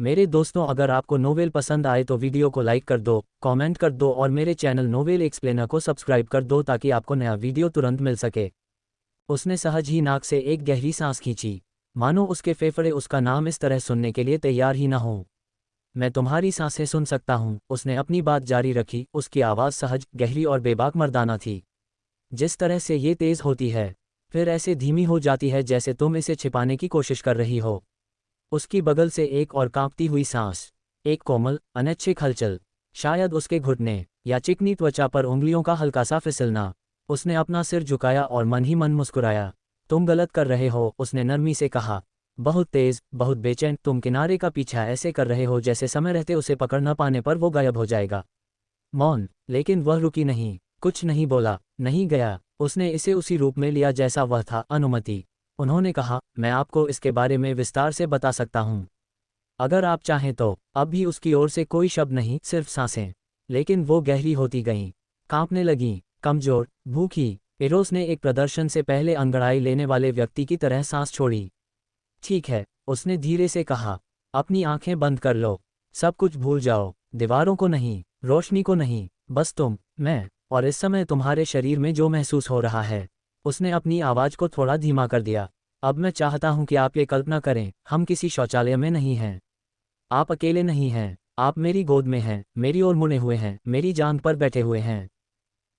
मेरे दोस्तों, अगर आपको नोवेल पसंद आए तो वीडियो को लाइक कर दो, कमेंट कर दो और मेरे चैनल नोवेल एक्सप्लेनर को सब्सक्राइब कर दो ताकि आपको नया वीडियो तुरंत मिल सके। उसने सहज ही नाक से एक गहरी सांस खींची, मानो उसके फेफड़े उसका नाम इस तरह सुनने के लिए तैयार ही न हों। मैं तुम्हारी सांसें सुन सकता हूँ, उसने अपनी बात जारी रखी। उसकी आवाज़ सहज, गहरी और बेबाक मर्दाना थी। जिस तरह से ये तेज़ होती है, फिर ऐसे धीमी हो जाती है जैसे तुम इसे छिपाने की कोशिश कर रही हो। उसकी बगल से एक और कांपती हुई सांस, एक कोमल, अनैच्छिक हलचल, शायद उसके घुटने या चिकनी त्वचा पर उंगलियों का हल्का सा फिसलना। उसने अपना सिर झुकाया और मन ही मन मुस्कुराया। तुम गलत कर रहे हो, उसने नरमी से कहा। बहुत तेज, बहुत बेचैन। तुम किनारे का पीछा ऐसे कर रहे हो जैसे समय रहते उसे पकड़ न पाने पर वो गायब हो जाएगा। मौन, लेकिन वह रुकी नहीं, कुछ नहीं बोला, नहीं गया। उसने इसे उसी रूप में लिया जैसा वह था, अनुमति। उन्होंने कहा, मैं आपको इसके बारे में विस्तार से बता सकता हूँ, अगर आप चाहें तो। अब भी उसकी ओर से कोई शब्द नहीं, सिर्फ सांसें। लेकिन वो गहरी होती गईं, कांपने लगीं, कमजोर, भूखी। एरोस ने एक प्रदर्शन से पहले अंगड़ाई लेने वाले व्यक्ति की तरह सांस छोड़ी। ठीक है, उसने धीरे से कहा, अपनी आंखें बंद कर लो। सब कुछ भूल जाओ, दीवारों को नहीं, रोशनी को नहीं, बस तुम, मैं, और इस समय तुम्हारे शरीर में जो महसूस हो रहा है। उसने अपनी आवाज़ को थोड़ा धीमा कर दिया। अब मैं चाहता हूं कि आप ये कल्पना करें, हम किसी शौचालय में नहीं हैं। आप अकेले नहीं हैं, आप मेरी गोद में हैं, मेरी ओर मुड़े हुए हैं, मेरी जांघ पर बैठे हुए हैं।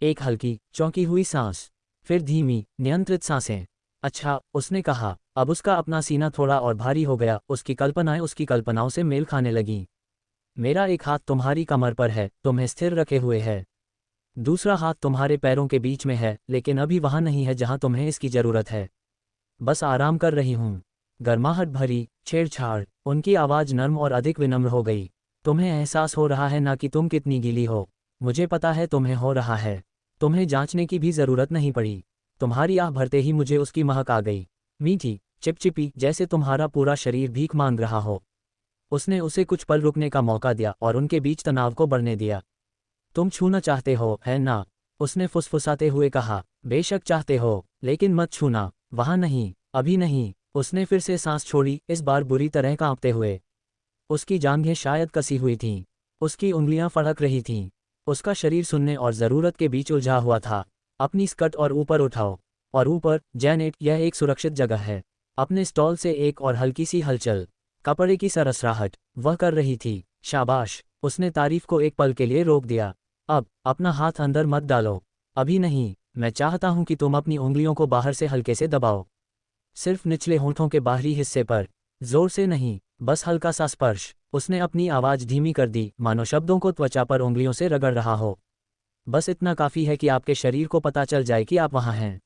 एक हल्की, चौंकी हुई सांस, फिर धीमी, नियंत्रित सांसें। अच्छा, उसने कहा। अब उसका अपना सीना थोड़ा और भारी हो गया, उसकी कल्पनाएं उसकी कल्पनाओं से मेल खाने लगीं। मेरा एक हाथ तुम्हारी कमर पर है, तुम्हें स्थिर रखे हुए है। दूसरा हाथ तुम्हारे पैरों के बीच में है, लेकिन अभी वहां नहीं है जहां तुम्हें इसकी जरूरत है। बस आराम कर रही हूं। गर्माहट भरी, छेड़छाड़। उनकी आवाज़ नर्म और अधिक विनम्र हो गई। तुम्हें एहसास हो रहा है ना कि तुम कितनी गीली हो। मुझे पता है तुम्हें हो रहा है। तुम्हें जांचने की भी जरूरत नहीं पड़ी। तुम्हारी आह भरते ही मुझे उसकी महक आ गई, मीठी, चिपचिपी, जैसे तुम्हारा पूरा शरीर भीख मांग रहा हो। उसने उसे कुछ पल रुकने का मौका दिया और उनके बीच तनाव को बढ़ने दिया। तुम छूना चाहते हो, है ना? उसने फुसफुसाते हुए कहा। बेशक चाहते हो, लेकिन मत छूना, वहां नहीं, अभी नहीं। उसने फिर से सांस छोड़ी, इस बार बुरी तरह कांपते हुए। उसकी जांघें शायद कसी हुई थीं, उसकी उंगलियां फड़क रही थीं। उसका शरीर सुनने और ज़रूरत के बीच उलझा हुआ था। अपनी स्कर्ट और ऊपर उठाओ। और ऊपर, जैनेट, यह एक सुरक्षित जगह है। अपने स्टॉल से एक और हल्की सी हलचल, कपड़े की सरसराहट, वह कर रही थी। शाबाश, उसने तारीफ को एक पल के लिए रोक दिया। अब, अपना हाथ अंदर मत डालो। अभी नहीं, मैं चाहता हूं कि तुम अपनी उंगलियों को बाहर से हल्के से दबाओ। सिर्फ निचले होंठों के बाहरी हिस्से पर, जोर से नहीं, बस हल्का सा स्पर्श। उसने अपनी आवाज़ धीमी कर दी, मानो शब्दों को त्वचा पर उंगलियों से रगड़ रहा हो। बस इतना काफ़ी है कि आपके शरीर को पता चल जाए कि आप वहाँ हैं।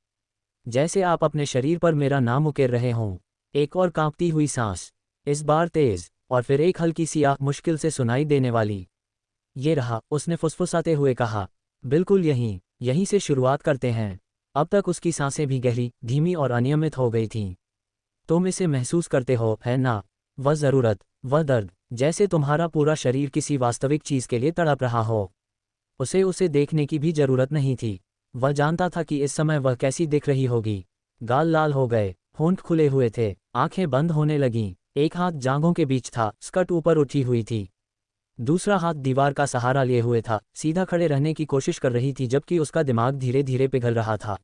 जैसे आप अपने शरीर पर मेरा नाम उकेर रहे हों। एक और कांपती हुई सांस, इस बार तेज, और फिर एक हल्की सी आह, मुश्किल से सुनाई देने वाली। ये रहा, उसने फुसफुसाते हुए कहा। बिल्कुल यहीं, यहीं से शुरुआत करते हैं। अब तक उसकी सांसें भी गहरी, धीमी और अनियमित हो गई थीं। तुम इसे महसूस करते हो, है ना? वह ज़रूरत, वह दर्द, जैसे तुम्हारा पूरा शरीर किसी वास्तविक चीज़ के लिए तड़प रहा हो। उसे देखने की भी जरूरत नहीं थी। वह जानता था कि इस समय वह कैसी दिख रही होगी। गाल लाल हो गए, होंठ खुले हुए थे, आंखें बंद होने लगीं। एक हाथ जांघों के बीच था, स्कर्ट ऊपर उठी हुई थी। दूसरा हाथ दीवार का सहारा लिए हुए था, सीधा खड़े रहने की कोशिश कर रही थी जबकि उसका दिमाग धीरे धीरे पिघल रहा था।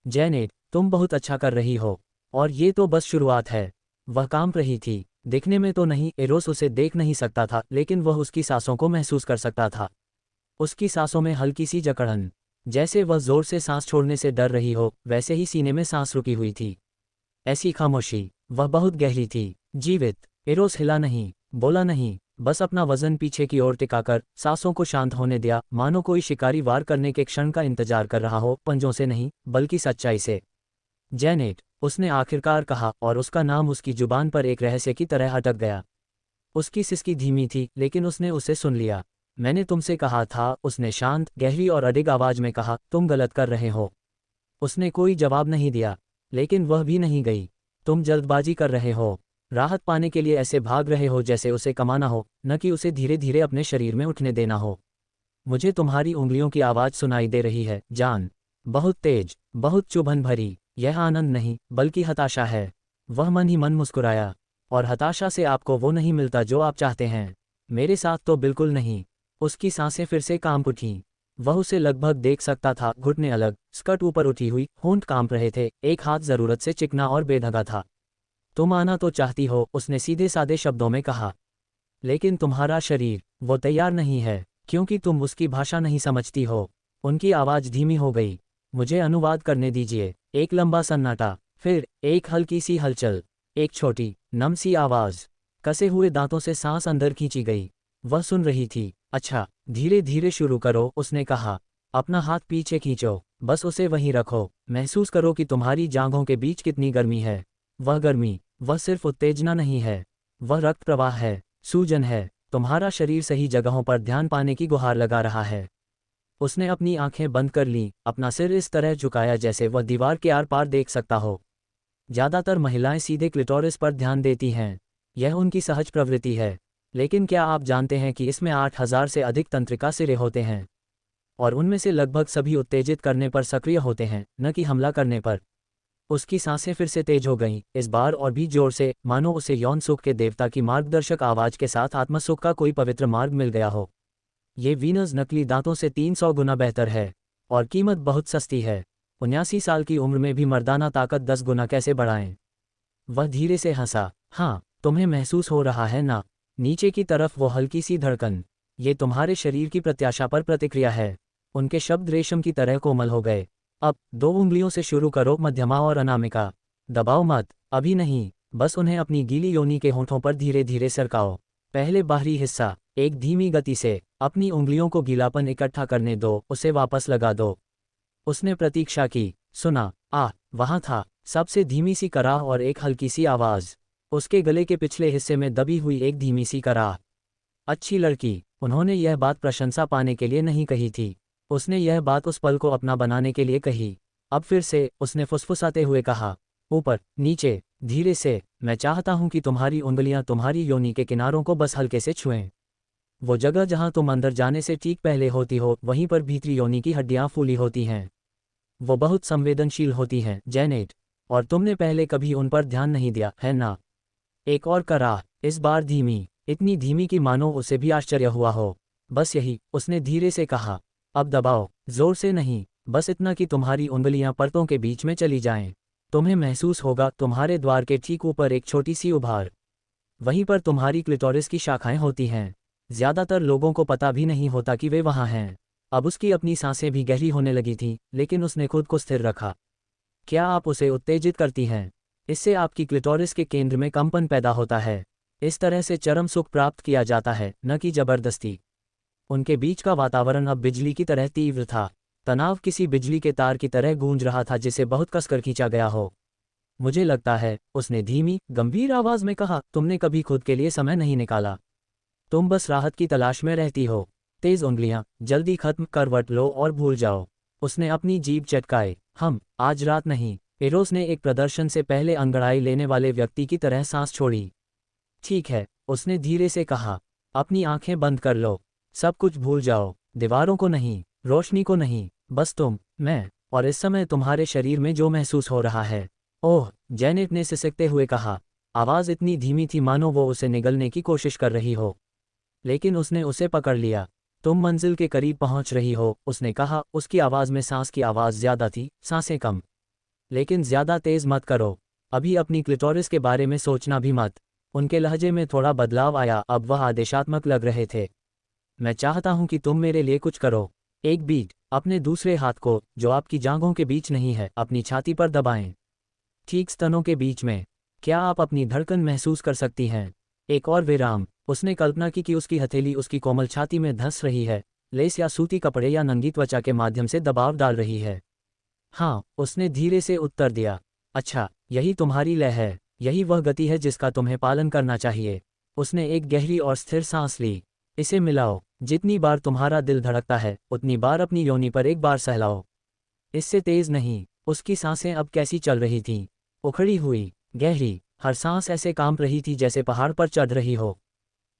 जैनेट, तुम बहुत अच्छा कर रही हो। और ये तो बस शुरुआत है। वह कांप रही थी, दिखने में तो नहीं। एरोस उसे देख नहीं सकता था, लेकिन वह उसकी सांसों को महसूस कर सकता था। उसकी सांसों में हल्की सी जकड़न, जैसे वह जोर से सांस छोड़ने से डर रही हो। वैसे ही सीने में सांस रुकी हुई थी। ऐसी खामोशी, वह बहुत गहरी थी, जीवित। एरोस हिला नहीं, बोला नहीं, बस अपना वजन पीछे की ओर टिकाकर सांसों को शांत होने दिया, मानो कोई शिकारी वार करने के क्षण का इंतजार कर रहा हो, पंजों से नहीं, बल्कि सच्चाई से। जैनेट, उसने आखिरकार कहा, और उसका नाम उसकी जुबान पर एक रहस्य की तरह अटक गया। उसकी सिसकी धीमी थी, लेकिन उसने उसे सुन लिया। मैंने तुमसे कहा था, उसने शांत, गहरी और अडिग आवाज में कहा। तुम गलत कर रहे हो। उसने कोई जवाब नहीं दिया, लेकिन वह भी नहीं गई। तुम जल्दबाजी कर रहे हो, राहत पाने के लिए ऐसे भाग रहे हो जैसे उसे कमाना हो, न कि उसे धीरे धीरे अपने शरीर में उठने देना हो। मुझे तुम्हारी उंगलियों की आवाज़ सुनाई दे रही है, जान। बहुत तेज, बहुत चुभन भरी। यह आनंद नहीं, बल्कि हताशा है। वह मन ही मन मुस्कुराया। और हताशा से आपको वो नहीं मिलता जो आप चाहते हैं। मेरे साथ तो बिल्कुल नहीं। उसकी सांसें फिर से कांप उठीं। वह उसे लगभग देख सकता था, घुटने अलग, स्कर्ट ऊपर उठी हुई, होंठ कांप रहे थे, एक हाथ जरूरत से चिकना और बेढंगा था। तुम आना तो चाहती हो, उसने सीधे सादे शब्दों में कहा, लेकिन तुम्हारा शरीर, वो तैयार नहीं है, क्योंकि तुम उसकी भाषा नहीं समझती हो। उनकी आवाज़ धीमी हो गई। मुझे अनुवाद करने दीजिए। एक लंबा सन्नाटा, फिर एक हल्की सी हलचल, एक छोटी, नम सी आवाज़। कसे हुए दांतों से सांस अंदर खींची गई। वह सुन रही थी। अच्छा, धीरे धीरे शुरू करो, उसने कहा। अपना हाथ पीछे खींचो, बस उसे वहीं रखो। महसूस करो कि तुम्हारी जांघों के बीच कितनी गर्मी है। वह गर्मी, वह सिर्फ उत्तेजना नहीं है, वह रक्त प्रवाह है, सूजन है। तुम्हारा शरीर सही जगहों पर ध्यान पाने की गुहार लगा रहा है। उसने अपनी आंखें बंद कर लीं, अपना सिर इस तरह झुकाया जैसे वह दीवार के आर पार देख सकता हो। ज़्यादातर महिलाएं सीधे क्लिटोरिस पर ध्यान देती हैं, यह उनकी सहज प्रवृत्ति है। लेकिन क्या आप जानते हैं कि इसमें 8000 से अधिक तंत्रिका सिरे होते हैं, और उनमें से लगभग सभी उत्तेजित करने पर सक्रिय होते हैं, न कि हमला करने पर। उसकी सांसें फिर से तेज हो गईं, इस बार और भी जोर से, मानो उसे यौन सुख के देवता की मार्गदर्शक आवाज के साथ आत्मसुख का कोई पवित्र मार्ग मिल गया हो। ये वीनस नकली दांतों से 300 गुना बेहतर है, और कीमत बहुत सस्ती है। 79 साल की उम्र में भी मर्दाना ताकत 10 गुना कैसे बढ़ाएं? वह धीरे से हंसा। हाँ, तुम्हें महसूस हो रहा है ना? नीचे की तरफ वो हल्की सी धड़कन। ये तुम्हारे शरीर की प्रत्याशा पर प्रतिक्रिया है। उनके शब्द रेशम की तरह कोमल हो गए। अब 2 उंगलियों से शुरू करो, मध्यमा और अनामिका। दबाओ मत, अभी नहीं, बस उन्हें अपनी गीली योनि के होंठों पर धीरे धीरे सरकाओ। पहले बाहरी हिस्सा, एक धीमी गति से। अपनी उंगलियों को गीलापन इकट्ठा करने दो, उसे वापस लगा दो। उसने प्रतीक्षा की। सुना, वहां था, सबसे धीमी सी कराह और एक हल्की सी आवाज। उसके गले के पिछले हिस्से में दबी हुई एक धीमी सी कराह। अच्छी लड़की। उन्होंने यह बात प्रशंसा पाने के लिए नहीं कही थी, उसने यह बात उस पल को अपना बनाने के लिए कही। अब फिर से, उसने फुसफुसाते हुए कहा, ऊपर, नीचे, धीरे से। मैं चाहता हूं कि तुम्हारी उंगलियां तुम्हारी योनि के किनारों को बस हल्के से छुएं। वो जगह जहां तुम अंदर जाने से ठीक पहले होती हो, वहीं पर भीतरी योनि की हड्डियां फूली होती हैं। वो बहुत संवेदनशील होती हैं, जैनेट। और तुमने पहले कभी उन पर ध्यान नहीं दिया, है ना? एक और कराह, इस बार धीमी, इतनी धीमी कि मानो उसे भी आश्चर्य हुआ हो। बस यही, उसने धीरे से कहा। अब दबाओ, जोर से नहीं, बस इतना कि तुम्हारी उंगलियां परतों के बीच में चली जाएं। तुम्हें महसूस होगा तुम्हारे द्वार के ठीक ऊपर एक छोटी सी उभार। वहीं पर तुम्हारी क्लिटोरिस की शाखाएं होती हैं। ज्यादातर लोगों को पता भी नहीं होता कि वे वहां हैं। अब उसकी अपनी सांसें भी गहरी होने लगी थीं, लेकिन उसने खुद को स्थिर रखा। क्या आप उसे उत्तेजित करती हैं? इससे आपकी क्लिटोरिस के केंद्र में कंपन पैदा होता है। इस तरह से चरम सुख प्राप्त किया जाता है, न कि जबरदस्ती। उनके बीच का वातावरण अब बिजली की तरह तीव्र था। तनाव किसी बिजली के तार की तरह गूंज रहा था जिसे बहुत कसकर खींचा गया हो। मुझे लगता है, उसने धीमी, गंभीर आवाज में कहा, तुमने कभी खुद के लिए समय नहीं निकाला। तुम बस राहत की तलाश में रहती हो। तेज उंगलियां, जल्दी खत्म, करवट लो और भूल जाओ। उसने अपनी जीभ चटकाए। आज रात नहीं। एरोस ने एक प्रदर्शन से पहले अंगड़ाई लेने वाले व्यक्ति की तरह सांस छोड़ी। ठीक है, उसने धीरे से कहा, अपनी आंखें बंद कर लो। सब कुछ भूल जाओ, दीवारों को नहीं, रोशनी को नहीं, बस तुम, मैं, और इस समय तुम्हारे शरीर में जो महसूस हो रहा है। ओह, जैनेट ने सिसकते हुए कहा। आवाज़ इतनी धीमी थी मानो वो उसे निगलने की कोशिश कर रही हो। लेकिन उसने उसे पकड़ लिया। तुम मंजिल के करीब पहुंच रही हो, उसने कहा। उसकी आवाज़ में सांस की आवाज़ ज्यादा थी, सांसें कम। लेकिन ज्यादा तेज मत करो। अभी अपनी क्लिटोरिस के बारे में सोचना भी मत। उनके लहजे में थोड़ा बदलाव आया, अब वह आदेशात्मक लग रहे थे। मैं चाहता हूं कि तुम मेरे लिए कुछ करो। एक बीट, अपने दूसरे हाथ को, जो आपकी जांघों के बीच नहीं है, अपनी छाती पर दबाएं। ठीक स्तनों के बीच में। क्या आप अपनी धड़कन महसूस कर सकती हैं? एक और विराम। उसने कल्पना की कि उसकी हथेली उसकी कोमल छाती में धंस रही है, लेस या सूती कपड़े या नंगी त्वचा के माध्यम से दबाव डाल रही है। हाँ, उसने धीरे से उत्तर दिया। अच्छा, यही तुम्हारी लय है, यही वह गति है जिसका तुम्हें पालन करना चाहिए। उसने एक गहरी और स्थिर सांस ली। इसे मिलाओ, जितनी बार तुम्हारा दिल धड़कता है, उतनी बार अपनी योनि पर एक बार सहलाओ। इससे तेज नहीं। उसकी सांसें अब कैसी चल रही थीं? उखड़ी हुई, गहरी, हर सांस ऐसे कांप रही थी जैसे पहाड़ पर चढ़ रही हो।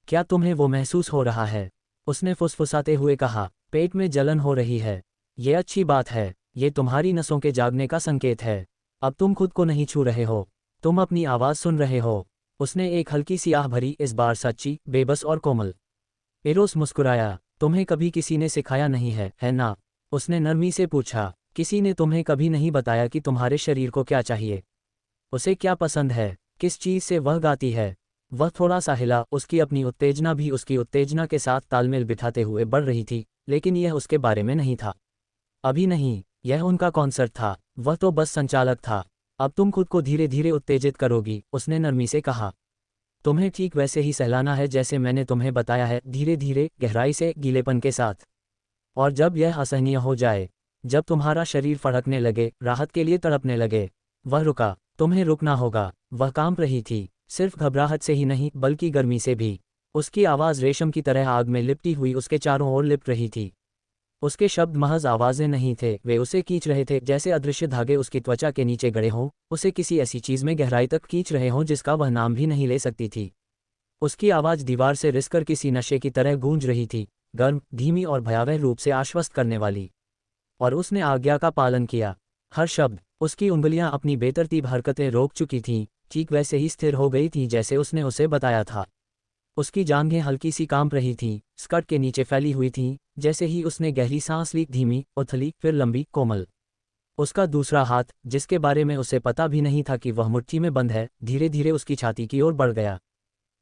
क्या तुम्हें वो महसूस हो रहा है? उसने फुसफुसाते हुए कहा। पेट में जलन हो रही है। ये अच्छी बात है, ये तुम्हारी नसों के जागने का संकेत है। अब तुम खुद को नहीं छू रहे हो, तुम अपनी आवाज़ सुन रहे हो। उसने एक हल्की सी आह भरी, इस बार सच्ची, बेबस और कोमल। एरोस मुस्कुराया। तुम्हें कभी किसी ने सिखाया नहीं है ना? उसने नरमी से पूछा। किसी ने तुम्हें कभी नहीं बताया कि तुम्हारे शरीर को क्या चाहिए, उसे क्या पसंद है, किस चीज़ से वह गाती है? वह थोड़ा सा हिला, उसकी अपनी उत्तेजना भी उसकी उत्तेजना के साथ तालमेल बिठाते हुए बढ़ रही थी, लेकिन यह उसके बारे में नहीं था। अभी नहीं, यह उनका कॉन्सर्ट था, वह तो बस संचालक था। अब तुम खुद को धीरे धीरे उत्तेजित करोगी, उसने नरमी से कहा। तुम्हें ठीक वैसे ही सहलाना है जैसे मैंने तुम्हें बताया है, धीरे धीरे, गहराई से, गीलेपन के साथ। और जब यह असहनीय हो जाए, जब तुम्हारा शरीर फड़कने लगे, राहत के लिए तड़पने लगे। वह रुका। तुम्हें रुकना होगा। वह कांप रही थी, सिर्फ घबराहट से ही नहीं बल्कि गर्मी से भी। उसकी आवाज़ रेशम की तरह आग में लिपटी हुई उसके चारों ओर लिपट रही थी। उसके शब्द महज आवाज़ें नहीं थे, वे उसे खींच रहे थे जैसे अदृश्य धागे उसकी त्वचा के नीचे गड़े हों, उसे किसी ऐसी चीज़ में गहराई तक खींच रहे हों जिसका वह नाम भी नहीं ले सकती थी। उसकी आवाज़ दीवार से रिसकर किसी नशे की तरह गूंज रही थी, गर्म, धीमी और भयावह रूप से आश्वस्त करने वाली। और उसने आज्ञा का पालन किया। हर शब्द। उसकी उंगलियां अपनी बेतरतीब हरकतें रोक चुकी थीं, ठीक वैसे ही स्थिर हो गई थीं जैसे उसने उसे बताया था। उसकी जांघें हल्की सी कांप रही थीं, स्कर्ट के नीचे फैली हुई थीं, जैसे ही उसने गहरी सांस ली, धीमी, उथली, फिर लंबी, कोमल। उसका दूसरा हाथ, जिसके बारे में उसे पता भी नहीं था कि वह मुट्ठी में बंद है, धीरे धीरे उसकी छाती की ओर बढ़ गया।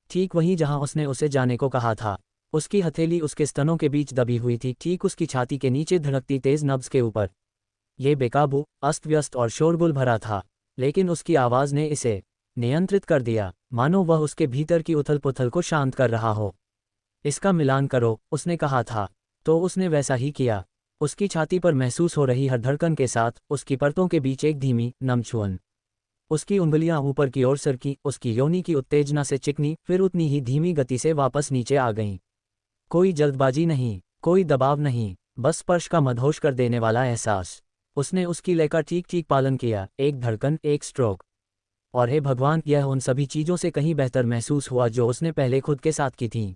ठीक वहीं जहां उसने उसे जाने को कहा था। उसकी हथेली उसके स्तनों के बीच दबी हुई थी, ठीक उसकी छाती के नीचे धड़कती तेज नब्ज के ऊपर। ये बेकाबू, अस्त व्यस्त और शोरगुल भरा था, लेकिन उसकी आवाज़ ने इसे नियंत्रित कर दिया, मानो वह उसके भीतर की उथल पुथल को शांत कर रहा हो। इसका मिलान करो, उसने कहा था। तो उसने वैसा ही किया। उसकी छाती पर महसूस हो रही हर धड़कन के साथ, उसकी परतों के बीच एक धीमी, नम छुअन। उसकी उंगलियां ऊपर की ओर सरकी, उसकी योनि की उत्तेजना से चिकनी, फिर उतनी ही धीमी गति से वापस नीचे आ गईं। कोई जल्दबाजी नहीं, कोई दबाव नहीं, बस स्पर्श का मदहोश कर देने वाला एहसास। उसने उसकी लय का ठीक ठीक पालन किया, एक धड़कन, एक स्ट्रोक। और हे भगवान, यह उन सभी चीज़ों से कहीं बेहतर महसूस हुआ जो उसने पहले खुद के साथ की थीं।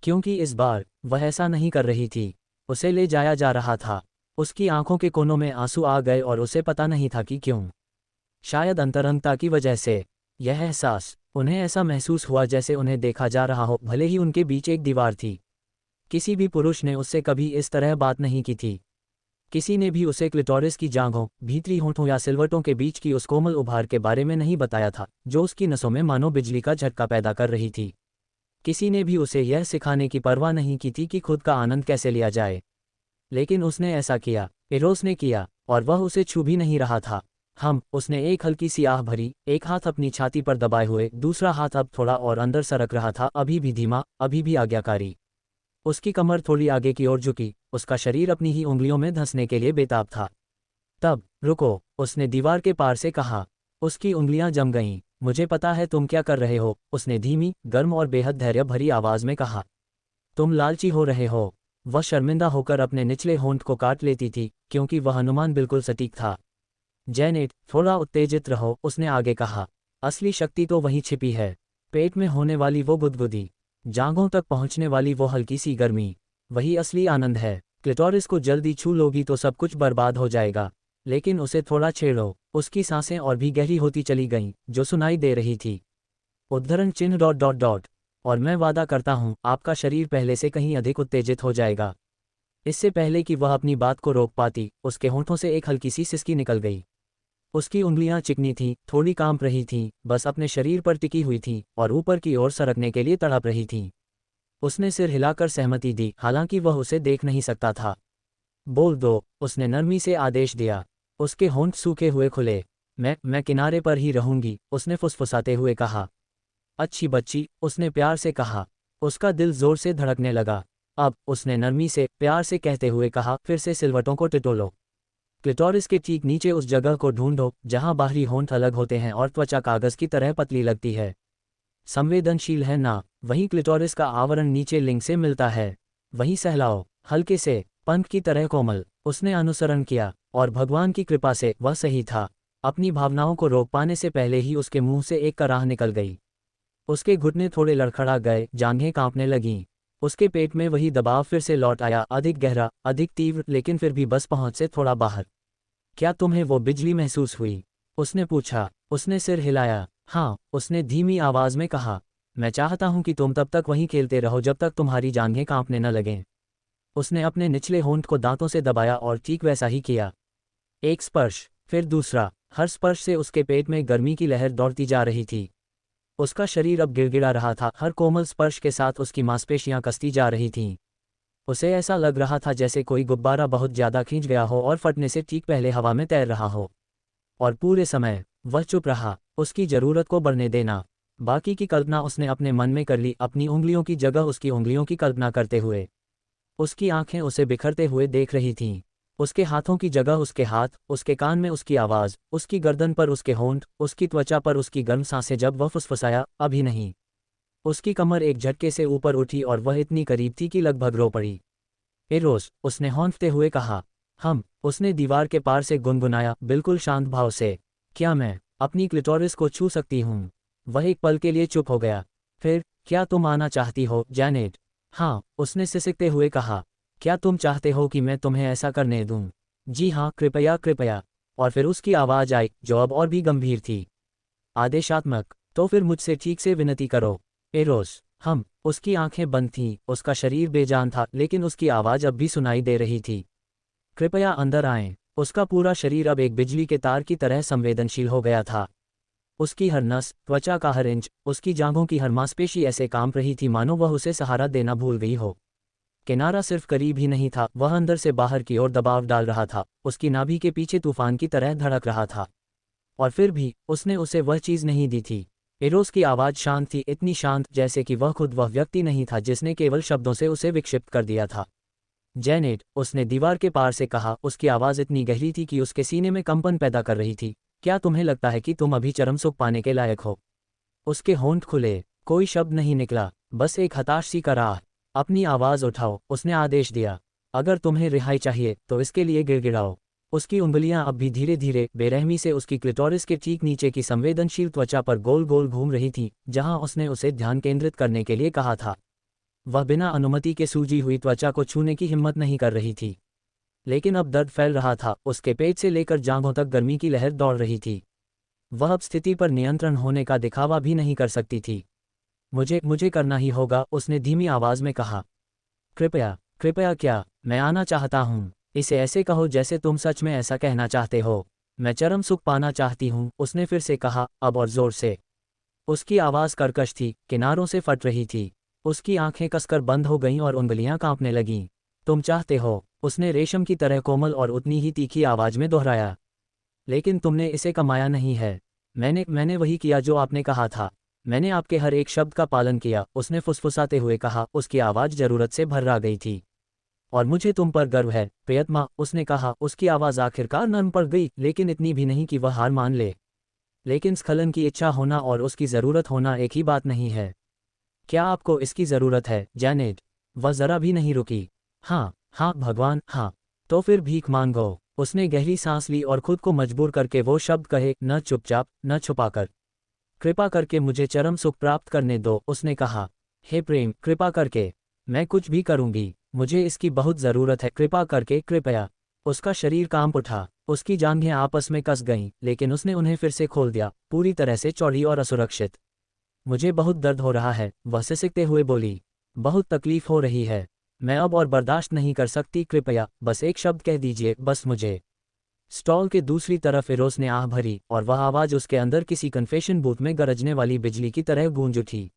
क्योंकि इस बार वह ऐसा नहीं कर रही थी, उसे ले जाया जा रहा था। उसकी आंखों के कोनों में आंसू आ गए और उसे पता नहीं था कि क्यों। शायद अंतरंगता की वजह से। यह एहसास, उन्हें ऐसा महसूस हुआ जैसे उन्हें देखा जा रहा हो, भले ही उनके बीच एक दीवार थी। किसी भी पुरुष ने उससे कभी इस तरह बात नहीं की थी। किसी ने भी उसे क्लिटोरिस की जांघों, भीतरी होंठों या सिलवटों के बीच की उस कोमल उभार के बारे में नहीं बताया था, जो उसकी नसों में मानो बिजली का झटका पैदा कर रही थी। किसी ने भी उसे यह सिखाने की परवाह नहीं की थी कि खुद का आनंद कैसे लिया जाए। लेकिन उसने ऐसा किया, एरोस ने किया, और वह उसे छू भी नहीं रहा था। उसने एक हल्की सी आह भरी, एक हाथ अपनी छाती पर दबाए हुए, दूसरा हाथ अब थोड़ा और अंदर सरक रहा था, अभी भी धीमा, अभी भी आज्ञाकारी। उसकी कमर थोड़ी आगे की ओर झुकी, उसका शरीर अपनी ही उंगलियों में धंसने के लिए बेताब था। तब, रुको, उसने दीवार के पार से कहा। उसकी उंगलियां जम गईं। मुझे पता है तुम क्या कर रहे हो, उसने धीमी, गर्म और बेहद धैर्य भरी आवाज में कहा। तुम लालची हो रहे हो। वह शर्मिंदा होकर अपने निचले होंठ को काट लेती थी, क्योंकि वह अनुमान बिल्कुल सटीक था। जैनेट, थोड़ा उत्तेजित रहो, उसने आगे कहा। असली शक्ति तो वहीं छिपी है। पेट में होने वाली वो गुदगुदी, जांघों तक पहुंचने वाली वो हल्की सी गर्मी, वही असली आनंद है। क्लिटोरिस को जल्दी छू लोगी तो सब कुछ बर्बाद हो जाएगा। लेकिन उसे थोड़ा छेड़ो। उसकी सांसें और भी गहरी होती चली गईं, जो सुनाई दे रही थी। उद्धरण चिन्ह डॉट डॉट डॉट। और मैं वादा करता हूं, आपका शरीर पहले से कहीं अधिक उत्तेजित हो जाएगा। इससे पहले कि वह अपनी बात को रोक पाती, उसके होंठों से एक हल्की सी सिसकी निकल गई। उसकी उंगलियां चिकनी थीं, थोड़ी कांप रही थीं, बस अपने शरीर पर टिकी हुई थीं, और ऊपर की ओर सरकने के लिए तड़प रही थीं। उसने सिर हिलाकर सहमति दी, हालांकि वह उसे देख नहीं सकता था। बोल दो, उसने नरमी से आदेश दिया। उसके होंठ सूखे हुए खुले। मैं किनारे पर ही रहूंगी, उसने फुसफुसाते हुए कहा। अच्छी बच्ची, उसने प्यार से कहा। उसका दिल जोर से धड़कने लगा। अब, उसने नरमी से, प्यार से कहते हुए कहा, फिर से सिलवटों को टिटोलो। क्लिटोरिस के ठीक नीचे उस जगह को ढूंढो जहां बाहरी होंठ अलग होते हैं और त्वचा कागज की तरह पतली लगती है। संवेदनशील है ना? वहीं क्लिटोरिस का आवरण नीचे लिंग से मिलता है। वहीं सहलाओ, हल्के से, पंख की तरह कोमल। उसने अनुसरण किया, और भगवान की कृपा से वह सही था। अपनी भावनाओं को रोक पाने से पहले ही उसके मुंह से एक कराह निकल गई। उसके घुटने थोड़े लड़खड़ा गए, जांघें कांपने लगीं। उसके पेट में वही दबाव फिर से लौट आया, अधिक गहरा, अधिक तीव्र, लेकिन फिर भी बस पहुंच से थोड़ा बाहर। क्या तुम्हें वो बिजली महसूस हुई? उसने पूछा। उसने सिर हिलाया। हाँ, उसने धीमी आवाज़ में कहा। मैं चाहता हूँ कि तुम तब तक वहीं खेलते रहो जब तक तुम्हारी जांघें कांपने न लगें। उसने अपने निचले होंठ को दांतों से दबाया और ठीक वैसा ही किया। एक स्पर्श, फिर दूसरा। हर स्पर्श से उसके पेट में गर्मी की लहर दौड़ती जा रही थी। उसका शरीर अब गिड़गिड़ा रहा था, हर कोमल स्पर्श के साथ उसकी मांसपेशियां कसती जा रही थीं। उसे ऐसा लग रहा था जैसे कोई गुब्बारा बहुत ज्यादा खींच गया हो और फटने से ठीक पहले हवा में तैर रहा हो। और पूरे समय वह चुप रहा, उसकी जरूरत को बढ़ने देना। बाकी की कल्पना उसने अपने मन में कर ली, अपनी उंगलियों की जगह उसकी उंगलियों की कल्पना करते हुए। उसकी आंखें उसे बिखरते हुए देख रही थीं। उसके हाथों की जगह उसके हाथ, उसके कान में उसकी आवाज़, उसकी गर्दन पर उसके होंठ, उसकी त्वचा पर उसकी गर्म सांसें। जब वह फुसफुसाया, अभी नहीं। उसकी कमर एक झटके से ऊपर उठी और वह इतनी करीब थी कि लगभग रो पड़ी। एरोस, उसने हौंफते हुए कहा। उसने दीवार के पार से गुनगुनाया, बिल्कुल शांत भाव से। क्या मैं अपनी क्लिटोरिस को छू सकती हूँ? वह एक पल के लिए चुप हो गया। फिर, क्या तुम आना चाहती हो, जैनेट? हाँ, उसने सिसकते हुए कहा। क्या तुम चाहते हो कि मैं तुम्हें ऐसा करने दूं? जी हाँ, कृपया कृपया। और फिर उसकी आवाज़ आई, जो अब और भी गंभीर थी। आदेशात्मक। तो फिर मुझसे ठीक से विनती करो। एरोस। उसकी आंखें बंद थीं, उसका शरीर बेजान था, लेकिन उसकी आवाज़ अब भी सुनाई दे रही थी। कृपया अंदर आएं। उसका पूरा शरीर अब एक बिजली के तार की तरह संवेदनशील हो गया था। उसकी हर नस, त्वचा का हर इंच, उसकी जांघों की हर मांसपेशी ऐसे कांप रही थी मानो वह उसे सहारा देना भूल गई हो। किनारा सिर्फ करीब ही नहीं था, वह अंदर से बाहर की ओर दबाव डाल रहा था, उसकी नाभि के पीछे तूफान की तरह धड़क रहा था। और फिर भी, उसने उसे वह चीज़ नहीं दी थी। एरोस की आवाज़ शांत थी, इतनी शांत जैसे कि वह खुद वह व्यक्ति नहीं था जिसने केवल शब्दों से उसे विक्षिप्त कर दिया था। जैनेट, उसने दीवार के पार से कहा, उसकी आवाज़ इतनी गहरी थी कि उसके सीने में कंपन पैदा कर रही थी। क्या तुम्हें लगता है कि तुम अभी चरम सुख पाने के लायक हो? उसके होंठ खुले, कोई शब्द नहीं निकला, बस एक हताश सी कराह। अपनी आवाज़ उठाओ, उसने आदेश दिया। अगर तुम्हें रिहाई चाहिए, तो इसके लिए गिड़गिड़ाओ। उसकी उंगलियां अब भी धीरे धीरे, बेरहमी से उसकी क्लिटोरिस के ठीक नीचे की संवेदनशील त्वचा पर गोल गोल घूम रही थीं, जहां उसने उसे ध्यान केंद्रित करने के लिए कहा था। वह बिना अनुमति के सूजी हुई त्वचा को छूने की हिम्मत नहीं कर रही थी। लेकिन अब दर्द फैल रहा था, उसके पेट से लेकर जांघों तक गर्मी की लहर दौड़ रही थी। वह अब स्थिति पर नियंत्रण होने का दिखावा भी नहीं कर सकती थी। मुझे मुझे करना ही होगा, उसने धीमी आवाज में कहा। कृपया कृपया। क्या? मैं आना चाहता हूँ। इसे ऐसे कहो जैसे तुम सच में ऐसा कहना चाहते हो। मैं चरम सुख पाना चाहती हूँ, उसने फिर से कहा, अब और जोर से। उसकी आवाज़ कर्कश थी, किनारों से फट रही थी। उसकी आंखें कसकर बंद हो गईं और उंगलियां कांपने लगीं। तुम चाहते हो, उसने रेशम की तरह कोमल और उतनी ही तीखी आवाज में दोहराया। लेकिन तुमने इसे कमाया नहीं है। मैंने वही किया जो आपने कहा था। मैंने आपके हर एक शब्द का पालन किया, उसने फुसफुसाते हुए कहा, उसकी आवाज़ जरूरत से भर आ गई थी। और मुझे तुम पर गर्व है, प्रियतमा, उसने कहा, उसकी आवाज़ आखिरकार नर्म पड़ गई, लेकिन इतनी भी नहीं कि वह हार मान ले। लेकिन स्खलन की इच्छा होना और उसकी ज़रूरत होना एक ही बात नहीं है। क्या आपको इसकी ज़रूरत है, जैनेट? वह ज़रा भी नहीं रुकी। हाँ हाँ भगवान, हाँ। तो फिर भीख मांगो। उसने गहरी सांस ली और खुद को मजबूर करके वो शब्द कहे, न चुपचाप, न छुपाकर। कृपा करके मुझे चरम सुख प्राप्त करने दो, उसने कहा। हे प्रेम, कृपा करके। मैं कुछ भी करूंगी, मुझे इसकी बहुत ज़रूरत है, कृपा करके, कृपया। उसका शरीर कांप उठा, उसकी जांघें आपस में कस गईं, लेकिन उसने उन्हें फिर से खोल दिया, पूरी तरह से चौड़ी और असुरक्षित। मुझे बहुत दर्द हो रहा है, वह सिसकते हुए बोली। बहुत तकलीफ हो रही है। मैं अब और बर्दाश्त नहीं कर सकती, कृपया, बस एक शब्द कह दीजिए, बस मुझे। स्टॉल के दूसरी तरफ एरोस ने आह भरी, और वह आवाज़ उसके अंदर किसी कन्फेशन बूथ में गरजने वाली बिजली की तरह गूंज उठी।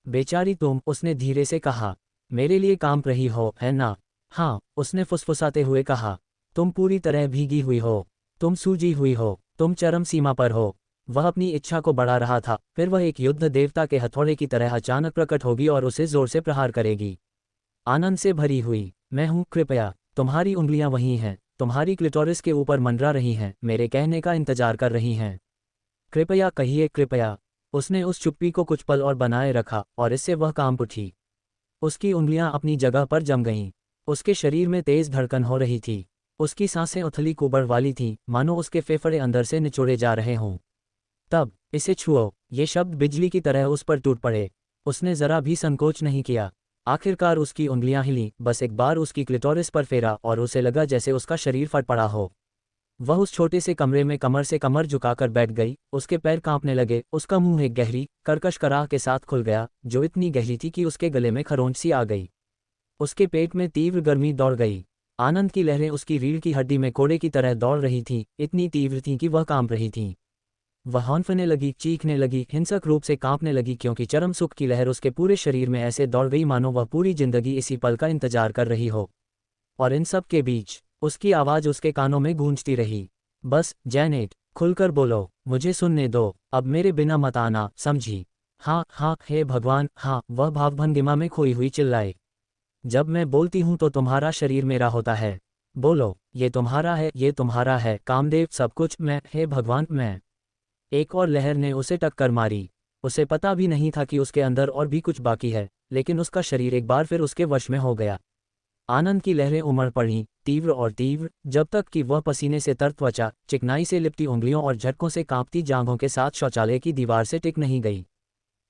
बेचारी तुम, उसने धीरे से कहा। मेरे लिए कांप रही हो, है ना? हाँ, उसने फुसफुसाते हुए कहा। तुम पूरी तरह भीगी हुई हो। तुम सूजी हुई हो। तुम चरम सीमा पर हो। वह अपनी इच्छा को बढ़ा रहा था, फिर वह एक युद्ध देवता के हथौड़े की तरह अचानक प्रकट होगी और उसे जोर से प्रहार करेगी। आनंद से भरी हुई। मैं हूँ, कृपया। तुम्हारी उंगलियां वही हैं, तुम्हारी क्लिटोरिस के ऊपर मंडरा रही हैं, मेरे कहने का इंतजार कर रही हैं। कृपया कहिए, कृपया। उसने उस चुप्पी को कुछ पल और बनाए रखा, और इससे वह कांप उठी। उसकी उंगलियां अपनी जगह पर जम गईं। उसके शरीर में तेज धड़कन हो रही थी। उसकी सांसें उथली कुबड़ वाली थीं, मानो उसके फेफड़े अंदर से निचोड़े जा रहे हों। तब, इसे छुओ, ये शब्द बिजली की तरह उस पर टूट पड़े। उसने जरा भी संकोच नहीं किया। आखिरकार उसकी उंगलियां हिलीं, बस एक बार उसकी क्लिटोरिस पर फेरा, और उसे लगा जैसे उसका शरीर फट पड़ा हो। वह उस छोटे से कमरे में कमर से कमर झुकाकर बैठ गई, उसके पैर कांपने लगे, उसका मुंह एक गहरी, कर्कश कराह के साथ खुल गया, जो इतनी गहरी थी कि उसके गले में खरोंच सी आ गई। उसके पेट में तीव्र गर्मी दौड़ गई। आनंद की लहरें उसकी रीढ़ की हड्डी में कोड़े की तरह दौड़ रही थीं, इतनी तीव्र थीं कि वह कांप रही थीं। वह हौंफने लगी, चीखने लगी, हिंसक रूप से कांपने लगी, क्योंकि चरम सुख की लहर उसके पूरे शरीर में ऐसे दौड़ गई मानो वह पूरी जिंदगी इसी पल का इंतजार कर रही हो। और इन सब के बीच उसकी आवाज़ उसके कानों में गूंजती रही, बस जैनेट, खुलकर बोलो, मुझे सुनने दो, अब मेरे बिना मत आना, समझी? हाँ हाँ, हे भगवान, हाँ, वह भावभंगिमा में खोई हुई चिल्लाए। जब मैं बोलती हूँ तो तुम्हारा शरीर मेरा होता है। बोलो, ये तुम्हारा है, ये तुम्हारा है, कामदेव, सब कुछ मैं, हे भगवान, मैं। एक और लहर ने उसे टक्कर मारी। उसे पता भी नहीं था कि उसके अंदर और भी कुछ बाकी है, लेकिन उसका शरीर एक बार फिर उसके वश में हो गया। आनंद की लहरें उमड़ पड़ीं, तीव्र और तीव्र, जब तक कि वह पसीने से तर त्वचा, चिकनाई से लिपटी उंगलियों और झटकों से कांपती जांघों के साथ शौचालय की दीवार से टिक नहीं गई।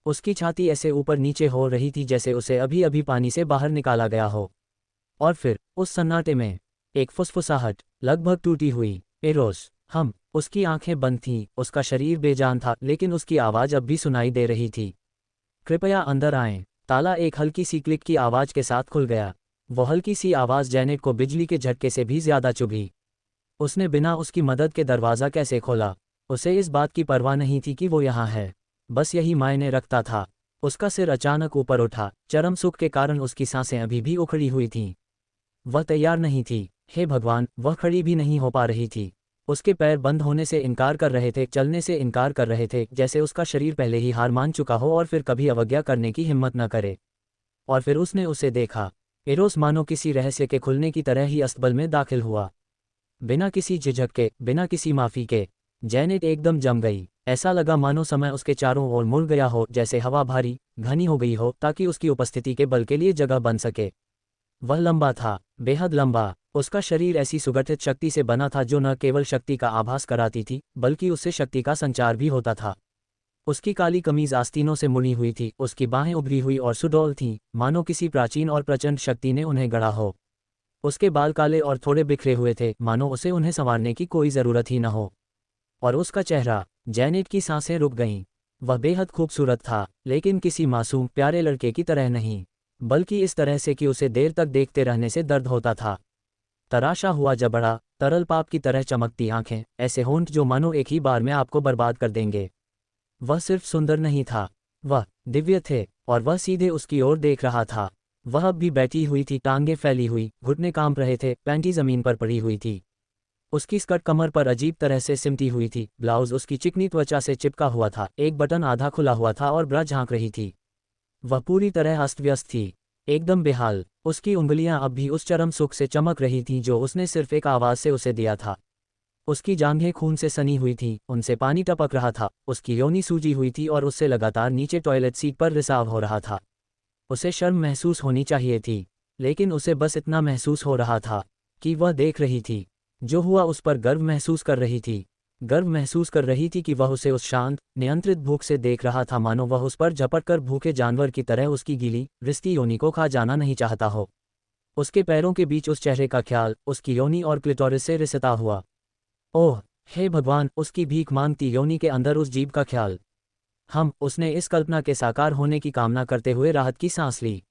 उसकी छाती ऐसे ऊपर नीचे हो रही थी जैसे उसे अभी अभी पानी से बाहर निकाला गया हो। और फिर उस सन्नाटे में एक फुसफुसाहट, लगभग टूटी हुई, एरोस, हम। उसकी आंखें बंद थीं, उसका शरीर बेजान था, लेकिन उसकी आवाज़ अब भी सुनाई दे रही थी। कृपया अंदर आएं। ताला एक हल्की सी क्लिक की आवाज़ के साथ खुल गया। वो हल्की सी आवाज़ जैनेट को बिजली के झटके से भी ज्यादा चुभी। उसने बिना उसकी मदद के दरवाज़ा कैसे खोला? उसे इस बात की परवाह नहीं थी कि वो यहाँ है, बस यही मायने रखता था। उसका सिर अचानक ऊपर उठा, चरम सुख के कारण उसकी सांसें अभी भी उखड़ी हुई थीं। वह तैयार नहीं थी, हे भगवान, वह खड़ी भी नहीं हो पा रही थी। उसके पैर बंद होने से इनकार कर रहे थे, चलने से इनकार कर रहे थे, जैसे उसका शरीर पहले ही हार मान चुका हो और फिर कभी अवज्ञा करने की हिम्मत न करे। और फिर उसने उसे देखा। एरोस मानो किसी रहस्य के खुलने की तरह ही अस्तबल में दाखिल हुआ। बिना किसी झिझक के, बिना किसी माफ़ी के, जैनेट एकदम जम गई। ऐसा लगा मानो समय उसके चारों ओर मुड़ गया हो, जैसे हवा भारी, घनी हो गई हो, ताकि उसकी उपस्थिति के बल के लिए जगह बन सके। वह लंबा था, बेहद लंबा। उसका शरीर ऐसी सुगठित शक्ति से बना था जो न केवल शक्ति का आभास कराती थी, बल्कि उससे शक्ति का संचार भी होता था। उसकी काली कमीज आस्तीनों से मुड़ी हुई थी, उसकी बाहें उभरी हुई और सुडौल थीं, मानो किसी प्राचीन और प्रचंड शक्ति ने उन्हें गढ़ा हो। उसके बाल काले और थोड़े बिखरे हुए थे, मानो उसे उन्हें संवारने की कोई ज़रूरत ही न हो। और उसका चेहरा, जैनेट की सांसें रुक गईं। वह बेहद खूबसूरत था, लेकिन किसी मासूम प्यारे लड़के की तरह नहीं, बल्कि इस तरह से कि उसे देर तक देखते रहने से दर्द होता था। तराशा हुआ जबड़ा, तरल पाप की तरह चमकती आंखें, ऐसे होंठ जो मानो एक ही बार में आपको बर्बाद कर देंगे। वह सिर्फ सुंदर नहीं था, वह दिव्य थे, और वह सीधे उसकी ओर देख रहा था। वह अब भी बैठी हुई थी, टांगें फैली हुई, घुटने कांप रहे थे, पैंटी जमीन पर पड़ी हुई थी। उसकी स्कर्ट कमर पर अजीब तरह से सिमटी हुई थी, ब्लाउज उसकी चिकनी त्वचा से चिपका हुआ था, एक बटन आधा खुला हुआ था और ब्रा झांक रही थी। वह पूरी तरह अस्त व्यस्त थी, एकदम बेहाल। उसकी उंगलियां अब भी उस चरम सुख से चमक रही थीं जो उसने सिर्फ एक आवाज़ से उसे दिया था। उसकी जांघें खून से सनी हुई थीं, उनसे पानी टपक रहा था, उसकी योनि सूजी हुई थी और उससे लगातार नीचे टॉयलेट सीट पर रिसाव हो रहा था। उसे शर्म महसूस होनी चाहिए थी, लेकिन उसे बस इतना महसूस हो रहा था कि वह देख रही थी। जो हुआ उस पर गर्व महसूस कर रही थी। गर्व महसूस कर रही थी कि वह उसे उस शांत, नियंत्रित भूख से देख रहा था, मानो वह उस पर झपटकर भूखे जानवर की तरह उसकी गीली, रिश्ती योनि को खा जाना नहीं चाहता हो। उसके पैरों के बीच उस चेहरे का ख्याल, उसकी योनि और क्लिटोरिस से रिश्ता हुआ। ओह, हे भगवान, उसकी भीख मांगती योनि के अंदर उस जीभ का ख्याल। उसने इस कल्पना के साकार होने की कामना करते हुए राहत की सांस ली।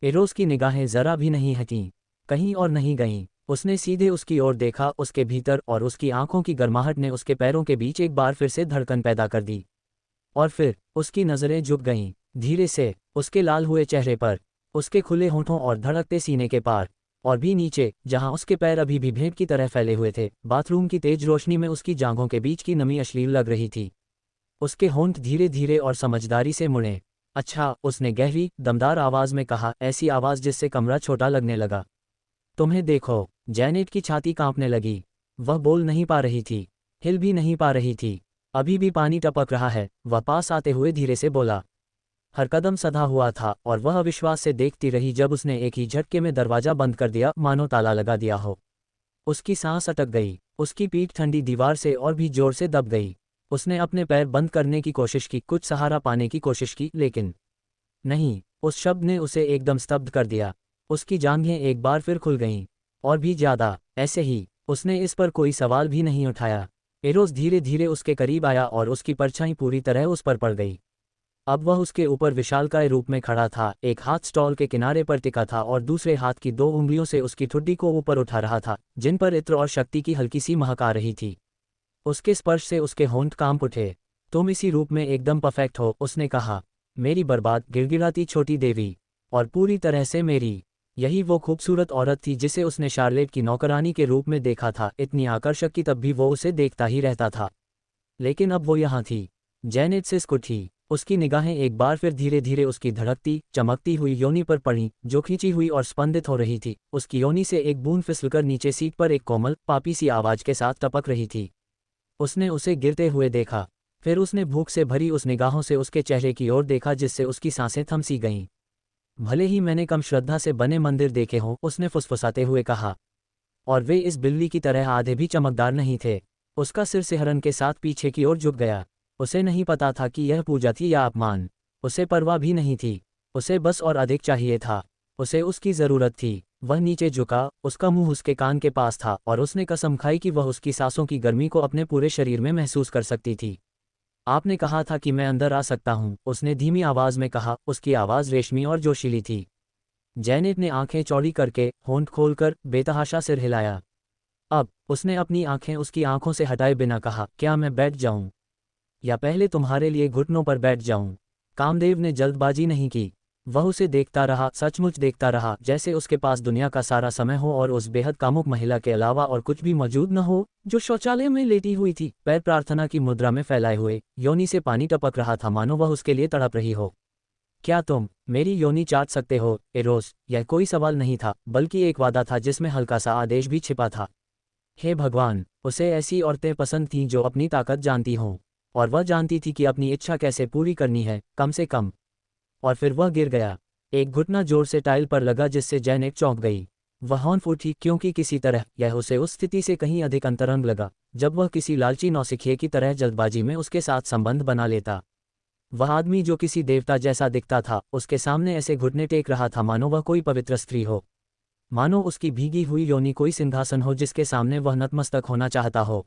एरोस की निगाहें जरा भी नहीं हटीं, कहीं और नहीं गईं। उसने सीधे उसकी ओर देखा, उसके भीतर, और उसकी आंखों की गर्माहट ने उसके पैरों के बीच एक बार फिर से धड़कन पैदा कर दी। और फिर उसकी नज़रें झुक गईं, धीरे से, उसके लाल हुए चेहरे पर, उसके खुले होंठों और धड़कते सीने के पार, और भी नीचे, जहां उसके पैर अभी भी भेंट की तरह फैले हुए थे। बाथरूम की तेज रोशनी में उसकी जांघों के बीच की नमी अश्लील लग रही थी। उसके होंठ धीरे धीरे और समझदारी से मुड़े। अच्छा, उसने गहरी, दमदार आवाज़ में कहा, ऐसी आवाज़ जिससे कमरा छोटा लगने लगा। तुम्हें देखो। जैनेट की छाती कांपने लगी। वह बोल नहीं पा रही थी, हिल भी नहीं पा रही थी। अभी भी पानी टपक रहा है, वह पास आते हुए धीरे से बोला। हर कदम सधा हुआ था और वह अविश्वास से देखती रही जब उसने एक ही झटके में दरवाजा बंद कर दिया, मानो ताला लगा दिया हो। उसकी सांस अटक गई, उसकी पीठ ठंडी दीवार से और भी जोर से दब गई। उसने अपने पैर बंद करने की कोशिश की, कुछ सहारा पाने की कोशिश की, लेकिन नहीं। उस शब्द ने उसे एकदम स्तब्ध कर दिया। उसकी जांघें एक बार फिर खुल गईं, और भी ज्यादा, ऐसे ही उसने इस पर कोई सवाल भी नहीं उठाया। एरोस धीरे धीरे उसके करीब आया और उसकी परछाई पूरी तरह उस पर पड़ गई। अब वह उसके ऊपर विशालकाय रूप में खड़ा था, एक हाथ स्टॉल के किनारे पर टिका था और दूसरे हाथ की 2 उंगलियों से उसकी ठुड्डी को ऊपर उठा रहा था, जिन पर इत्र और शक्ति की हल्की सी महक आ रही थी। उसके स्पर्श से उसके होंठ कांप उठे। तुम इसी रूप में एकदम परफेक्ट हो, उसने कहा। मेरी बर्बाद, गिड़गिड़ाती छोटी देवी। और पूरी तरह से मेरी। यही वो खूबसूरत औरत थी जिसे उसने शार्लेट की नौकरानी के रूप में देखा था, इतनी आकर्षक कि तब भी वो उसे देखता ही रहता था। लेकिन अब वो यहाँ थी। जैनेट सिसक उठी। उसकी निगाहें एक बार फिर धीरे धीरे उसकी धड़कती, चमकती हुई योनि पर पड़ी, जो खींची हुई और स्पंदित हो रही थी। उसकी योनि से एक बूंद फिसलकर नीचे सीट पर एक कोमल, पापी सी आवाज के साथ टपक रही थी। उसने उसे गिरते हुए देखा। फिर उसने भूख से भरी उस निगाहों से उसके चेहरे की ओर देखा जिससे उसकी सांसें थम सी गईं। भले ही मैंने कम श्रद्धा से बने मंदिर देखे हों, उसने फुसफुसाते हुए कहा। और वे इस बिल्ली की तरह आधे भी चमकदार नहीं थे। उसका सिर सिहरन के साथ पीछे की ओर झुक गया। उसे नहीं पता था कि यह पूजा थी या अपमान। उसे परवाह भी नहीं थी। उसे बस और अधिक चाहिए था। उसे उसकी ज़रूरत थी। वह नीचे झुका, उसका मुंह उसके कान के पास था और उसने कसम खाई कि वह उसकी सांसों की गर्मी को अपने पूरे शरीर में महसूस कर सकती थी। आपने कहा था कि मैं अंदर आ सकता हूँ, उसने धीमी आवाज़ में कहा। उसकी आवाज़ रेशमी और जोशीली थी। जैनेट ने आंखें चौड़ी करके, होंठ खोलकर, बेतहाशा सिर हिलाया। अब उसने अपनी आंखें उसकी आंखों से हटाए बिना कहा, क्या मैं बैठ जाऊं? या पहले तुम्हारे लिए घुटनों पर बैठ जाऊं? कामदेव ने जल्दबाजी नहीं की। वह उसे देखता रहा, सचमुच देखता रहा, जैसे उसके पास दुनिया का सारा समय हो और उस बेहद कामुक महिला के अलावा और कुछ भी मौजूद न हो, जो शौचालय में लेटी हुई थी, पैर प्रार्थना की मुद्रा में फैलाए हुए। योनि से पानी टपक रहा था, मानो वह उसके लिए तड़प रही हो। क्या तुम मेरी योनि चाट सकते हो, एरोस? यह कोई सवाल नहीं था, बल्कि एक वादा था जिसमें हल्का सा आदेश भी छिपा था। हे भगवान, उसे ऐसी औरतें पसंद थीं जो अपनी ताकत जानती हों। और वह जानती थी कि अपनी इच्छा कैसे पूरी करनी है, कम से कम। और फिर वह गिर गया। एक घुटना जोर से टाइल पर लगा जिससे जैनेट चौंक गई। वह हौंफ उठी, क्योंकि किसी तरह यह उसे उस स्थिति से कहीं अधिक अंतरंग लगा, जब वह किसी लालची नौसिखिए की तरह जल्दबाजी में उसके साथ संबंध बना लेता। वह आदमी जो किसी देवता जैसा दिखता था, उसके सामने ऐसे घुटने टेक रहा था मानो वह कोई पवित्र स्त्री हो। मानो उसकी भीगी हुई योनि कोई सिंहासन हो जिसके सामने वह नतमस्तक होना चाहता हो।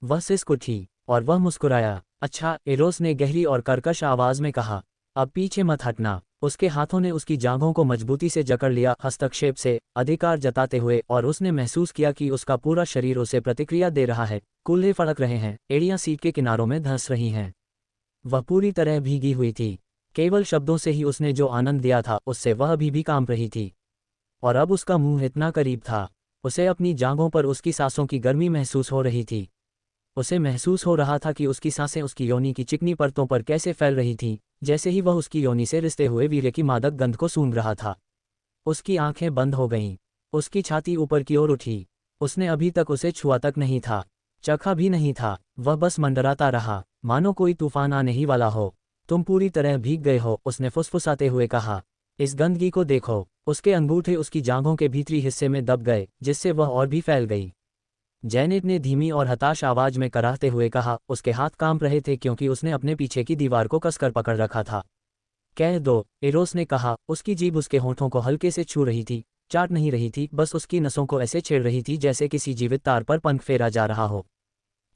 वह सिसक उठी और वह मुस्कुराया। अच्छा, एरोस ने गहरी और कर्कश आवाज में कहा। अब पीछे मत हटना। उसके हाथों ने उसकी जांघों को मजबूती से जकड़ लिया, हस्तक्षेप से अधिकार जताते हुए, और उसने महसूस किया कि उसका पूरा शरीर उसे प्रतिक्रिया दे रहा है। कूल्हे फड़क रहे हैं, एड़ियां सीट के किनारों में धंस रही हैं। वह पूरी तरह भीगी हुई थी। केवल शब्दों से ही उसने जो आनंद दिया था, उससे वह अभी भी कांप रही थी। और अब उसका मुंह इतना करीब था। उसे अपनी जांघों पर उसकी सांसों की गर्मी महसूस हो रही थी। उसे महसूस हो रहा था कि उसकी सांसें उसकी योनि की चिकनी परतों पर कैसे फैल रही थीं, जैसे ही वह उसकी योनि से रिश्ते हुए वीर्य की मादक गंध को सूंघ रहा था। उसकी आंखें बंद हो गईं। उसकी छाती ऊपर की ओर उठी। उसने अभी तक उसे छुआ तक नहीं था, चखा भी नहीं था। वह बस मंडराता रहा, मानो कोई तूफान आने ही वाला हो। तुम पूरी तरह भीग गए हो, उसने फुसफुसाते हुए कहा। इस गंदगी को देखो। उसके अंगूठे उसकी जांघों के भीतरी हिस्से में दब गए, जिससे वह और भी फैल गई। जैनेट ने धीमी और हताश आवाज में कराहते हुए कहा। उसके हाथ कांप रहे थे क्योंकि उसने अपने पीछे की दीवार को कसकर पकड़ रखा था। कह दो, एरोस ने कहा। उसकी जीभ उसके होठों को हल्के से छू रही थी, चाट नहीं रही थी, बस उसकी नसों को ऐसे छेड़ रही थी जैसे किसी जीवित तार पर पंख फेरा जा रहा हो।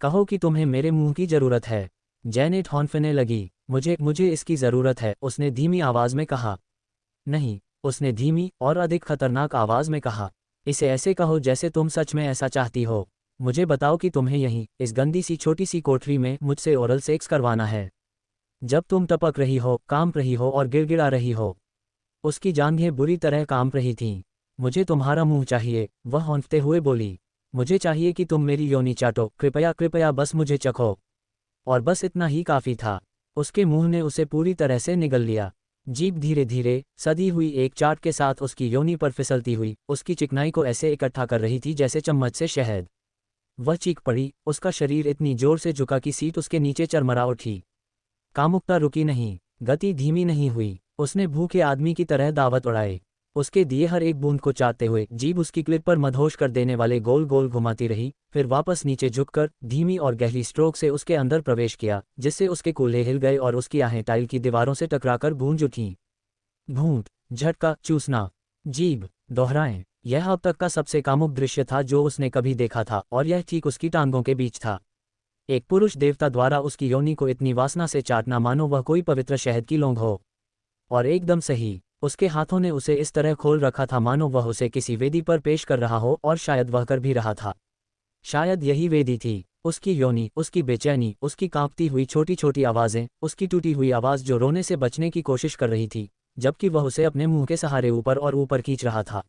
कहो कि तुम्हें मेरे मुंह की जरूरत है। जैनेट हौंफने लगी। मुझे मुझे इसकी जरूरत है, उसने धीमी आवाज में कहा। नहीं, उसने धीमी और अधिक खतरनाक आवाज में कहा। इसे ऐसे कहो जैसे तुम सच में ऐसा चाहती हो। मुझे बताओ कि तुम्हें यहीं, इस गंदी सी छोटी सी कोठरी में, मुझसे ओरल सेक्स करवाना है। जब तुम टपक रही हो, कांप रही हो और गिड़गिड़ा रही हो। उसकी जांघें बुरी तरह कांप रही थीं। मुझे तुम्हारा मुंह चाहिए, वह हौंफते हुए बोली। मुझे चाहिए कि तुम मेरी योनि चाटो, कृपया कृपया, बस मुझे चखो। और बस इतना ही काफी था। उसके मुंह ने उसे पूरी तरह से निगल लिया। जीभ धीरे धीरे, सदी हुई एक चाट के साथ उसकी योनि पर फिसलती हुई, उसकी चिकनाई को ऐसे इकट्ठा कर रही थी जैसे चम्मच से शहद। वह चीख पड़ी। उसका शरीर इतनी जोर से झुका कि सीट उसके नीचे चरमरा उठी। कामुकता रुकी नहीं, गति धीमी नहीं हुई। उसने भूखे आदमी की तरह दावत उड़ाए। उसके दिए हर एक बूंद को चाटते हुए जीभ उसकी क्लिप पर मदहोश कर देने वाले गोल गोल घुमाती रही, फिर वापस नीचे झुककर धीमी और गहरी स्ट्रोक से उसके अंदर प्रवेश किया, जिससे उसके कूल्हे हिल गए और उसकी आहें टाइल की दीवारों से टकराकर गूंज उठीं। भूंट, झटका, चूसना, जीभ, दोहराएं। यह अब तक का सबसे कामुक दृश्य था जो उसने कभी देखा था, और यह ठीक उसकी टांगों के बीच था। एक पुरुष देवता द्वारा उसकी योनि को इतनी वासना से चाटना मानो वह कोई पवित्र शहद की लौंग हो। और एकदम सही, उसके हाथों ने उसे इस तरह खोल रखा था मानो वह उसे किसी वेदी पर पेश कर रहा हो, और शायद वह कर भी रहा था। शायद यही वेदी थी, उसकी योनि, उसकी बेचैनी, उसकी कांपती हुई छोटी छोटी आवाज़ें, उसकी टूटी हुई आवाज़ जो रोने से बचने की कोशिश कर रही थी, जबकि वह उसे अपने मुंह के सहारे ऊपर और ऊपर खींच रहा था।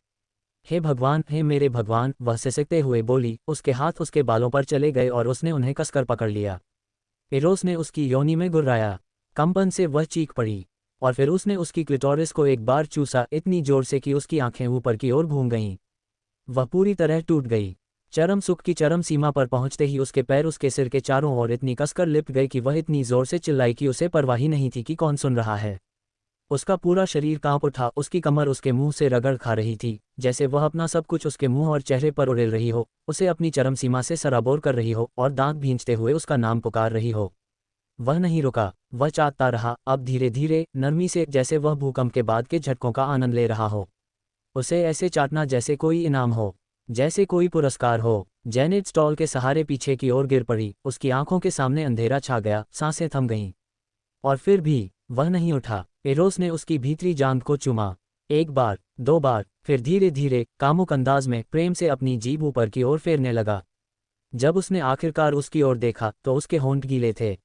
हे भगवान, हे मेरे भगवान, वह सिसकते हुए बोली। उसके हाथ उसके बालों पर चले गए और उसने उन्हें कसकर पकड़ लिया। एरोस ने उसकी योनि में गुर्राया। कंपन से वह चीख पड़ी, और फिर उसने उसकी क्लिटोरिस को एक बार चूसा, इतनी जोर से कि उसकी आंखें ऊपर की ओर घूम गईं। वह पूरी तरह टूट गई। चरम सुख की चरम सीमा पर पहुंचते ही उसके पैर उसके सिर के चारों ओर इतनी कसकर लिपट गए कि वह इतनी जोर से चिल्लाई कि उसे परवाह ही नहीं थी कि कौन सुन रहा है। उसका पूरा शरीर कांप उठा, उसकी कमर उसके मुंह से रगड़ खा रही थी, जैसे वह अपना सब कुछ उसके मुंह और चेहरे पर उड़ेल रही हो, उसे अपनी चरम सीमा से सराबोर कर रही हो और दांत भींचते हुए उसका नाम पुकार रही हो। वह नहीं रुका, वह चाहता रहा, अब धीरे धीरे, नरमी से, जैसे वह भूकंप के बाद के झटकों का आनंद ले रहा हो। उसे ऐसे चाटना जैसे कोई इनाम हो, जैसे कोई पुरस्कार हो। जेनेट स्टॉल के सहारे पीछे की ओर गिर पड़ी, उसकी आंखों के सामने अंधेरा छा गया, सांसें थम गईं। और फिर भी वह नहीं उठा। एरोस ने उसकी भीतरी जांघ को चूमा, एक बार, दो बार, फिर धीरे धीरे, कामुक अंदाज में, प्रेम से अपनी जीभ ऊपर की ओर फेरने लगा। जब उसने आखिरकार उसकी ओर देखा तो उसके होंठ गीले थे।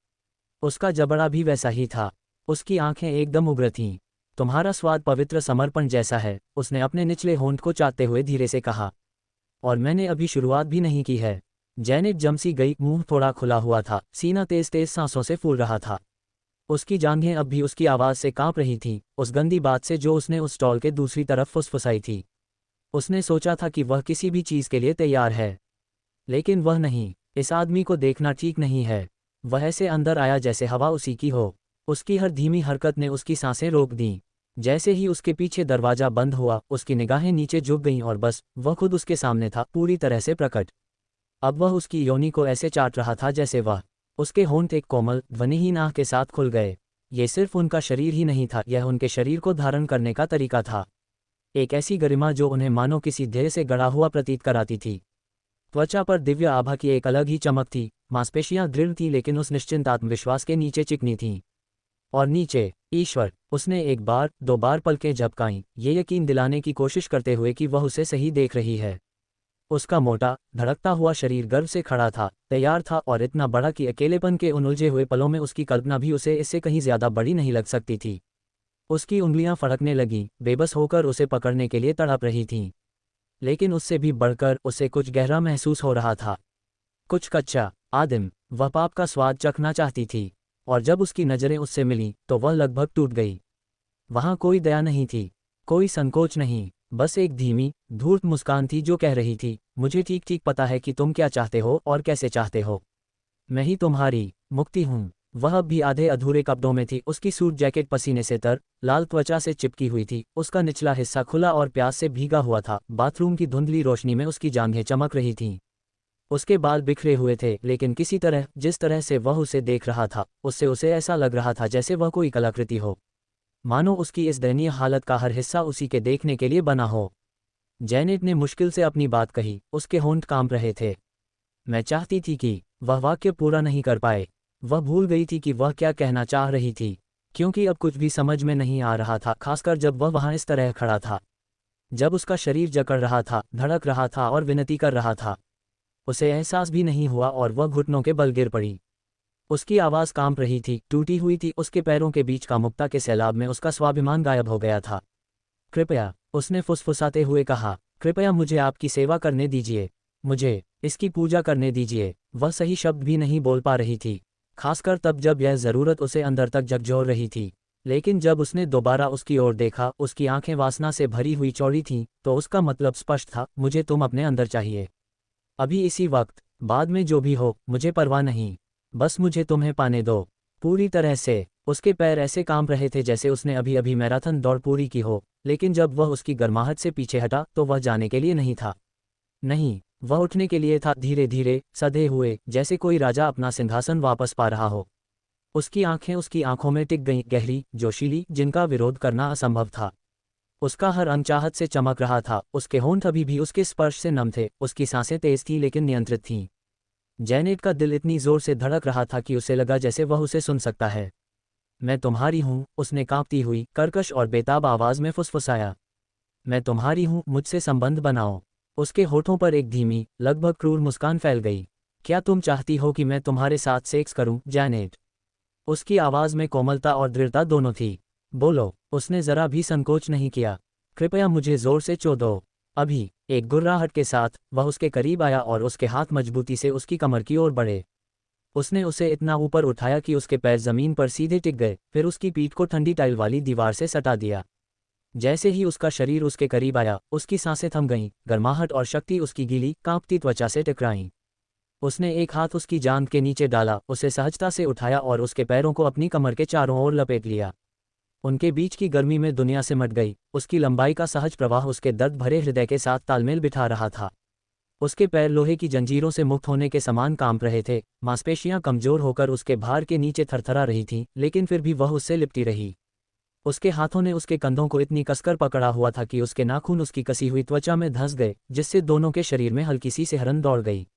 उसका जबड़ा भी वैसा ही था। उसकी आंखें एकदम उग्र थीं। तुम्हारा स्वाद पवित्र समर्पण जैसा है, उसने अपने निचले होंठ को चाटते हुए धीरे से कहा। और मैंने अभी शुरुआत भी नहीं की है। जेनेट जमसी गई, मुंह थोड़ा खुला हुआ था, सीना तेज तेज सांसों से फूल रहा था। उसकी जांघें अब भी उसकी आवाज़ से कांप रही थीं, उस गंदी बात से जो उसने उस स्टॉल के दूसरी तरफ फुसफुसाई थी। उसने सोचा था कि वह किसी भी चीज़ के लिए तैयार है, लेकिन वह नहीं। इस आदमी को देखना ठीक नहीं है। वह ऐसे अंदर आया जैसे हवा उसी की हो। उसकी हर धीमी हरकत ने उसकी सांसें रोक दीं। जैसे ही उसके पीछे दरवाजा बंद हुआ, उसकी निगाहें नीचे झुक गईं और बस वह खुद उसके सामने था, पूरी तरह से प्रकट। अब वह उसकी योनि को ऐसे चाट रहा था जैसे वह। उसके होंठ एक कोमल, ध्वनिहीन आह के साथ खुल गए। ये सिर्फ उनका शरीर ही नहीं था, यह उनके शरीर को धारण करने का तरीका था। एक ऐसी गरिमा जो उन्हें मानो किसी ध्येय से गढ़ा हुआ प्रतीत कराती थी। त्वचा पर दिव्य आभा की एक अलग ही चमक थी, मांसपेशियां दृढ़ थीं लेकिन उस निश्चिंत आत्मविश्वास के नीचे चिकनी थीं। और नीचे, ईश्वर। उसने एक बार, दो बार पलकें झपकाईं, ये यकीन दिलाने की कोशिश करते हुए कि वह उसे सही देख रही है। उसका मोटा, धड़कता हुआ शरीर गर्व से खड़ा था, तैयार था, और इतना बड़ा कि अकेलेपन के उन उलझे हुए पलों में उसकी कल्पना भी उसे इससे कहीं ज्यादा बड़ी नहीं लग सकती थी। उसकी उंगलियां फड़कने लगीं, बेबस होकर उसे पकड़ने के लिए तड़प रही थीं। लेकिन उससे भी बढ़कर उसे कुछ गहरा महसूस हो रहा था, कुछ कच्चा, आदिम। वह पाप का स्वाद चखना चाहती थी। और जब उसकी नज़रें उससे मिलीं तो वह लगभग टूट गई। वहाँ कोई दया नहीं थी, कोई संकोच नहीं, बस एक धीमी, धूर्त मुस्कान थी जो कह रही थी, मुझे ठीक ठीक पता है कि तुम क्या चाहते हो और कैसे चाहते हो। मैं ही तुम्हारी मुक्ति हूँ। वह अब भी आधे अधूरे कपड़ों में थी, उसकी सूट जैकेट पसीने से तर, लाल त्वचा से चिपकी हुई थी, उसका निचला हिस्सा खुला और प्यास से भीगा हुआ था। बाथरूम की धुंधली रोशनी में उसकी जांघें चमक रही थीं। उसके बाल बिखरे हुए थे, लेकिन किसी तरह, जिस तरह से वह उसे देख रहा था, उससे उसे ऐसा लग रहा था जैसे वह कोई कलाकृति हो, मानो उसकी इस दयनीय हालत का हर हिस्सा उसी के देखने के लिए बना हो। जेनेट ने मुश्किल से अपनी बात कही, उसके होंठ कांप रहे थे। मैं चाहती थी कि वह वाक्य पूरा नहीं कर पाए। वह भूल गई थी कि वह क्या कहना चाह रही थी, क्योंकि अब कुछ भी समझ में नहीं आ रहा था, खासकर जब वह वहां इस तरह खड़ा था, जब उसका शरीर जकड़ रहा था, धड़क रहा था और विनती कर रहा था। उसे एहसास भी नहीं हुआ और वह घुटनों के बल गिर पड़ी। उसकी आवाज़ कांप रही थी, टूटी हुई थी, उसके पैरों के बीच कामुकता के सैलाब में उसका स्वाभिमान गायब हो गया था। कृपया, उसने फुसफुसाते हुए कहा, कृपया मुझे आपकी सेवा करने दीजिए, मुझे इसकी पूजा करने दीजिए। वह सही शब्द भी नहीं बोल पा रही थी, खासकर तब जब यह ज़रूरत उसे अंदर तक झकझोर रही थी। लेकिन जब उसने दोबारा उसकी ओर देखा, उसकी आंखें वासना से भरी हुई चौड़ी थीं, तो उसका मतलब स्पष्ट था, मुझे तुम अपने अंदर चाहिए। अभी, इसी वक्त, बाद में जो भी हो, मुझे परवाह नहीं, बस मुझे तुम्हें पाने दो, पूरी तरह से। उसके पैर ऐसे कांप रहे थे जैसे उसने अभी अभी मैराथन दौड़ पूरी की हो, लेकिन जब वह उसकी गर्माहट से पीछे हटा तो वह जाने के लिए नहीं था। नहीं, वह उठने के लिए था, धीरे धीरे, सधे हुए, जैसे कोई राजा अपना सिंहासन वापस पा रहा हो। उसकी आंखें उसकी आंखों में टिक गईं, गहरी, जोशीली, जिनका विरोध करना असंभव था। उसका हर अंग चाहत से चमक रहा था, उसके होंठ अभी भी उसके स्पर्श से नम थे, उसकी सांसें तेज थीं लेकिन नियंत्रित थीं। जैनेट का दिल इतनी जोर से धड़क रहा था कि उसे लगा जैसे वह उसे सुन सकता है। मैं तुम्हारी हूँ, उसने कांपती हुई, कर्कश और बेताब आवाज़ में फुसफुसाया। मैं तुम्हारी हूँ, मुझसे संबंध बनाओ। उसके होठों पर एक धीमी, लगभग क्रूर मुस्कान फैल गई। क्या तुम चाहती हो कि मैं तुम्हारे साथ सेक्स करूं, जैनेट? उसकी आवाज़ में कोमलता और दृढ़ता दोनों थी। बोलो, उसने जरा भी संकोच नहीं किया। कृपया मुझे जोर से छू दो। अभी। एक गुर्राहट के साथ वह उसके करीब आया और उसके हाथ मजबूती से उसकी कमर की ओर बढ़े। उसने उसे इतना ऊपर उठाया कि उसके पैर जमीन पर सीधे टिक गए, फिर उसकी पीठ को ठंडी टाइल वाली दीवार से सटा दिया। जैसे ही उसका शरीर उसके करीब आया, उसकी सांसें थम गईं, गर्माहट और शक्ति उसकी गीली, कांपती त्वचा से टकराईं। उसने एक हाथ उसकी जांघ के नीचे डाला, उसे सहजता से उठाया और उसके पैरों को अपनी कमर के चारों ओर लपेट लिया। उनके बीच की गर्मी में दुनिया सिमट गई, उसकी लंबाई का सहज प्रवाह उसके दर्द भरे हृदय के साथ तालमेल बिठा रहा था। उसके पैर लोहे की जंजीरों से मुक्त होने के समान कांप रहे थे, मांसपेशियां कमजोर होकर उसके भार के नीचे थरथरा रही थीं, लेकिन फिर भी वह उससे लिपटी रही। उसके हाथों ने उसके कंधों को इतनी कसकर पकड़ा हुआ था कि उसके नाखून उसकी कसी हुई त्वचा में धंस गए, जिससे दोनों के शरीर में हल्की सी सिहरन दौड़ गई।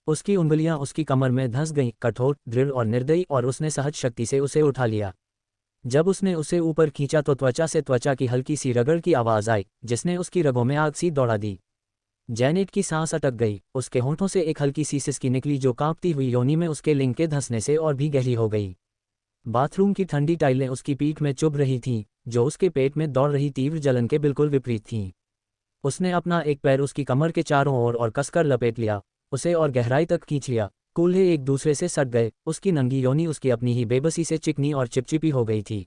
उसकी उंगलियां उसकी कमर में धंस गईं, कठोर, दृढ़ और निर्दयी, और उसने सहज शक्ति से उसे उठा लिया। जब उसने उसे ऊपर खींचा तो त्वचा से त्वचा की हल्की सी रगड़ की आवाज़ आई, जिसने उसकी रगों में आग सी दौड़ा दी। जैनेट की सांस अटक गई, उसके होंठों से एक हल्की सी सिसकी निकली जो कांपती हुई योनि में उसके लिंग के धंसने से और भी गहरी हो गई। बाथरूम की ठंडी टाइलें उसकी पीठ में चुभ रही थीं, जो उसके पेट में दौड़ रही तीव्र जलन के बिल्कुल विपरीत थीं। उसने अपना एक पैर उसकी कमर के चारों ओर और कसकर लपेट लिया, उसे और गहराई तक खींच लिया। कूल्हे एक दूसरे से सट गए, उसकी नंगी योनि उसकी अपनी ही बेबसी से चिकनी और चिपचिपी हो गई थी।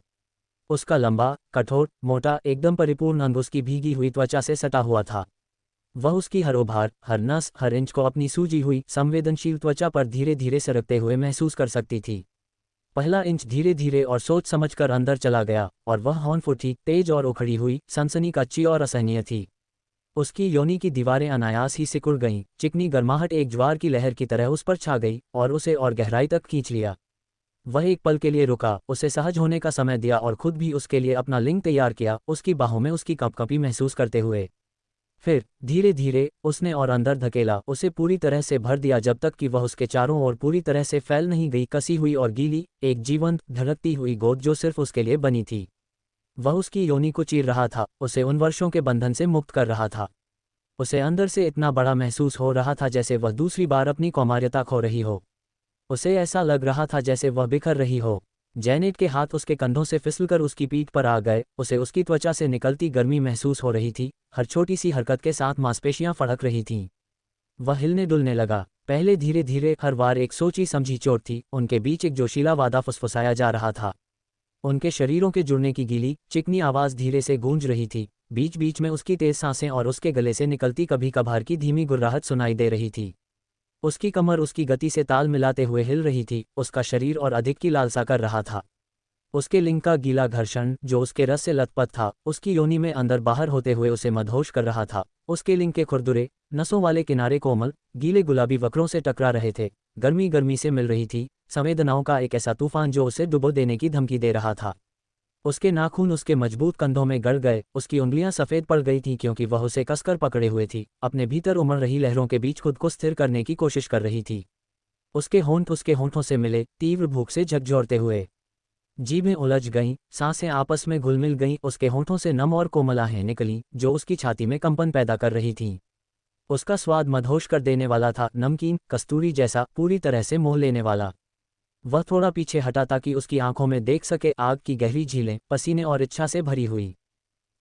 उसका लंबा, कठोर, मोटा, एकदम परिपूर्ण अंग उसकी भीगी हुई त्वचा से सटा हुआ था। वह उसकी हर उभार, हर नस, हर इंच को अपनी सूजी हुई, संवेदनशील त्वचा पर धीरे धीरे सरकते हुए महसूस कर सकती थी। पहला इंच धीरे धीरे और सोच समझकर अंदर चला गया, और वह हॉर्न थी, तेज और उखड़ी हुई, सनसनी कच्ची और असहनीय थी। उसकी योनि की दीवारें अनायास ही सिकुड़ गईं, चिकनी गर्माहट एक ज्वार की लहर की तरह उस पर छा गई और उसे और गहराई तक खींच लिया। वह एक पल के लिए रुका, उसे सहज होने का समय दिया और खुद भी उसके लिए अपना लिंग तैयार किया, उसकी बाहों में उसकी कंपकंपी महसूस करते हुए। फिर धीरे धीरे उसने और अंदर धकेला, उसे पूरी तरह से भर दिया जब तक कि वह उसके चारों ओर पूरी तरह से फैल नहीं गई, कसी हुई और गीली, एक जीवंत, धड़कती हुई गोद जो सिर्फ उसके लिए बनी थी। वह उसकी योनि को चीर रहा था, उसे उन वर्षों के बंधन से मुक्त कर रहा था। उसे अंदर से इतना बड़ा महसूस हो रहा था जैसे वह दूसरी बार अपनी कौमार्यता खो रही हो। उसे ऐसा लग रहा था जैसे वह बिखर रही हो। जैनेट के हाथ उसके कंधों से फिसलकर उसकी पीठ पर आ गए, उसे उसकी त्वचा से निकलती गर्मी महसूस हो रही थी, हर छोटी सी हरकत के साथ मांसपेशियां फड़क रही थीं। वह हिलने डुलने लगा, पहले धीरे धीरे, हर बार एक सोची समझी चोट थी, उनके बीच एक जोशीला वादा फुसफुसाया जा रहा था। उनके शरीरों के जुड़ने की गीली, चिकनी आवाज़ धीरे से गूंज रही थी, बीच बीच में उसकी तेज सांसें और उसके गले से निकलती कभी कभार की धीमी गुर्राहट सुनाई दे रही थी। उसकी कमर उसकी गति से ताल मिलाते हुए हिल रही थी, उसका शरीर और अधिक की लालसा कर रहा था। उसके लिंग का गीला घर्षण, जो उसके रस से लथपथ था, उसकी योनि में अंदर बाहर होते हुए उसे मदहोश कर रहा था। उसके लिंग के खुरदुरे, नसों वाले किनारे कोमल, गीले गुलाबी वक्रों से टकरा रहे थे, गर्मी गर्मी से मिल रही थी, संवेदनाओं का एक ऐसा तूफान जो उसे डुबो देने की धमकी दे रहा था। उसके नाखून उसके मजबूत कंधों में गड़ गए, उसकी उंगलियां सफ़ेद पड़ गई थीं क्योंकि वह उसे कसकर पकड़े हुए थी, अपने भीतर उमड़ रही लहरों के बीच खुद को स्थिर करने की कोशिश कर रही थी। उसके होंठ उसके होंठों से मिले, तीव्र भूख से झकझोरते हुए। जीभें उलझ गईं, सांसें आपस में घुल मिल गईं, उसके होंठों से नम और कोमल आहें निकलीं, जो उसकी छाती में कंपन पैदा कर रही थीं। उसका स्वाद मदहोश कर देने वाला था, नमकीन, कस्तूरी जैसा, पूरी तरह से मोह लेने वाला। वह थोड़ा पीछे हटा ताकि उसकी आंखों में देख सके आग की गहरी झीलें, पसीने और इच्छा से भरी हुई।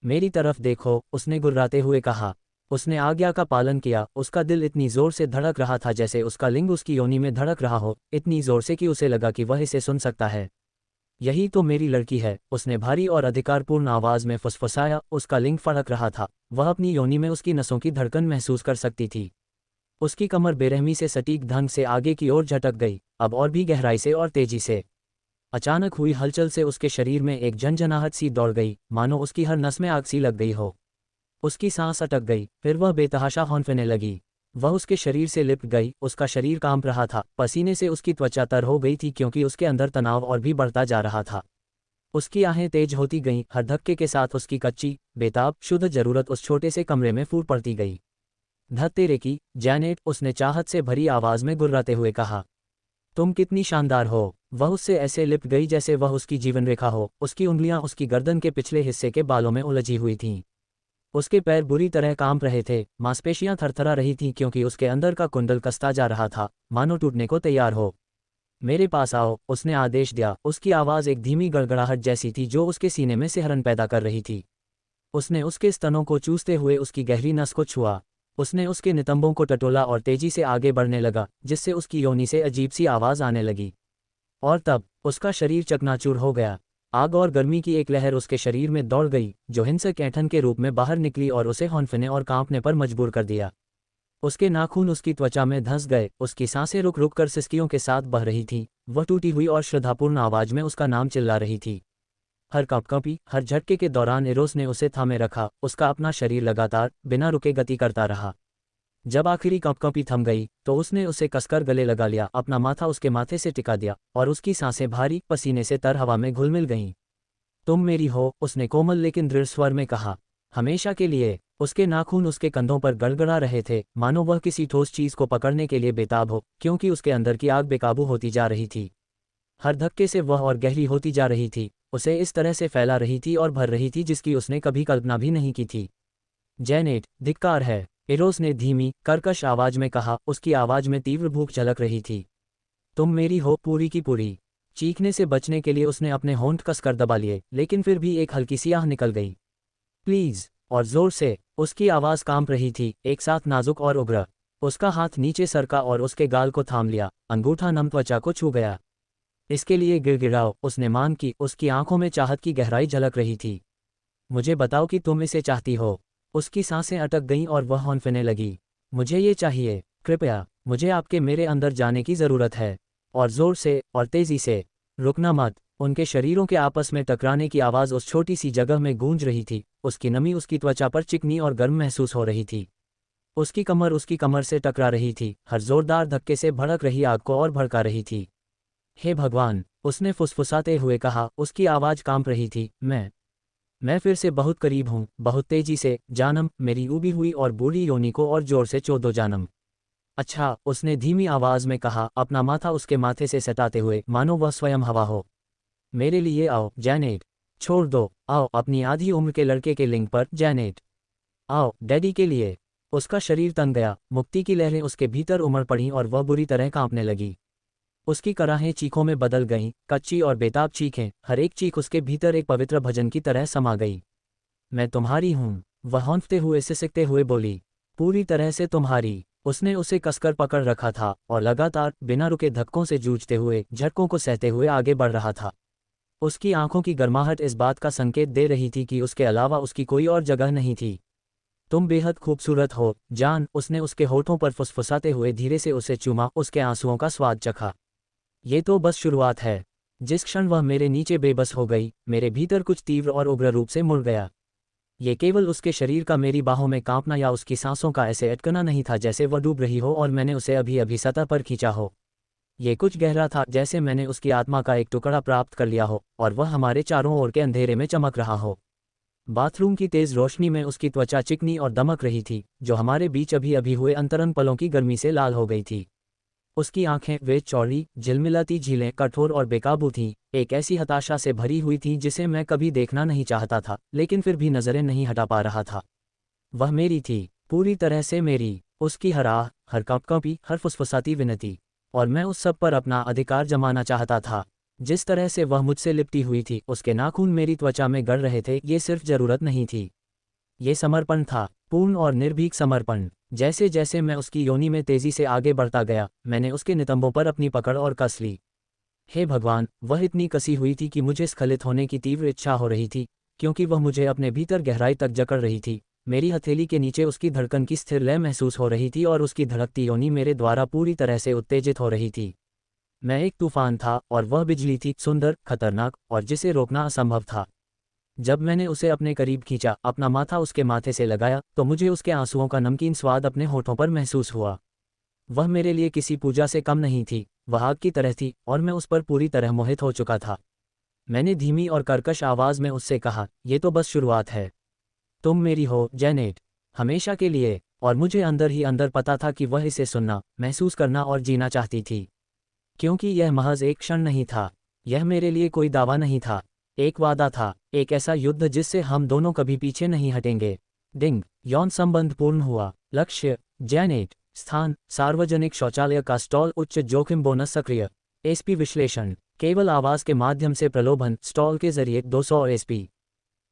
मेरी तरफ देखो, उसने गुर्राते हुए कहा। उसने आज्ञा का पालन किया, उसका दिल इतनी जोर से धड़क रहा था जैसे उसका लिंग उसकी योनि में धड़क रहा हो, इतनी जोर से कि उसे लगा कि वह इसे सुन सकता है। यही तो मेरी लड़की है, उसने भारी और अधिकारपूर्ण आवाज में फुसफुसाया, उसका लिंग फड़क रहा था, वह अपनी योनि में उसकी नसों की धड़कन महसूस कर सकती थी। उसकी कमर बेरहमी से सटीक ढंग से आगे की ओर झटक गई, अब और भी गहराई से और तेजी से। अचानक हुई हलचल से उसके शरीर में एक झनझनाहट सी दौड़ गई, मानो उसकी हर नस में आग सी लग गई हो। उसकी सांस अटक गई, फिर वह बेतहाशा हौंफने लगी। वह उसके शरीर से लिपट गई, उसका शरीर कांप रहा था, पसीने से उसकी त्वचा तर हो गई थी क्योंकि उसके अंदर तनाव और भी बढ़ता जा रहा था। उसकी आहें तेज होती गईं, हर धक्के के साथ उसकी कच्ची, बेताब, शुद्ध जरूरत उस छोटे से कमरे में फूट पड़ती गई। धत तेरे की, जैनेट, उसने चाहत से भरी आवाज में गुर्राते हुए कहा। तुम कितनी शानदार हो। वह उससे ऐसे लिपट गई जैसे वह उसकी जीवन रेखा हो। उसकी उंगलियां उसकी गर्दन के पिछले हिस्से के बालों में उलझी हुई थीं। उसके पैर बुरी तरह कांप रहे थे, मांसपेशियां थरथरा रही थीं क्योंकि उसके अंदर का कुंडल कसता जा रहा था, मानो टूटने को तैयार हो। मेरे पास आओ, उसने आदेश दिया। उसकी आवाज़ एक धीमी गड़गड़ाहट जैसी थी जो उसके सीने में सिहरन पैदा कर रही थी। उसने उसके स्तनों को चूसते हुए उसकी गहरी नस को छुआ। उसने उसके नितंबों को टटोला और तेजी से आगे बढ़ने लगा, जिससे उसकी योनि से अजीब सी आवाज़ आने लगी। और तब उसका शरीर चकनाचूर हो गया। आग और गर्मी की एक लहर उसके शरीर में दौड़ गई, जो हिंसक ऐंठन के रूप में बाहर निकली और उसे हौंफने और कांपने पर मजबूर कर दिया। उसके नाखून उसकी त्वचा में धंस गए, उसकी सांसें रुक रुक कर सिसकियों के साथ बह रही थीं। वह टूटी हुई और श्रद्धापूर्ण आवाज में उसका नाम चिल्ला रही थी। हर कंपकंपी, हर झटके के दौरान एरोस ने उसे थामे रखा। उसका अपना शरीर लगातार, बिना रुके गति करता रहा। जब आखिरी कंपकंपी थम गई, तो उसने उसे कसकर गले लगा लिया, अपना माथा उसके माथे से टिका दिया, और उसकी सांसें भारी, पसीने से तर हवा में घुल-मिल गईं। तुम मेरी हो, उसने कोमल लेकिन दृढ़ स्वर में कहा। हमेशा के लिए। उसके नाखून उसके कंधों पर गड़गड़ा रहे थे, मानो वह किसी ठोस चीज को पकड़ने के लिए बेताब हो, क्योंकि उसके अंदर की आग बेकाबू होती जा रही थी। हर धक्के से वह और गहरी होती जा रही थी, उसे इस तरह से फैला रही थी और भर रही थी जिसकी उसने कभी कल्पना भी नहीं की थी। जैनेट, धिक्कार है, एरोस ने धीमी, कर्कश आवाज में कहा। उसकी आवाज में तीव्र भूख झलक रही थी। तुम मेरी हो, पूरी की पूरी। चीखने से बचने के लिए उसने अपने होंठ कसकर दबा लिए, लेकिन फिर भी एक हल्की सी आह निकल गई। प्लीज, और जोर से। उसकी आवाज कांप रही थी, एक साथ नाजुक और उग्र। उसका हाथ नीचे सरका और उसके गाल को थाम लिया, अंगूठा नम त्वचा को छू गया। इसके लिए गिड़गिड़ाओ, उसने मांग की। उसकी आंखों में चाहत की गहराई झलक रही थी। मुझे बताओ कि तुम इसे चाहती हो। उसकी सांसें अटक गईं और वह हौंफने लगी। मुझे ये चाहिए, कृपया, मुझे आपके मेरे अंदर जाने की जरूरत है। और जोर से और तेजी से। रुकना मत। उनके शरीरों के आपस में टकराने की आवाज उस छोटी सी जगह में गूंज रही थी। उसकी नमी उसकी त्वचा पर चिकनी और गर्म महसूस हो रही थी। उसकी कमर से टकरा रही थी, हर जोरदार धक्के से भड़क रही आग को और भड़का रही थी। हे भगवान, उसने फुसफुसाते हुए कहा। उसकी आवाज कांप रही थी। मैं फिर से बहुत करीब हूँ, बहुत तेजी से, जानम, मेरी उबी हुई और बूढ़ी योनि को और जोर से चो दो जानम। अच्छा, उसने धीमी आवाज में कहा, अपना माथा उसके माथे से सटाते हुए, मानो वह स्वयं हवा हो। मेरे लिए आओ, जैनेट। छोड़ दो, आओ अपनी आधी उम्र के लड़के के लिंग पर, जैनेट। आओ, डैडी के लिए। उसका शरीर तन गया, मुक्ति की लहरें उसके भीतर उमड़ पड़ीं और वह बुरी तरह कांपने लगी। उसकी कराहें चीखों में बदल गईं, कच्ची और बेताब चीखें, हर एक चीख उसके भीतर एक पवित्र भजन की तरह समा गई। मैं तुम्हारी हूँ, वह हौंफते हुए सिसकते हुए बोली। पूरी तरह से तुम्हारी। उसने उसे कसकर पकड़ रखा था और लगातार, बिना रुके धक्कों से जूझते हुए, झटकों को सहते हुए आगे बढ़ रहा था। उसकी आंखों की गर्माहट इस बात का संकेत दे रही थी कि उसके अलावा उसकी कोई और जगह नहीं थी। तुम बेहद खूबसूरत हो, जान, उसने उसके होठों पर फुसफुसाते हुए धीरे से उसे चूमा, उसके आंसुओं का स्वाद चखा। ये तो बस शुरुआत है। जिस क्षण वह मेरे नीचे बेबस हो गई, मेरे भीतर कुछ तीव्र और उग्र रूप से मुड़ गया। ये केवल उसके शरीर का मेरी बाहों में कांपना या उसकी सांसों का ऐसे अटकना नहीं था जैसे वह डूब रही हो और मैंने उसे अभी अभी सतह पर खींचा हो। ये कुछ गहरा था, जैसे मैंने उसकी आत्मा का एक टुकड़ा प्राप्त कर लिया हो और वह हमारे चारों ओर के अंधेरे में चमक रहा हो। बाथरूम की तेज रोशनी में उसकी त्वचा चिकनी और दमक रही थी, जो हमारे बीच अभी अभी हुए अंतरंग पलों की गर्मी से लाल हो गई थी। उसकी आंखें, वे चौड़ी, झिलमिलाती झीलें, कठोर और बेकाबू थीं, एक ऐसी हताशा से भरी हुई थीं जिसे मैं कभी देखना नहीं चाहता था, लेकिन फिर भी नजरें नहीं हटा पा रहा था। वह मेरी थी, पूरी तरह से मेरी। उसकी हर आह, हर कंपकंपी, हर फुसफुसाती विनती, और मैं उस सब पर अपना अधिकार जमाना चाहता था। जिस तरह से वह मुझसे लिपटी हुई थी, उसके नाखून मेरी त्वचा में गड़ रहे थे, ये सिर्फ जरूरत नहीं थी, ये समर्पण था, पूर्ण और निर्भीक समर्पण। जैसे जैसे मैं उसकी योनि में तेजी से आगे बढ़ता गया, मैंने उसके नितंबों पर अपनी पकड़ और कस ली। हे भगवान, वह इतनी कसी हुई थी कि मुझे स्खलित होने की तीव्र इच्छा हो रही थी, क्योंकि वह मुझे अपने भीतर गहराई तक जकड़ रही थी। मेरी हथेली के नीचे उसकी धड़कन की स्थिर लय महसूस हो रही थी और उसकी धड़कती योनि मेरे द्वारा पूरी तरह से उत्तेजित हो रही थी। मैं एक तूफान था और वह बिजली थी, सुंदर, खतरनाक, और जिसे रोकना असंभव था। जब मैंने उसे अपने करीब खींचा, अपना माथा उसके माथे से लगाया, तो मुझे उसके आंसुओं का नमकीन स्वाद अपने होठों पर महसूस हुआ। वह मेरे लिए किसी पूजा से कम नहीं थी, वह आग की तरह थी और मैं उस पर पूरी तरह मोहित हो चुका था। मैंने धीमी और कर्कश आवाज़ में उससे कहा, ये तो बस शुरुआत है। तुम मेरी हो, जैनेट, हमेशा के लिए। और मुझे अंदर ही अंदर पता था कि वह इसे सुनना, महसूस करना और जीना चाहती थी। क्योंकि यह महज एक क्षण नहीं था। यह मेरे लिए कोई दावा नहीं था। एक वादा था, एक ऐसा युद्ध जिससे हम दोनों कभी पीछे नहीं हटेंगे। डिंग, यौन संबंध पूर्ण हुआ। लक्ष्य, जैनेट। स्थान, सार्वजनिक शौचालय का स्टॉल। उच्च जोखिम बोनस सक्रिय। एसपी विश्लेषण, केवल आवाज़ के माध्यम से प्रलोभन, स्टॉल के जरिए 200 एसपी।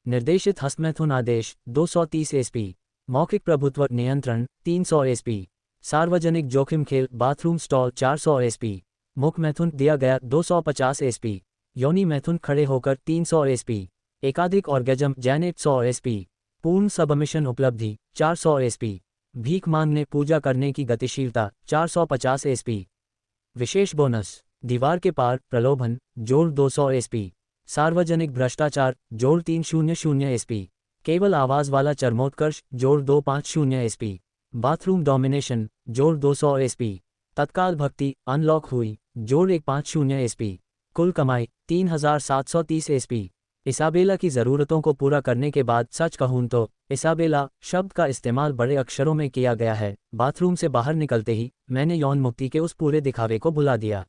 निर्देशित हस्तमैथुन आदेश, 230 एसपी। मौखिक प्रभुत्व नियंत्रण, 300 एसपी। सार्वजनिक जोखिम खेल, बाथरूम स्टॉल, 400 एसपी। मुख मैथुन दिया गया, 250 एसपी। योनि मैथुन खड़े होकर, 300 एसपी। एकाधिक ऑर्गेजम, जैनेट, 100 एसपी। पूर्ण सबमिशन उपलब्धि, 400 एसपी। भीख मांगने, पूजा करने की गतिशीलता, 450 एसपी। विशेष बोनस, दीवार के पार, प्रलोभन, जोड़ 200 एसपी। सार्वजनिक भ्रष्टाचार, जोड़ 300 एसपी। केवल आवाज़ वाला चरमोत्कर्ष, जोड़ 250 एसपी। बाथरूम डोमिनेशन, जोड़ 200 एसपी। तत्काल भक्ति, अनलॉक हुई, जोड़ 150 एसपी। कुल कमाई, 3730 एसपी। इसाबेला की ज़रूरतों को पूरा करने के बाद सच कहूँ तो, इसाबेला शब्द का इस्तेमाल बड़े अक्षरों में किया गया है। बाथरूम से बाहर निकलते ही मैंने यौन मुक्ति के उस पूरे दिखावे को भुला दिया।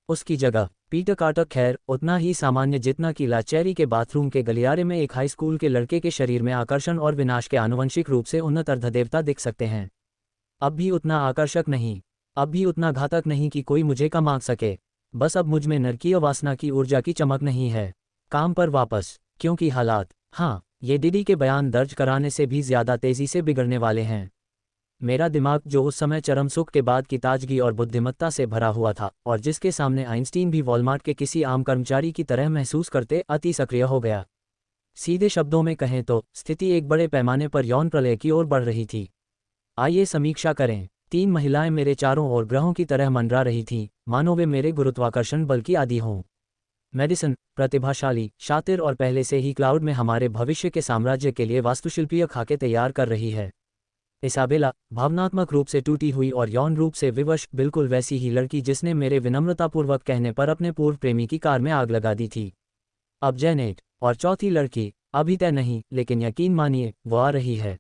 उसकी जगह पीटर कार्टर, खैर उतना ही सामान्य जितना कि लाचेरी के बाथरूम के गलियारे में एक हाई स्कूल के लड़के के शरीर में आकर्षण और विनाश के आनुवंशिक रूप से उन्नत अर्धदेवता दिख सकते हैं। अब भी उतना आकर्षक नहीं, अब भी उतना घातक नहीं कि कोई मुझे कम आंक सके। बस अब मुझ में नरकीय वासना की ऊर्जा की चमक नहीं है। काम पर वापस, क्योंकि हालात, हाँ, ये डीडी के बयान दर्ज कराने से भी ज़्यादा तेज़ी से बिगड़ने वाले हैं। मेरा दिमाग, जो उस समय चरम सुख के बाद की ताजगी और बुद्धिमत्ता से भरा हुआ था और जिसके सामने आइंस्टीन भी वॉलमार्ट के किसी आम कर्मचारी की तरह महसूस करते, अति सक्रिय हो गया। सीधे शब्दों में कहें तो स्थिति एक बड़े पैमाने पर यौन प्रलय की ओर बढ़ रही थी। आइए समीक्षा करें। 3 महिलाएं मेरे चारों ओर ग्रहों की तरह मंडरा रही थीं, मानो वे मेरे गुरुत्वाकर्षण बल की आदी हों। मेडिसन, प्रतिभाशाली, शातिर और पहले से ही क्लाउड में हमारे भविष्य के साम्राज्य के लिए वास्तुशिल्पीय खाके तैयार कर रही है। इसाबेला, भावनात्मक रूप से टूटी हुई और यौन रूप से विवश, बिल्कुल वैसी ही लड़की जिसने मेरे विनम्रतापूर्वक कहने पर अपने पूर्व प्रेमी की कार में आग लगा दी थी। अब जैनेट, और चौथी लड़की, अभी तय नहीं, लेकिन यकीन मानिए वो आ रही है।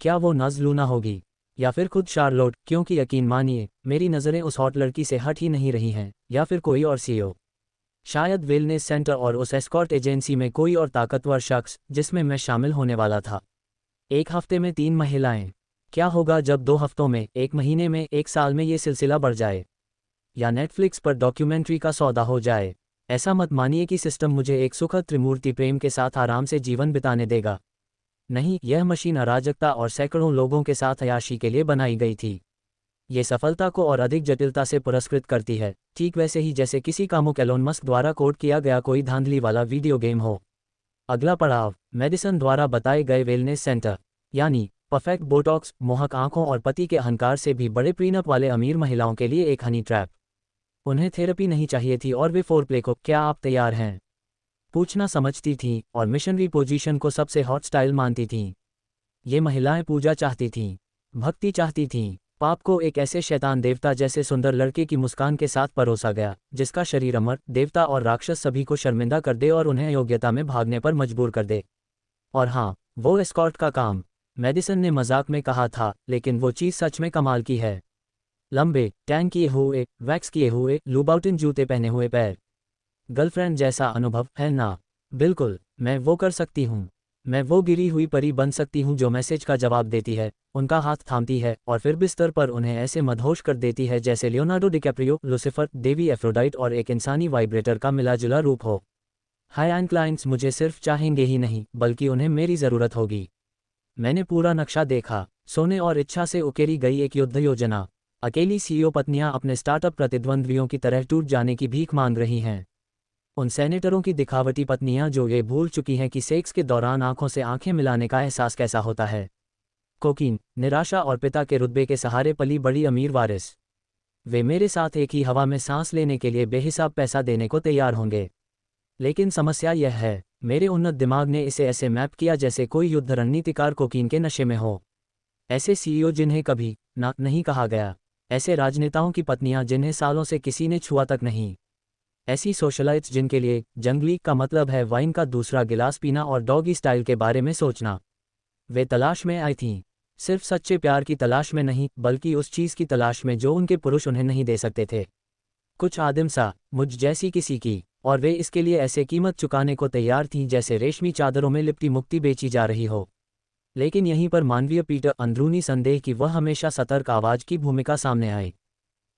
क्या वो नज़ लूना होगी, या फिर खुद शार्लोट, क्योंकि यकीन मानिए मेरी नज़रें उस हॉट लड़की से हट ही नहीं रही हैं, या फिर कोई और सीईओ। शायद वेलनेस सेंटर और उस एस्कॉर्ट एजेंसी में कोई और ताकतवर शख्स जिसमें मैं शामिल होने वाला था। 1 हफ्ते में 3 महिलाएं। क्या होगा जब 2 हफ्तों में, 1 महीने में, 1 साल में ये सिलसिला बढ़ जाए, या नेटफ्लिक्स पर डॉक्यूमेंट्री का सौदा हो जाए। ऐसा मत मानिए कि सिस्टम मुझे एक सुखद त्रिमूर्ति प्रेम के साथ आराम से जीवन बिताने देगा। नहीं, यह मशीन अराजकता और सैकड़ों लोगों के साथ अय्याशी के लिए बनाई गई थी। ये सफलता को और अधिक जटिलता से पुरस्कृत करती है, ठीक वैसे ही जैसे किसी कामुक एलोन मस्क द्वारा कोड किया गया कोई धांधली वाला वीडियो गेम हो। अगला पड़ाव, मेडिसन द्वारा बताए गए वेलनेस सेंटर, यानी परफेक्ट बोटॉक्स, मोहक आंखों और पति के अहंकार से भी बड़े प्रीनप वाले अमीर महिलाओं के लिए एक हनी ट्रैप। उन्हें थेरेपी नहीं चाहिए थी और वे फोरप्ले को, क्या आप तैयार हैं, पूछना समझती थीं और मिशनरी पोजीशन को सबसे हॉट स्टाइल मानती थीं। ये महिलाएं पूजा चाहती थीं, भक्ति चाहती थीं, पाप को एक ऐसे शैतान देवता जैसे सुंदर लड़के की मुस्कान के साथ परोसा गया, जिसका शरीर अमर, देवता और राक्षस सभी को शर्मिंदा कर दे और उन्हें अयोग्यता में भागने पर मजबूर कर दे। और हाँ, वो एस्कॉर्ट का काम, मेडिसन ने मजाक में कहा था, लेकिन वो चीज़ सच में कमाल की है। लंबे, टैंक किए हुए, वैक्स किए हुए, लूबाउटिन जूते पहने हुए पैर। गर्लफ्रेंड जैसा अनुभव है ना? बिल्कुल, मैं वो कर सकती हूँ। मैं वो गिरी हुई परी बन सकती हूँ जो मैसेज का जवाब देती है, उनका हाथ थामती है और फिर बिस्तर पर उन्हें ऐसे मदहोश कर देती है जैसे लियोनार्डो डिकैप्रियो, लुसिफर, देवी एफ्रोडाइट और एक इंसानी वाइब्रेटर का मिला-जुला रूप हो। हाई-एंड क्लाइंट्स मुझे सिर्फ चाहेंगे ही नहीं, बल्कि उन्हें मेरी ज़रूरत होगी। मैंने पूरा नक्शा देखा, सोने और इच्छा से उकेरी गई एक युद्ध योजना। अकेली सीईओ पत्नियां अपने स्टार्टअप प्रतिद्वंद्वियों की तरह टूट जाने की भीख मांग रही हैं। उन सेनेटरों की दिखावटी पत्नियां जो ये भूल चुकी हैं कि सेक्स के दौरान आंखों से आंखें मिलाने का एहसास कैसा होता है। कोकीन, निराशा और पिता के रुतबे के सहारे पली बड़ी अमीर वारिस। वे मेरे साथ एक ही हवा में सांस लेने के लिए बेहिसाब पैसा देने को तैयार होंगे। लेकिन समस्या यह है, मेरे उन्नत दिमाग ने इसे ऐसे मैप किया जैसे कोई युद्ध रणनीतिकार कोकीन के नशे में हो। ऐसे सीईओ जिन्हें कभी ना नहीं कहा गया, ऐसे राजनेताओं की पत्नियां जिन्हें सालों से किसी ने छुआ तक नहीं। ऐसी सोशलाइट्स जिनके लिए जंगली का मतलब है वाइन का दूसरा गिलास पीना और डॉगी स्टाइल के बारे में सोचना। वे तलाश में आई थीं, सिर्फ सच्चे प्यार की तलाश में नहीं, बल्कि उस चीज़ की तलाश में जो उनके पुरुष उन्हें नहीं दे सकते थे। कुछ आदिम सा, मुझ जैसी किसी की, और वे इसके लिए ऐसे कीमत चुकाने को तैयार थीं जैसे रेशमी चादरों में लिपटी मुक्ति बेची जा रही हो। लेकिन यहीं पर मानवीय पीटर, अंदरूनी संदेह कि वह हमेशा सतर्क आवाज़ की भूमिका सामने आई।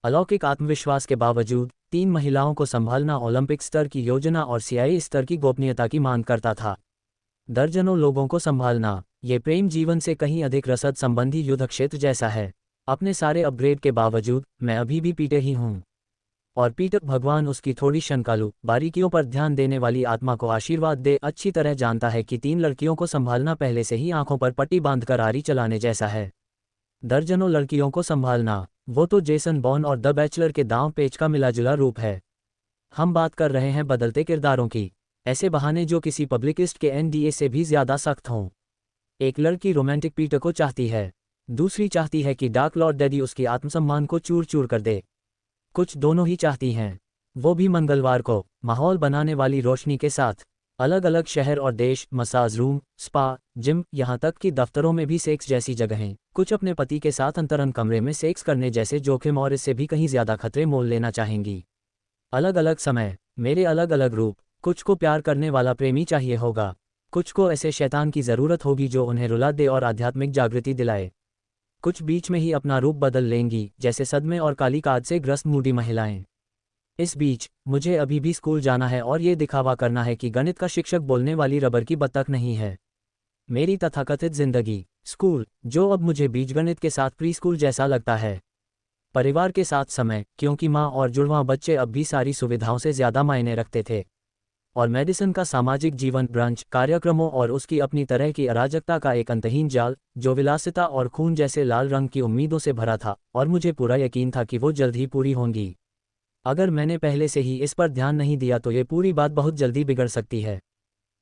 अलौकिक आत्मविश्वास के बावजूद 3 महिलाओं को संभालना ओलंपिक स्तर की योजना और सीआईए स्तर की गोपनीयता की मांग करता था। दर्जनों लोगों को संभालना, ये प्रेम जीवन से कहीं अधिक रसद संबंधी युद्ध क्षेत्र जैसा है। अपने सारे अपग्रेड के बावजूद मैं अभी भी पीटर ही हूँ। और पीटर, भगवान उसकी थोड़ी शंकालु बारीकियों पर ध्यान देने वाली आत्मा को आशीर्वाद दे, अच्छी तरह जानता है कि 3 लड़कियों को संभालना पहले से ही आंखों पर पट्टी बांधकर आरी चलाने जैसा है। दर्जनों लड़कियों को संभालना, वो तो जेसन बॉर्न और द बैचलर के दांव पेच का मिलाजुला रूप है। हम बात कर रहे हैं बदलते किरदारों की, ऐसे बहाने जो किसी पब्लिकिस्ट के एनडीए से भी ज्यादा सख्त हों। एक लड़की रोमांटिक पीटर को चाहती है, दूसरी चाहती है कि डार्क लॉर्ड डैडी उसकी आत्मसम्मान को चूर चूर कर दे। कुछ दोनों ही चाहती हैं, वो भी मंगलवार को, माहौल बनाने वाली रोशनी के साथ। अलग अलग शहर और देश, मसाज रूम, स्पा, जिम, यहाँ तक कि दफ्तरों में भी सेक्स जैसी जगहें। कुछ अपने पति के साथ अंतरंग कमरे में सेक्स करने जैसे जोखिम और इससे भी कहीं ज्यादा खतरे मोल लेना चाहेंगी। अलग अलग समय, मेरे अलग अलग रूप। कुछ को प्यार करने वाला प्रेमी चाहिए होगा, कुछ को ऐसे शैतान की ज़रूरत होगी जो उन्हें रुला दे और आध्यात्मिक जागृति दिलाए। कुछ बीच में ही अपना रूप बदल लेंगी, जैसे सदमे और काली काज से ग्रस्त मूडी महिलाएं। इस बीच मुझे अभी भी स्कूल जाना है और ये दिखावा करना है कि गणित का शिक्षक बोलने वाली रबर की बत्तख नहीं है। मेरी तथाकथित जिंदगी, स्कूल, जो अब मुझे बीजगणित के साथ प्री स्कूल जैसा लगता है। परिवार के साथ समय, क्योंकि माँ और जुड़वां बच्चे अब भी सारी सुविधाओं से ज़्यादा मायने रखते थे। और मेडिसन का सामाजिक जीवन, ब्रंच, कार्यक्रमों और उसकी अपनी तरह की अराजकता का एक अंतहीन जाल, जो विलासिता और खून जैसे लाल रंग की उम्मीदों से भरा था, और मुझे पूरा यकीन था कि वो जल्द ही पूरी होंगी। अगर मैंने पहले से ही इस पर ध्यान नहीं दिया तो ये पूरी बात बहुत जल्दी बिगड़ सकती है।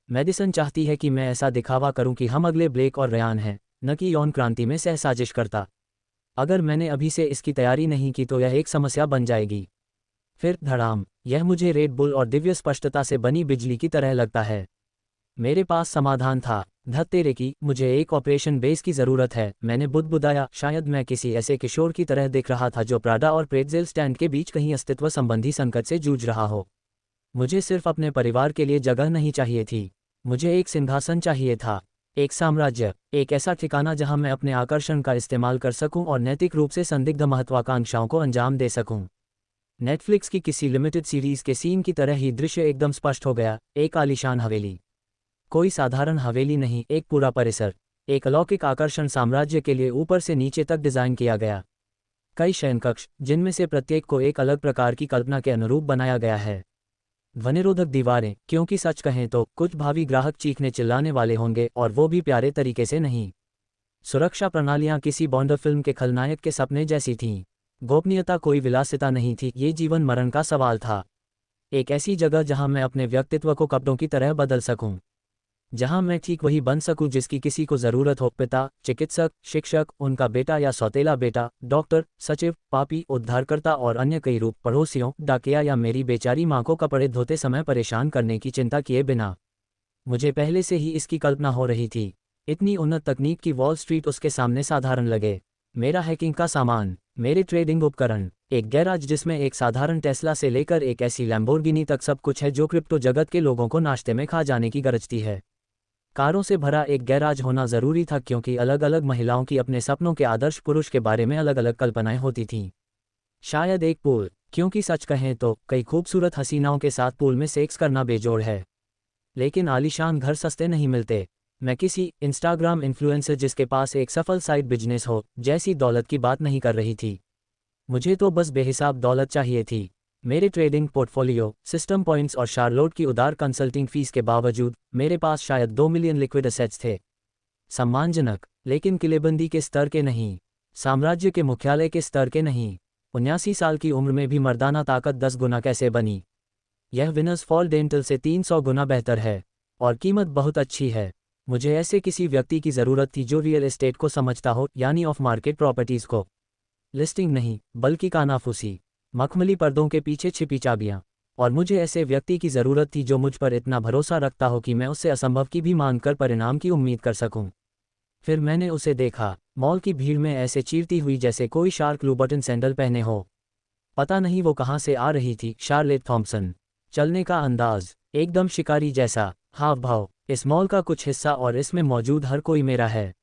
मेडिसन चाहती है कि मैं ऐसा दिखावा करूं कि हम अगले ब्लेक और रयान हैं, न कि यौन क्रांति में सहसाजिश करता। अगर मैंने अभी से इसकी तैयारी नहीं की तो यह एक समस्या बन जाएगी। फिर धड़ाम, यह मुझे रेड बुल और दिव्य स्पष्टता से बनी बिजली की तरह लगता है। मेरे पास समाधान था। धत्तेरे की, मुझे एक ऑपरेशन बेस की ज़रूरत है। मैंने बुदबुदाया, शायद मैं किसी ऐसे किशोर की तरह दिख रहा था जो प्राडा और प्रेट्जेल स्टैंड के बीच कहीं अस्तित्व संबंधी संकट से जूझ रहा हो। मुझे सिर्फ अपने परिवार के लिए जगह नहीं चाहिए थी, मुझे एक सिंहासन चाहिए था, एक साम्राज्य, एक ऐसा ठिकाना जहां मैं अपने आकर्षण का इस्तेमाल कर सकूं और नैतिक रूप से संदिग्ध महत्वाकांक्षाओं को अंजाम दे सकूं। नेटफ्लिक्स की किसी लिमिटेड सीरीज के सीन की तरह ही दृश्य एकदम स्पष्ट हो गया। एक आलीशान हवेली, कोई साधारण हवेली नहीं, एक पूरा परिसर, एक अलौकिक आकर्षण साम्राज्य के लिए ऊपर से नीचे तक डिजाइन किया गया। कई शयनकक्ष, जिनमें से प्रत्येक को एक अलग प्रकार की कल्पना के अनुरूप बनाया गया है। ध्वनिरोधक दीवारें, क्योंकि सच कहें तो कुछ भावी ग्राहक चीखने चिल्लाने वाले होंगे, और वो भी प्यारे तरीके से नहीं। सुरक्षा प्रणालियां किसी बॉन्ड फिल्म के खलनायक के सपने जैसी थीं। गोपनीयता कोई विलासिता नहीं थी, ये जीवन मरण का सवाल था। एक ऐसी जगह जहां मैं अपने व्यक्तित्व को कपड़ों की तरह बदल सकूं, जहां मैं ठीक वही बन सकूं जिसकी किसी को जरूरत हो। पिता, चिकित्सक, शिक्षक, उनका बेटा या सौतेला बेटा, डॉक्टर, सचिव, पापी, उद्धारकर्ता और अन्य कई रूप, पड़ोसियों, डाकिया या मेरी बेचारी माँ को कपड़े धोते समय परेशान करने की चिंता किए बिना। मुझे पहले से ही इसकी कल्पना हो रही थी। इतनी उन्नत तकनीक की वॉल स्ट्रीट उसके सामने साधारण लगे। मेरा हैकिंग का सामान, मेरे ट्रेडिंग उपकरण, एक गैराज जिसमें एक साधारण टेस्ला से लेकर एक ऐसी लैम्बोर्गिनी तक सब कुछ है जो क्रिप्टो जगत के लोगों को नाश्ते में खा जाने की गरजती है। कारों से भरा एक गैराज होना जरूरी था, क्योंकि अलग अलग महिलाओं की अपने सपनों के आदर्श पुरुष के बारे में अलग अलग कल्पनाएं होती थीं। शायद एक पूल, क्योंकि सच कहें तो कई खूबसूरत हसीनाओं के साथ पूल में सेक्स करना बेजोड़ है। लेकिन आलीशान घर सस्ते नहीं मिलते। मैं किसी इंस्टाग्राम इन्फ्लुएंसर जिसके पास एक सफल साइड बिजनेस हो जैसी दौलत की बात नहीं कर रही थी। मुझे तो बस बेहिसाब दौलत चाहिए थी। मेरे ट्रेडिंग पोर्टफोलियो, सिस्टम पॉइंट्स और शार्लोट की उदार कंसल्टिंग फीस के बावजूद मेरे पास शायद 2 मिलियन लिक्विड एसेट्स थे। सम्मानजनक, लेकिन किलेबंदी के स्तर के नहीं, साम्राज्य के मुख्यालय के स्तर के नहीं। 79 साल की उम्र में भी मर्दाना ताकत 10 गुना कैसे बनी? यह विनर्स फॉल डेंटल से 300 गुना बेहतर है, और कीमत बहुत अच्छी है। मुझे ऐसे किसी व्यक्ति की ज़रूरत थी जो रियल एस्टेट को समझता हो, यानी ऑफ मार्केट प्रॉपर्टीज़ को। लिस्टिंग नहीं, बल्कि कानाफूसी। मखमली पर्दों के पीछे छिपी चाबियां। और मुझे ऐसे व्यक्ति की ज़रूरत थी जो मुझ पर इतना भरोसा रखता हो कि मैं उससे असंभव की भी मानकर परिणाम की उम्मीद कर सकूं। फिर मैंने उसे देखा, मॉल की भीड़ में ऐसे चीरती हुई जैसे कोई शार्क लूबटन सैंडल पहने हो। पता नहीं वो कहाँ से आ रही थी। Charlotte Thompson. चलने का अंदाज एकदम शिकारी जैसा, हाव भाव, इस मॉल का कुछ हिस्सा और इसमें मौजूद हर कोई मेरा है।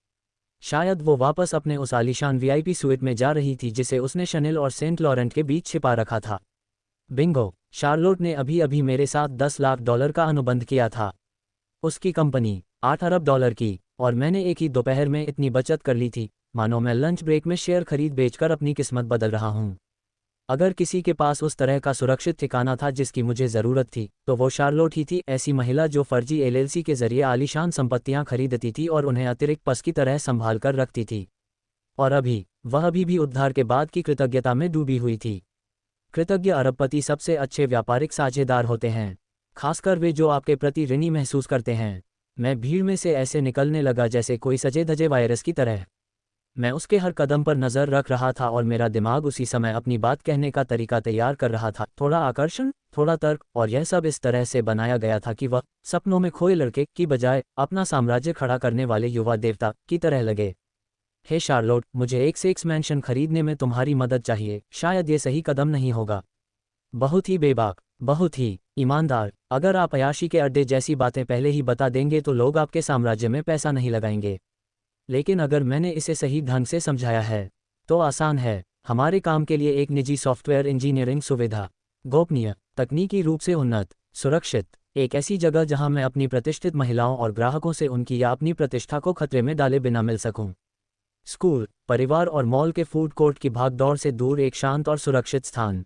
शायद वो वापस अपने उस आलीशान वीआईपी स्वीट में जा रही थी जिसे उसने शनेल और सेंट लॉरेंट के बीच छिपा रखा था। बिंगो, शार्लोट ने अभी अभी मेरे साथ $10 लाख का अनुबंध किया था। उसकी कंपनी $8 अरब की, और मैंने एक ही दोपहर में इतनी बचत कर ली थी, मानो मैं लंच ब्रेक में शेयर खरीद बेचकर अपनी किस्मत बदल रहा हूँ। अगर किसी के पास उस तरह का सुरक्षित ठिकाना था जिसकी मुझे ज़रूरत थी, तो वो शार्लोट ही थी, ऐसी महिला जो फर्जी एलएलसी के जरिए आलीशान संपत्तियां खरीदती थी और उन्हें अतिरिक्त पस की तरह संभाल कर रखती थी। और वह अभी भी उद्धार के बाद की कृतज्ञता में डूबी हुई थी। कृतज्ञ अरबपति सबसे अच्छे व्यापारिक साझेदार होते हैं, खासकर वे जो आपके प्रति ऋणी महसूस करते हैं। मैं भीड़ में से ऐसे निकलने लगा जैसे कोई सजे धजे वायरस की तरह। मैं उसके हर कदम पर नज़र रख रहा था और मेरा दिमाग उसी समय अपनी बात कहने का तरीका तैयार कर रहा था, थोड़ा आकर्षण, थोड़ा तर्क, और यह सब इस तरह से बनाया गया था कि वह सपनों में खोए लड़के की बजाय अपना साम्राज्य खड़ा करने वाले युवा देवता की तरह लगे। हे शार्लोट, मुझे एक सेक्स मैंशन खरीदने में तुम्हारी मदद चाहिए। शायद ये सही कदम नहीं होगा। बहुत ही बेबाक, बहुत ही ईमानदार। अगर आप अयाशी के अड्डे जैसी बातें पहले ही बता देंगे तो लोग आपके साम्राज्य में पैसा नहीं लगाएंगे। लेकिन अगर मैंने इसे सही ढंग से समझाया है तो आसान है। हमारे काम के लिए एक निजी सॉफ्टवेयर इंजीनियरिंग सुविधा, गोपनीय, तकनीकी रूप से उन्नत, सुरक्षित, एक ऐसी जगह जहां मैं अपनी प्रतिष्ठित महिलाओं और ग्राहकों से उनकी या अपनी प्रतिष्ठा को खतरे में डाले बिना मिल सकूं। स्कूल, परिवार और मॉल के फूड कोर्ट की भागदौड़ से दूर एक शांत और सुरक्षित स्थान।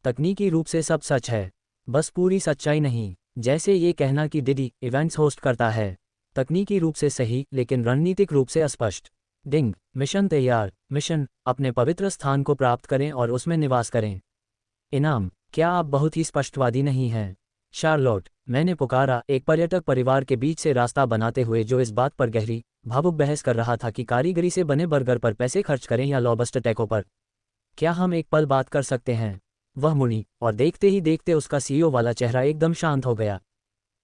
तकनीकी रूप से सब सच है, बस पूरी सच्चाई नहीं। जैसे ये कहना कि डिडी इवेंट्स होस्ट करता है। तकनीकी रूप से सही लेकिन रणनीतिक रूप से अस्पष्ट। डिंग, मिशन तैयार। मिशन, अपने पवित्र स्थान को प्राप्त करें और उसमें निवास करें। इनाम, क्या आप बहुत ही स्पष्टवादी नहीं हैं? शार्लोट, मैंने पुकारा, एक पर्यटक परिवार के बीच से रास्ता बनाते हुए जो इस बात पर गहरी, भावुक बहस कर रहा था कि कारीगरी से बने बर्गर पर पैसे खर्च करें या लॉबस्टर टैको पर। क्या हम एक पल बात कर सकते हैं? वह मुड़ी, और देखते ही देखते उसका सीईओ वाला चेहरा एकदम शांत हो गया।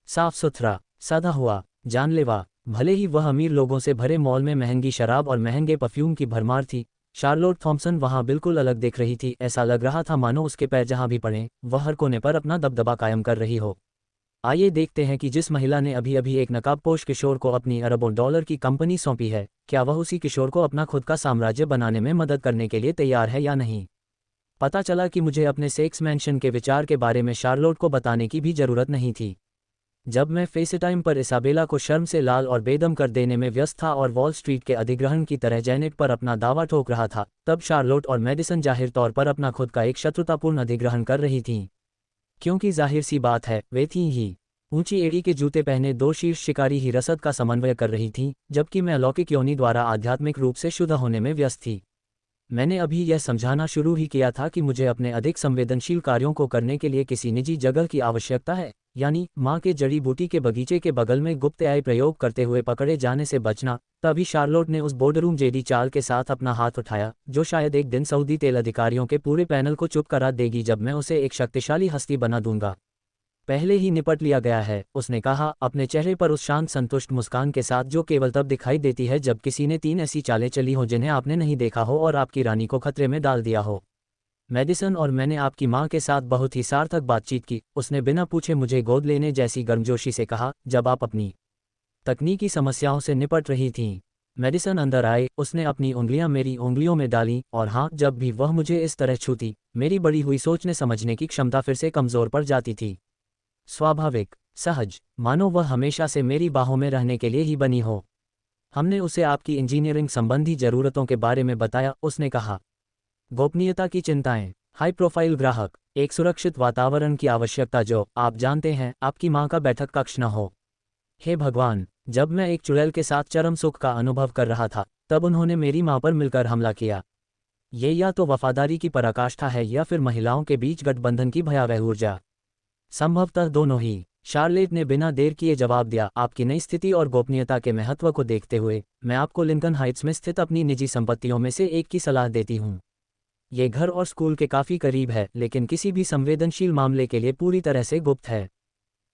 साफ सुथरा, सादा हुआ, जानलेवा। भले ही वह अमीर लोगों से भरे मॉल में महंगी शराब और महंगे परफ्यूम की भरमार थी, शार्लोट थॉम्पसन वहां बिल्कुल अलग दिख रही थी। ऐसा लग रहा था मानो उसके पैर जहां भी पड़े वह हर कोने पर अपना दबदबा कायम कर रही हो। आइए देखते हैं कि जिस महिला ने अभी अभी एक नकाबपोश किशोर को अपनी अरबों डॉलर की कंपनी सौंपी है, क्या वह उसी किशोर को अपना खुद का साम्राज्य बनाने में मदद करने के लिए तैयार है या नहीं। पता चला कि मुझे अपने सेक्स मैंशन के विचार के बारे में शार्लोट को बताने की भी जरूरत नहीं थी। जब मैं फेसटाइम पर इसाबेला को शर्म से लाल और बेदम कर देने में व्यस्त था और वॉल स्ट्रीट के अधिग्रहण की तरह जेनेट पर अपना दावा ठोक रहा था, तब शार्लोट और मेडिसन जाहिर तौर पर अपना खुद का एक शत्रुतापूर्ण अधिग्रहण कर रही थीं। क्योंकि जाहिर सी बात है, वे थीं ही। ऊंची एड़ी के जूते पहने दो शीर्ष शिकारी ही रसद का समन्वय कर रही थीं, जबकि मैं अलौकिक योनि द्वारा आध्यात्मिक रूप से शुद्ध होने में व्यस्त थी। मैंने अभी यह समझाना शुरू ही किया था कि मुझे अपने अधिक संवेदनशील कार्यों को करने के लिए किसी निजी जगह की आवश्यकता है, यानी माँ के जड़ी बूटी के बगीचे के बगल में गुप्त AI प्रयोग करते हुए पकड़े जाने से बचना। तभी शार्लोट ने उस बोर्डरूम जेडी चाल के साथ अपना हाथ उठाया, जो शायद एक दिन सऊदी तेल अधिकारियों के पूरे पैनल को चुप करा देगी जब मैं उसे एक शक्तिशाली हस्ती बना दूंगा। पहले ही निपट लिया गया है, उसने कहा, अपने चेहरे पर उस शांत संतुष्ट मुस्कान के साथ जो केवल तब दिखाई देती है जब किसी ने 3 ऐसी चालें चली हो जिन्हें आपने नहीं देखा हो और आपकी रानी को खतरे में डाल दिया हो। मेडिसन और मैंने आपकी माँ के साथ बहुत ही सार्थक बातचीत की, उसने बिना पूछे मुझे गोद लेने जैसी गर्मजोशी से कहा, जब आप अपनी तकनीकी समस्याओं से निपट रही थीं। मेडिसन अंदर आए, उसने अपनी उंगलियां मेरी उंगलियों में डालीं, और हाँ, जब भी वह मुझे इस तरह छूती, मेरी बढ़ी हुई सोचने समझने की क्षमता फिर से कमज़ोर पड़ जाती थी। स्वाभाविक, सहज, मानो वह हमेशा से मेरी बाहों में रहने के लिए ही बनी हो। हमने उसे आपकी इंजीनियरिंग संबंधी ज़रूरतों के बारे में बताया, उसने कहा। गोपनीयता की चिंताएं, हाई प्रोफाइल ग्राहक, एक सुरक्षित वातावरण की आवश्यकता जो, आप जानते हैं, आपकी माँ का बैठक कक्ष न हो। हे भगवान, जब मैं एक चुड़ैल के साथ चरम सुख का अनुभव कर रहा था, तब उन्होंने मेरी माँ पर मिलकर हमला किया। ये या तो वफादारी की पराकाष्ठा है या फिर महिलाओं के बीच गठबंधन की भयावह ऊर्जा। संभवतः दोनों ही। शार्लेट ने बिना देर किए जवाब दिया, आपकी नई स्थिति और गोपनीयता के महत्व को देखते हुए, मैं आपको लिंकन हाइट्स में स्थित अपनी निजी संपत्तियों में से एक की सलाह देती हूँ। ये घर और स्कूल के काफ़ी करीब है, लेकिन किसी भी संवेदनशील मामले के लिए पूरी तरह से गुप्त है।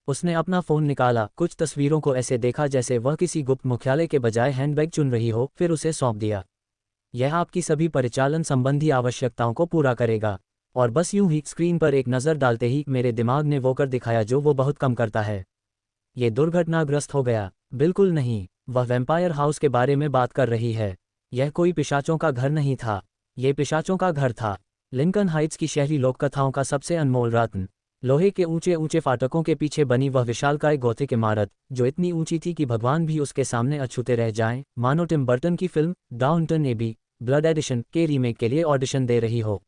उसने अपना फ़ोन निकाला, कुछ तस्वीरों को ऐसे देखा जैसे वह किसी गुप्त मुख्यालय के बजाय हैंडबैग चुन रही हो, फिर उसे सौंप दिया। यह आपकी सभी परिचालन संबंधी आवश्यकताओं को पूरा करेगा। और बस यूं ही स्क्रीन पर एक नज़र डालते ही मेरे दिमाग ने वो कर दिखाया जो वो बहुत कम करता है। ये दुर्घटनाग्रस्त हो गया। बिल्कुल नहीं, वह वैम्पायर हाउस के बारे में बात कर रही है। यह कोई पिशाचों का घर नहीं था, ये पिशाचों का घर था। लिंकन हाइट्स की शहरी लोककथाओं का सबसे अनमोल रत्न। लोहे के ऊंचे ऊंचे फाटकों के पीछे बनी वह विशालकाय गौथिक इमारत, जो इतनी ऊंची थी कि भगवान भी उसके सामने अछूते रह जाएं, मानो टिम बर्टन की फिल्म डाउनटन एबी ब्लड एडिशन के रीमेक के लिए ऑडिशन दे रही हो।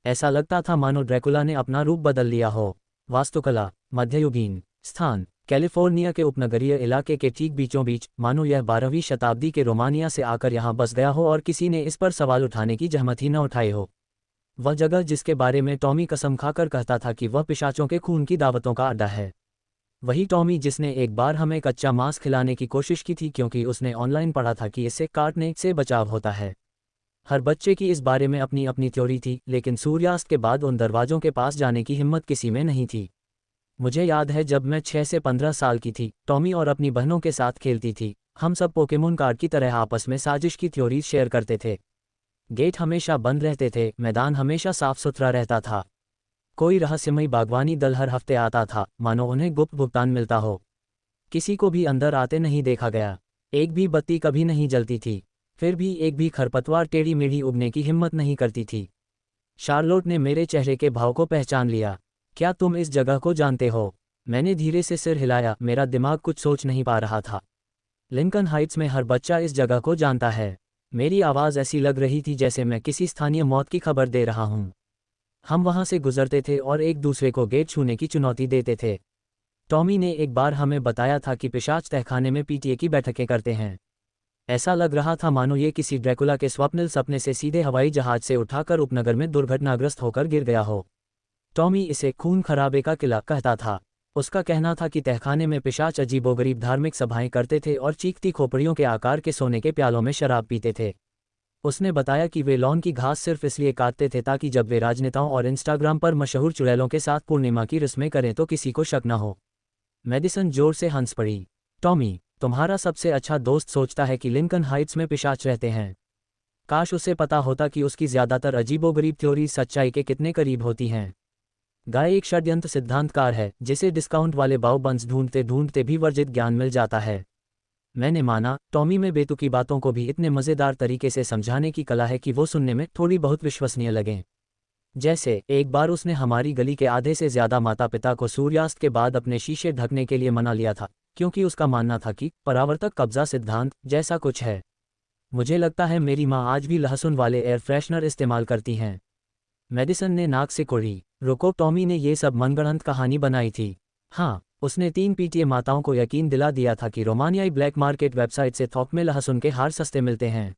ऐसा लगता था मानो ड्रैकुला ने अपना रूप बदल लिया हो। वास्तुकला, मध्ययुगीन स्थान, कैलिफोर्निया के उपनगरीय इलाके के ठीक बीचों बीच, मानो यह 12वीं शताब्दी के रोमानिया से आकर यहाँ बस गया हो और किसी ने इस पर सवाल उठाने की जहमत ही न उठाई हो। वह जगह जिसके बारे में टॉमी कसम खाकर कहता था कि वह पिशाचों के खून की दावतों का अड्डा है। वही टॉमी जिसने एक बार हमें कच्चा मांस खिलाने की कोशिश की थी क्योंकि उसने ऑनलाइन पढ़ा था कि इससे काटने से बचाव होता है। हर बच्चे की इस बारे में अपनी अपनी थ्योरी थी, लेकिन सूर्यास्त के बाद उन दरवाजों के पास जाने की हिम्मत किसी में नहीं थी। मुझे याद है जब मैं 6 से 15 साल की थी, टॉमी और अपनी बहनों के साथ खेलती थी। हम सब पोकेमोन कार्ड की तरह आपस में साजिश की थ्योरीज शेयर करते थे। गेट हमेशा बंद रहते थे, मैदान हमेशा साफ सुथरा रहता था। कोई रहस्यमयी बागवानी दल हर हफ्ते आता था, मानो उन्हें गुप्त भुगतान मिलता हो। किसी को भी अंदर आते नहीं देखा गया। एक भी बत्ती कभी नहीं जलती थी। फिर भी एक भी खरपतवार टेढ़ी मेढ़ी उगने की हिम्मत नहीं करती थी। शार्लोट ने मेरे चेहरे के भाव को पहचान लिया। क्या तुम इस जगह को जानते हो? मैंने धीरे से सिर हिलाया, मेरा दिमाग कुछ सोच नहीं पा रहा था। लिंकन हाइट्स में हर बच्चा इस जगह को जानता है। मेरी आवाज़ ऐसी लग रही थी जैसे मैं किसी स्थानीय मौत की खबर दे रहा हूँ। हम वहाँ से गुजरते थे और एक दूसरे को गेट छूने की चुनौती देते थे। टॉमी ने एक बार हमें बताया था कि पिशाच तहखाने में पीटीए की बैठकें करते हैं। ऐसा लग रहा था मानो ये किसी ड्रैकुला के स्वप्निल सपने से सीधे हवाई जहाज से उठाकर उपनगर में दुर्घटनाग्रस्त होकर गिर गया हो। टॉमी इसे खून खराबे का किला कहता था। उसका कहना था कि तहखाने में पिशाच अजीबोगरीब धार्मिक सभाएं करते थे और चीखती खोपड़ियों के आकार के सोने के प्यालों में शराब पीते थे। उसने बताया कि वे लॉन की घास सिर्फ इसलिए काटते थे ताकि जब वे राजनेताओं और इंस्टाग्राम पर मशहूर चुड़ैलों के साथ पूर्णिमा की रस्में करें तो किसी को शक न हो। मेडिसन जोर से हंस पड़ी। टॉमी, तुम्हारा सबसे अच्छा दोस्त सोचता है कि लिंकन हाइट्स में पिशाच रहते हैं। काश उसे पता होता कि उसकी ज़्यादातर अजीबोगरीब थ्योरी सच्चाई के कितने करीब होती हैं। गाय एक षड्यंत्र सिद्धांतकार है जिसे डिस्काउंट वाले बाउबन्स ढूंढते ढूंढते भी वर्जित ज्ञान मिल जाता है। मैंने माना, टॉमी में बेतुकी बातों को भी इतने मज़ेदार तरीके से समझाने की कला है कि वो सुनने में थोड़ी बहुत विश्वसनीय लगें। जैसे एक बार उसने हमारी गली के आधे से ज़्यादा माता पिता को सूर्यास्त के बाद अपने शीशे ढकने के लिए मना लिया था, क्योंकि उसका मानना था कि परावर्तक कब्जा सिद्धांत जैसा कुछ है। मुझे लगता है मेरी माँ आज भी लहसुन वाले एयर फ्रेशनर इस्तेमाल करती हैं। मेडिसन ने नाक से कुड़ी। रुको, टॉमी ने ये सब मनगढ़ंत कहानी बनाई थी। हाँ, उसने 3 पीटीए माताओं को यकीन दिला दिया था कि रोमानियाई ब्लैक मार्केट वेबसाइट से थोक में लहसुन के हार सस्ते मिलते हैं।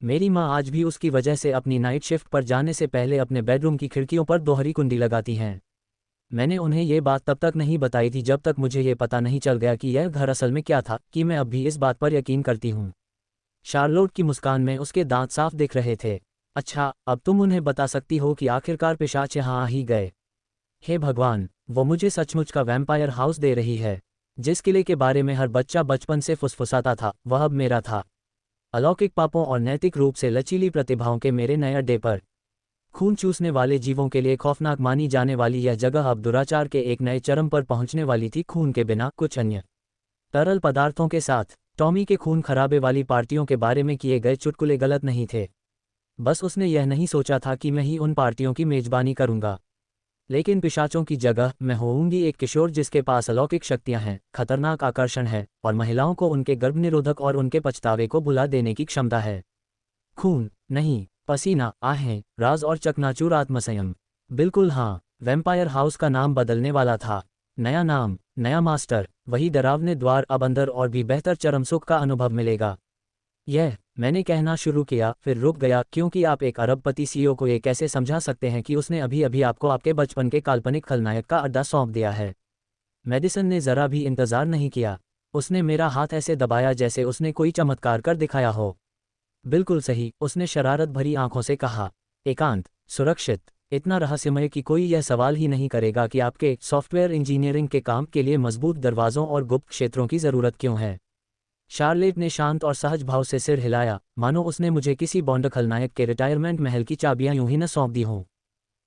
मेरी माँ आज भी उसकी वजह से अपनी नाइट शिफ्ट पर जाने से पहले अपने बेडरूम की खिड़कियों पर दोहरी कुंडी लगाती हैं। मैंने उन्हें ये बात तब तक नहीं बताई थी जब तक मुझे ये पता नहीं चल गया कि यह घर असल में क्या था, कि मैं अब भी इस बात पर यकीन करती हूँ। शार्लोट की मुस्कान में उसके दांत साफ दिख रहे थे। अच्छा, अब तुम उन्हें बता सकती हो कि आखिरकार पिशाच यहाँ आ ही गए। हे भगवान, वो मुझे सचमुच का वैम्पायर हाउस दे रही है। जिस किले के बारे में हर बच्चा बचपन से फुसफुसाता था, वह अब मेरा था। अलौकिक पापों और नैतिक रूप से लचीली प्रतिभाओं के मेरे नए अड्डे पर। खून चूसने वाले जीवों के लिए खौफनाक मानी जाने वाली यह जगह अब दुराचार के एक नए चरम पर पहुंचने वाली थी, खून के बिना कुछ अन्य तरल पदार्थों के साथ। टॉमी के खून खराबे वाली पार्टियों के बारे में किए गए चुटकुले गलत नहीं थे। बस उसने यह नहीं सोचा था कि मैं ही उन पार्टियों की मेजबानी करूंगा। लेकिन पिशाचों की जगह मैं होऊंगी एक किशोर जिसके पास अलौकिक शक्तियां हैं, खतरनाक आकर्षण है और महिलाओं को उनके गर्भनिरोधक और उनके पछतावे को भुला देने की क्षमता है। खून नहीं, पसीना, आहें, राज और चकनाचूर आत्मसंयम। बिल्कुल हाँ, वैम्पायर हाउस का नाम बदलने वाला था। नया नाम, नया मास्टर, वही डरावने द्वार, अब अंदर और भी बेहतर चरम सुख का अनुभव मिलेगा। मैंने कहना शुरू किया, फिर रुक गया, क्योंकि आप एक अरबपति सीईओ को ये कैसे समझा सकते हैं कि उसने अभी अभी आपको आपके बचपन के काल्पनिक खलनायक का अड्डा सौंप दिया है। मेडिसन ने ज़रा भी इंतज़ार नहीं किया। उसने मेरा हाथ ऐसे दबाया जैसे उसने कोई चमत्कार कर दिखाया हो। बिल्कुल सही, उसने शरारत भरी आंखों से कहा। एकांत, सुरक्षित, इतना रहस्यमय कि कोई यह सवाल ही नहीं करेगा कि आपके सॉफ्टवेयर इंजीनियरिंग के काम के लिए मजबूत दरवाज़ों और गुप्त क्षेत्रों की ज़रूरत क्यों है। शार्लेट ने शांत और सहज भाव से सिर हिलाया, मानो उसने मुझे किसी बॉन्ड खलनायक के रिटायरमेंट महल की चाबियां यूं ही न सौंप दी हों।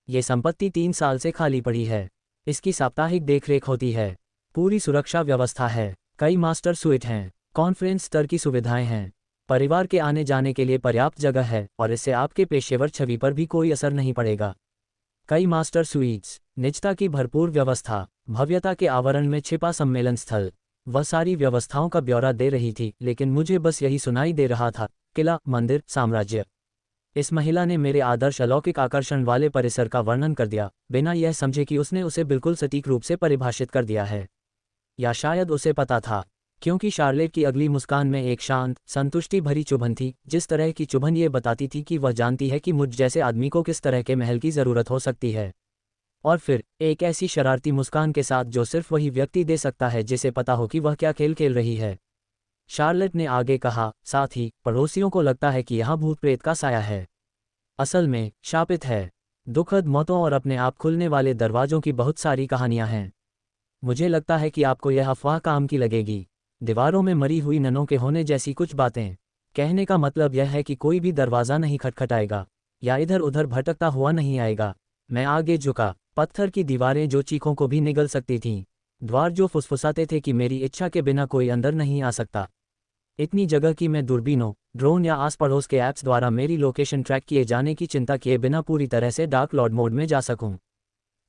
ये संपत्ति 3 साल से खाली पड़ी है। इसकी साप्ताहिक देखरेख होती है। पूरी सुरक्षा व्यवस्था है। कई मास्टर स्वीट हैं। कॉन्फ्रेंस स्तर की सुविधाएं हैं। परिवार के आने जाने के लिए पर्याप्त जगह है और इससे आपके पेशेवर छवि पर भी कोई असर नहीं पड़ेगा। कई मास्टर स्वीट्स, निजता की भरपूर व्यवस्था, भव्यता के आवरण में छिपा सम्मेलन स्थल। वह सारी व्यवस्थाओं का ब्यौरा दे रही थी, लेकिन मुझे बस यही सुनाई दे रहा था, किला, मंदिर, साम्राज्य। इस महिला ने मेरे आदर्श अलौकिक आकर्षण वाले परिसर का वर्णन कर दिया, बिना यह समझे कि उसने उसे बिल्कुल सटीक रूप से परिभाषित कर दिया है। या शायद उसे पता था, क्योंकि शार्लेट की अगली मुस्कान में एक शांत, संतुष्टि भरी चुभन थी, जिस तरह की चुभन ये बताती थी कि वह जानती है कि मुझ जैसे आदमी को किस तरह के महल की ज़रूरत हो सकती है। और फिर एक ऐसी शरारती मुस्कान के साथ जो सिर्फ वही व्यक्ति दे सकता है जिसे पता हो कि वह क्या खेल खेल रही है। शार्लेट ने आगे कहा, साथ ही पड़ोसियों को लगता है कि यहाँ भूत प्रेत का साया है। असल में शापित है। दुखद मौतों और अपने आप खुलने वाले दरवाजों की बहुत सारी कहानियां हैं। मुझे लगता है कि आपको यह अफवाह काम की लगेगी। दीवारों में मरी हुई ननों के होने जैसी कुछ बातें। कहने का मतलब यह है कि कोई भी दरवाज़ा नहीं खटखटाएगा या इधर उधर भटकता हुआ नहीं आएगा। मैं आगे झुका। पत्थर की दीवारें जो चीखों को भी निगल सकती थीं। द्वार जो फुसफुसाते थे कि मेरी इच्छा के बिना कोई अंदर नहीं आ सकता। इतनी जगह कि मैं दूरबीनों, ड्रोन या आस पड़ोस के ऐप्स द्वारा मेरी लोकेशन ट्रैक किए जाने की चिंता किए बिना पूरी तरह से डार्क लॉर्ड मोड में जा सकूं।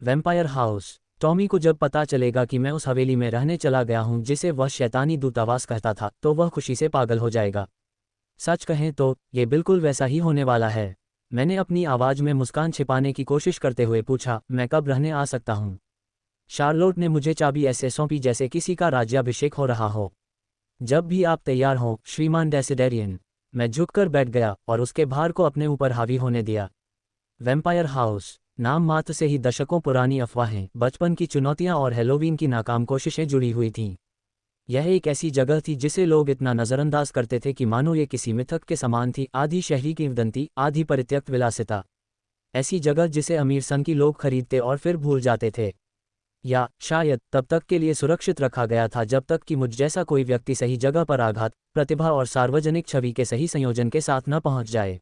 Vampire house. टॉमी को जब पता चलेगा कि मैं उस हवेली में रहने चला गया हूं जिसे वह शैतानी दूतावास कहता था, तो वह खुशी से पागल हो जाएगा। सच कहें तो ये बिल्कुल वैसा ही होने वाला है। मैंने अपनी आवाज़ में मुस्कान छिपाने की कोशिश करते हुए पूछा, मैं कब रहने आ सकता हूँ। शार्लोट ने मुझे चाबी ऐसे सौंपी जैसे किसी का राज्याभिषेक हो रहा हो। जब भी आप तैयार हों, श्रीमान डेसिडेरियन। मैं झुककर बैठ गया और उसके भार को अपने ऊपर हावी होने दिया। वैम्पायर हाउस, नाम मात्र से ही दशकों पुरानी अफवाहें, बचपन की चुनौतियां और हेलोवीन की नाकाम कोशिशें जुड़ी हुई थीं। यह एक ऐसी जगह थी जिसे लोग इतना नज़रअंदाज करते थे कि मानो ये किसी मिथक के समान थी, आधी शहरी किंवदंती, आधी परित्यक्त विलासिता। ऐसी जगह जिसे अमीर सन की लोग खरीदते और फिर भूल जाते थे, या शायद तब तक के लिए सुरक्षित रखा गया था जब तक कि मुझ जैसा कोई व्यक्ति सही जगह पर आघात, प्रतिभा और सार्वजनिक छवि के सही संयोजन के साथ न पहुंच जाए।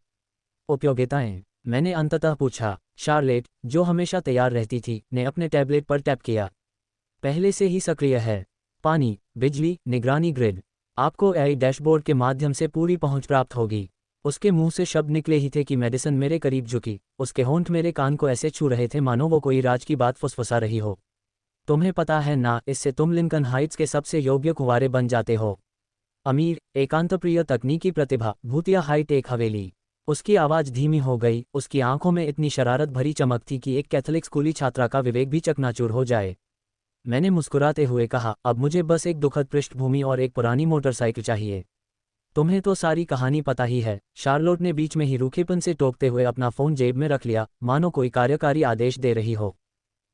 उपयोगिताएं, मैंने अंततः पूछा। शार्लेट, जो हमेशा तैयार रहती थी, ने अपने टैबलेट पर टैप किया। पहले से ही सक्रिय है। पानी, बिजली, निगरानी ग्रिड। आपको एआई डैशबोर्ड के माध्यम से पूरी पहुंच प्राप्त होगी। उसके मुंह से शब्द निकले ही थे कि मेडिसन मेरे करीब झुकी। उसके होंठ मेरे कान को ऐसे छू रहे थे मानो वो कोई राज की बात फुसफुसा रही हो। तुम्हें पता है ना, इससे तुम लिंकन हाइट्स के सबसे योग्य कुंवारे बन जाते हो। अमीर, एकांतप्रिय, तकनीकी प्रतिभा, भूतिया हाईटेक हवेली। उसकी आवाज़ धीमी हो गई। उसकी आंखों में इतनी शरारत भरी चमक थी कि एक कैथोलिक स्कूली छात्रा का विवेक भी चकनाचूर हो जाए। मैंने मुस्कुराते हुए कहा, अब मुझे बस एक दुखद पृष्ठभूमि और एक पुरानी मोटरसाइकिल चाहिए। तुम्हें तो सारी कहानी पता ही है। शार्लोट ने बीच में ही रूखेपन से टोकते हुए अपना फ़ोन जेब में रख लिया, मानो कोई कार्यकारी आदेश दे रही हो।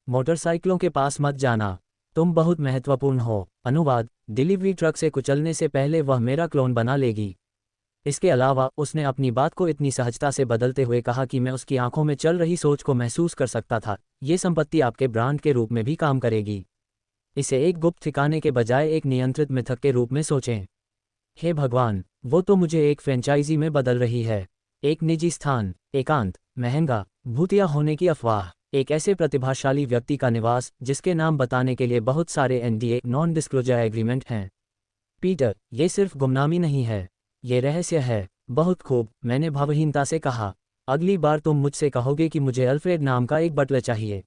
मोटरसाइकिलों के पास मत जाना। तुम बहुत महत्वपूर्ण हो। अनुवाद, डिलीवरी ट्रक से कुचलने से पहले वह मेरा क्लोन बना लेगी। इसके अलावा उसने अपनी बात को इतनी सहजता से बदलते हुए कहा कि मैं उसकी आंखों में चल रही सोच को महसूस कर सकता था। ये संपत्ति आपके ब्रांड के रूप में भी काम करेगी। इसे एक गुप्त ठिकाने के बजाय एक नियंत्रित मिथक के रूप में सोचें। हे भगवान, वो तो मुझे एक फ्रेंचाइजी में बदल रही है। एक निजी स्थान, एकांत, महंगा, भूतिया होने की अफवाह, एक ऐसे प्रतिभाशाली व्यक्ति का निवास जिसके नाम बताने के लिए बहुत सारे एनडीए, नॉन डिस्क्लोजर एग्रीमेंट हैं। पीटर, ये सिर्फ गुमनामी नहीं है, ये रहस्य है। बहुत खूब, मैंने भावहीनता से कहा। अगली बार तुम मुझसे कहोगे कि मुझे अल्फ्रेड नाम का एक बटलर चाहिए।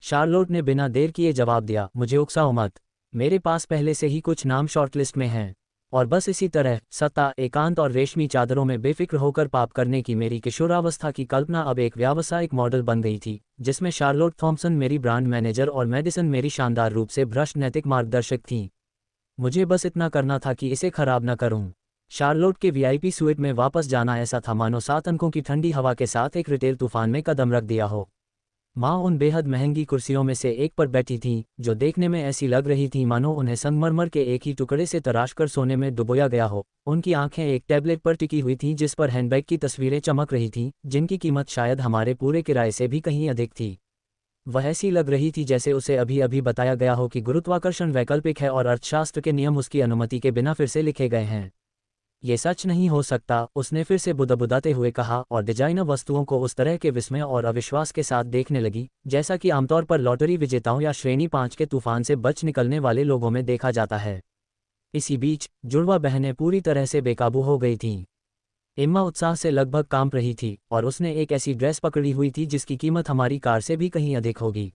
शार्लोट ने बिना देर किए जवाब दिया, मुझे उकसाओ मत। मेरे पास पहले से ही कुछ नाम शॉर्टलिस्ट में हैं। और बस इसी तरह सत्ता, एकांत और रेशमी चादरों में बेफिक्र होकर पाप करने की मेरी किशोरावस्था की कल्पना अब एक व्यावसायिक मॉडल बन गई थी, जिसमें शार्लोट थॉम्पसन मेरी ब्रांड मैनेजर और मेडिसन मेरी शानदार रूप से भ्रष्ट नैतिक मार्गदर्शक थीं। मुझे बस इतना करना था कि इसे खराब न करूं। शार्लोट के वीआईपी स्वीट में वापस जाना ऐसा था मानो 7 अंकों की ठंडी हवा के साथ एक रिटेल तूफान में कदम रख दिया हो। माँ उन बेहद महंगी कुर्सियों में से एक पर बैठी थीं, जो देखने में ऐसी लग रही थीं मानो उन्हें संगमरमर के एक ही टुकड़े से तराशकर सोने में डुबोया गया हो। उनकी आंखें एक टैबलेट पर टिकी हुई थीं जिस पर हैंडबैग की तस्वीरें चमक रही थीं, जिनकी कीमत शायद हमारे पूरे किराए से भी कहीं अधिक थी। वह ऐसी लग रही थी जैसे उसे अभी अभी बताया गया हो कि गुरुत्वाकर्षण वैकल्पिक है और अर्थशास्त्र के नियम उसकी अनुमति के बिना फिर से लिखे गए हैं। ये सच नहीं हो सकता, उसने फिर से बुदबुदाते हुए कहा और डिजाइनर वस्तुओं को उस तरह के विस्मय और अविश्वास के साथ देखने लगी, जैसा कि आमतौर पर लॉटरी विजेताओं या श्रेणी 5 के तूफान से बच निकलने वाले लोगों में देखा जाता है। इसी बीच जुड़वा बहनें पूरी तरह से बेकाबू हो गई थीं। एम्मा उत्साह से लगभग कांप रही थी और उसने एक ऐसी ड्रेस पकड़ी हुई थी जिसकी कीमत हमारी कार से भी कहीं अधिक होगी।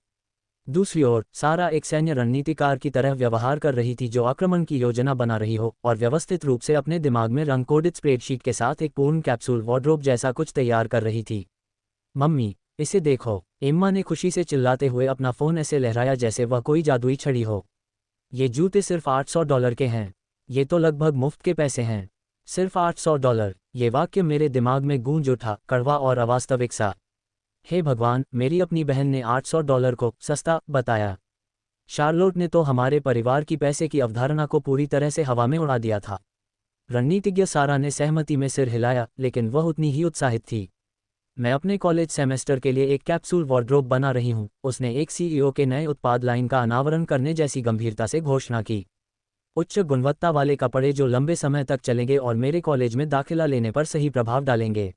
दूसरी ओर सारा एक सैन्य रणनीतिकार की तरह व्यवहार कर रही थी जो आक्रमण की योजना बना रही हो और व्यवस्थित रूप से अपने दिमाग में रंग कोडित स्प्रेडशीट के साथ एक पूर्ण कैप्सूल वार्डरोब जैसा कुछ तैयार कर रही थी। मम्मी, इसे देखो, एम्मा ने खुशी से चिल्लाते हुए अपना फ़ोन ऐसे लहराया जैसे वह कोई जादुई छड़ी हो। ये जूते सिर्फ $800 के हैं। ये तो लगभग मुफ्त के पैसे हैं। सिर्फ $800। ये वाक्य मेरे दिमाग में गूंज उठा, कड़वा और अवास्तविक सा। हे भगवान, मेरी अपनी बहन ने $800 को सस्ता बताया। शार्लोट ने तो हमारे परिवार की पैसे की अवधारणा को पूरी तरह से हवा में उड़ा दिया था। रणनीतिज्ञ सारा ने सहमति में सिर हिलाया, लेकिन वह उतनी ही उत्साहित थी। मैं अपने कॉलेज सेमेस्टर के लिए एक कैप्सूल वार्डरोब बना रही हूँ, उसने एक सीईओ के नए उत्पाद लाइन का अनावरण करने जैसी गंभीरता से घोषणा की। उच्च गुणवत्ता वाले कपड़े जो लंबे समय तक चलेंगे और मेरे कॉलेज में दाखिला लेने पर सही प्रभाव डालेंगे।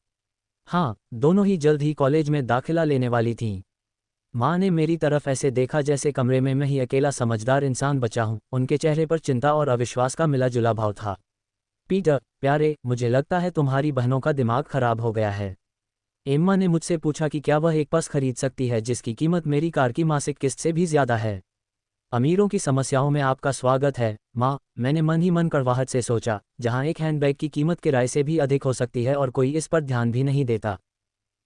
हाँ, दोनों ही जल्द ही कॉलेज में दाखिला लेने वाली थीं। माँ ने मेरी तरफ ऐसे देखा जैसे कमरे में मैं ही अकेला समझदार इंसान बचा हूँ। उनके चेहरे पर चिंता और अविश्वास का मिला जुला भाव था। पीटर, प्यारे, मुझे लगता है तुम्हारी बहनों का दिमाग खराब हो गया है। एम्मा ने मुझसे पूछा कि क्या वह एक बस खरीद सकती है जिसकी कीमत मेरी कार की मासिक किस्त से भी ज्यादा है। अमीरों की समस्याओं में आपका स्वागत है, माँ, मैंने मन ही मन कड़वाहट से सोचा, जहाँ एक हैंडबैग की कीमत किराए से भी अधिक हो सकती है और कोई इस पर ध्यान भी नहीं देता।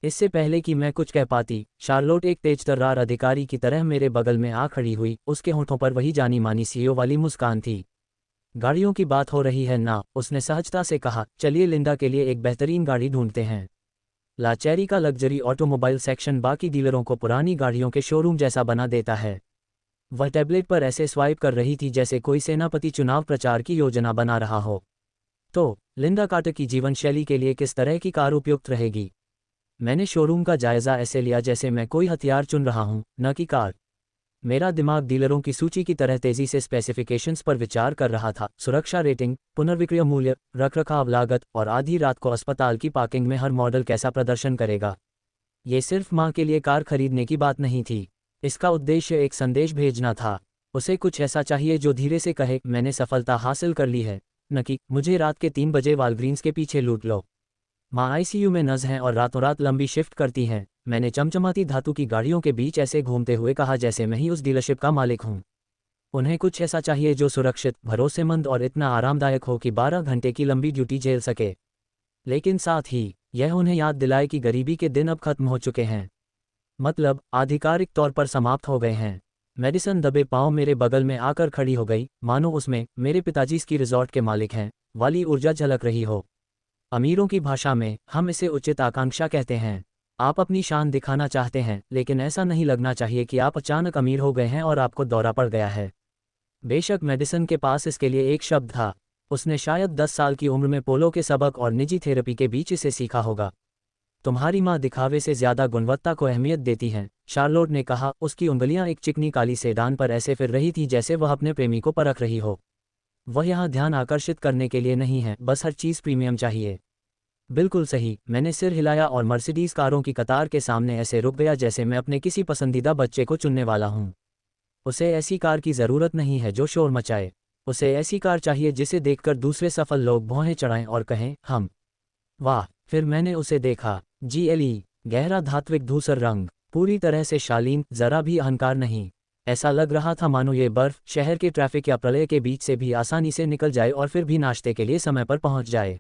इससे पहले कि मैं कुछ कह पाती, शार्लोट एक तेजतर्रार अधिकारी की तरह मेरे बगल में आ खड़ी हुई। उसके होठों पर वही जानी मानी सीईओ वाली मुस्कान थी। गाड़ियों की बात हो रही है ना, उसने सहजता से कहा, चलिए लिंडा के लिए एक बेहतरीन गाड़ी ढूंढते हैं। लाचेरी का लग्जरी ऑटोमोबाइल सेक्शन बाकी डीलरों को पुरानी गाड़ियों के शोरूम जैसा बना देता है। वह टैबलेट पर ऐसे स्वाइप कर रही थी जैसे कोई सेनापति चुनाव प्रचार की योजना बना रहा हो। तो लिंडा कार्टर की जीवन शैली के लिए किस तरह की कार उपयुक्त रहेगी? मैंने शोरूम का जायजा ऐसे लिया जैसे मैं कोई हथियार चुन रहा हूं, न कि कार। मेरा दिमाग डीलरों की सूची की तरह तेजी से स्पेसिफिकेशंस पर विचार कर रहा था। सुरक्षा रेटिंग, पुनर्विक्रय मूल्य, रखरखाव लागत और आधी रात को अस्पताल की पार्किंग में हर मॉडल कैसा प्रदर्शन करेगा। ये सिर्फ माँ के लिए कार खरीदने की बात नहीं थी। इसका उद्देश्य एक संदेश भेजना था। उसे कुछ ऐसा चाहिए जो धीरे से कहे, मैंने सफलता हासिल कर ली है, न कि मुझे रात के 3 बजे वालग्रीन्स के पीछे लूट लो। माँ आईसीयू में नर्स हैं और रातों रात लंबी शिफ्ट करती हैं। मैंने चमचमाती धातु की गाड़ियों के बीच ऐसे घूमते हुए कहा जैसे मैं ही उस डीलरशिप का मालिक हूँ। उन्हें कुछ ऐसा चाहिए जो सुरक्षित, भरोसेमंद और इतना आरामदायक हो कि 12 घंटे की लंबी ड्यूटी झेल सके। लेकिन साथ ही यह उन्हें याद दिलाए कि गरीबी के दिन अब खत्म हो चुके हैं, मतलब आधिकारिक तौर पर समाप्त हो गए हैं। मेडिसन दबे पांव मेरे बगल में आकर खड़ी हो गई, मानो उसमें मेरे पिताजी स्की रिजॉर्ट के मालिक हैं वाली ऊर्जा झलक रही हो। अमीरों की भाषा में हम इसे उचित आकांक्षा कहते हैं। आप अपनी शान दिखाना चाहते हैं, लेकिन ऐसा नहीं लगना चाहिए कि आप अचानक अमीर हो गए हैं और आपको दौरा पड़ गया है। बेशक मेडिसन के पास इसके लिए एक शब्द था। उसने शायद 10 साल की उम्र में पोलो के सबक और निजी थेरेपी के बीच इसे सीखा होगा। तुम्हारी माँ दिखावे से ज्यादा गुणवत्ता को अहमियत देती हैं, शार्लोट ने कहा। उसकी उंगलियां एक चिकनी काली सेडान पर ऐसे फिर रही थी जैसे वह अपने प्रेमी को परख रही हो। वह यहाँ ध्यान आकर्षित करने के लिए नहीं है, बस हर चीज़ प्रीमियम चाहिए। बिल्कुल सही, मैंने सिर हिलाया और मर्सिडीज कारों की कतार के सामने ऐसे रुक गया जैसे मैं अपने किसी पसंदीदा बच्चे को चुनने वाला हूँ। उसे ऐसी कार की ज़रूरत नहीं है जो शोर मचाए। उसे ऐसी कार चाहिए जिसे देखकर दूसरे सफल लोग भौहें चढ़ाएं और कहें, हम। वाह। फिर मैंने उसे देखा। GLE, गहरा धात्विक धूसर रंग, पूरी तरह से शालीन, जरा भी अहंकार नहीं। ऐसा लग रहा था मानो ये बर्फ शहर के ट्रैफिक या प्रलय के बीच से भी आसानी से निकल जाए और फिर भी नाश्ते के लिए समय पर पहुंच जाए।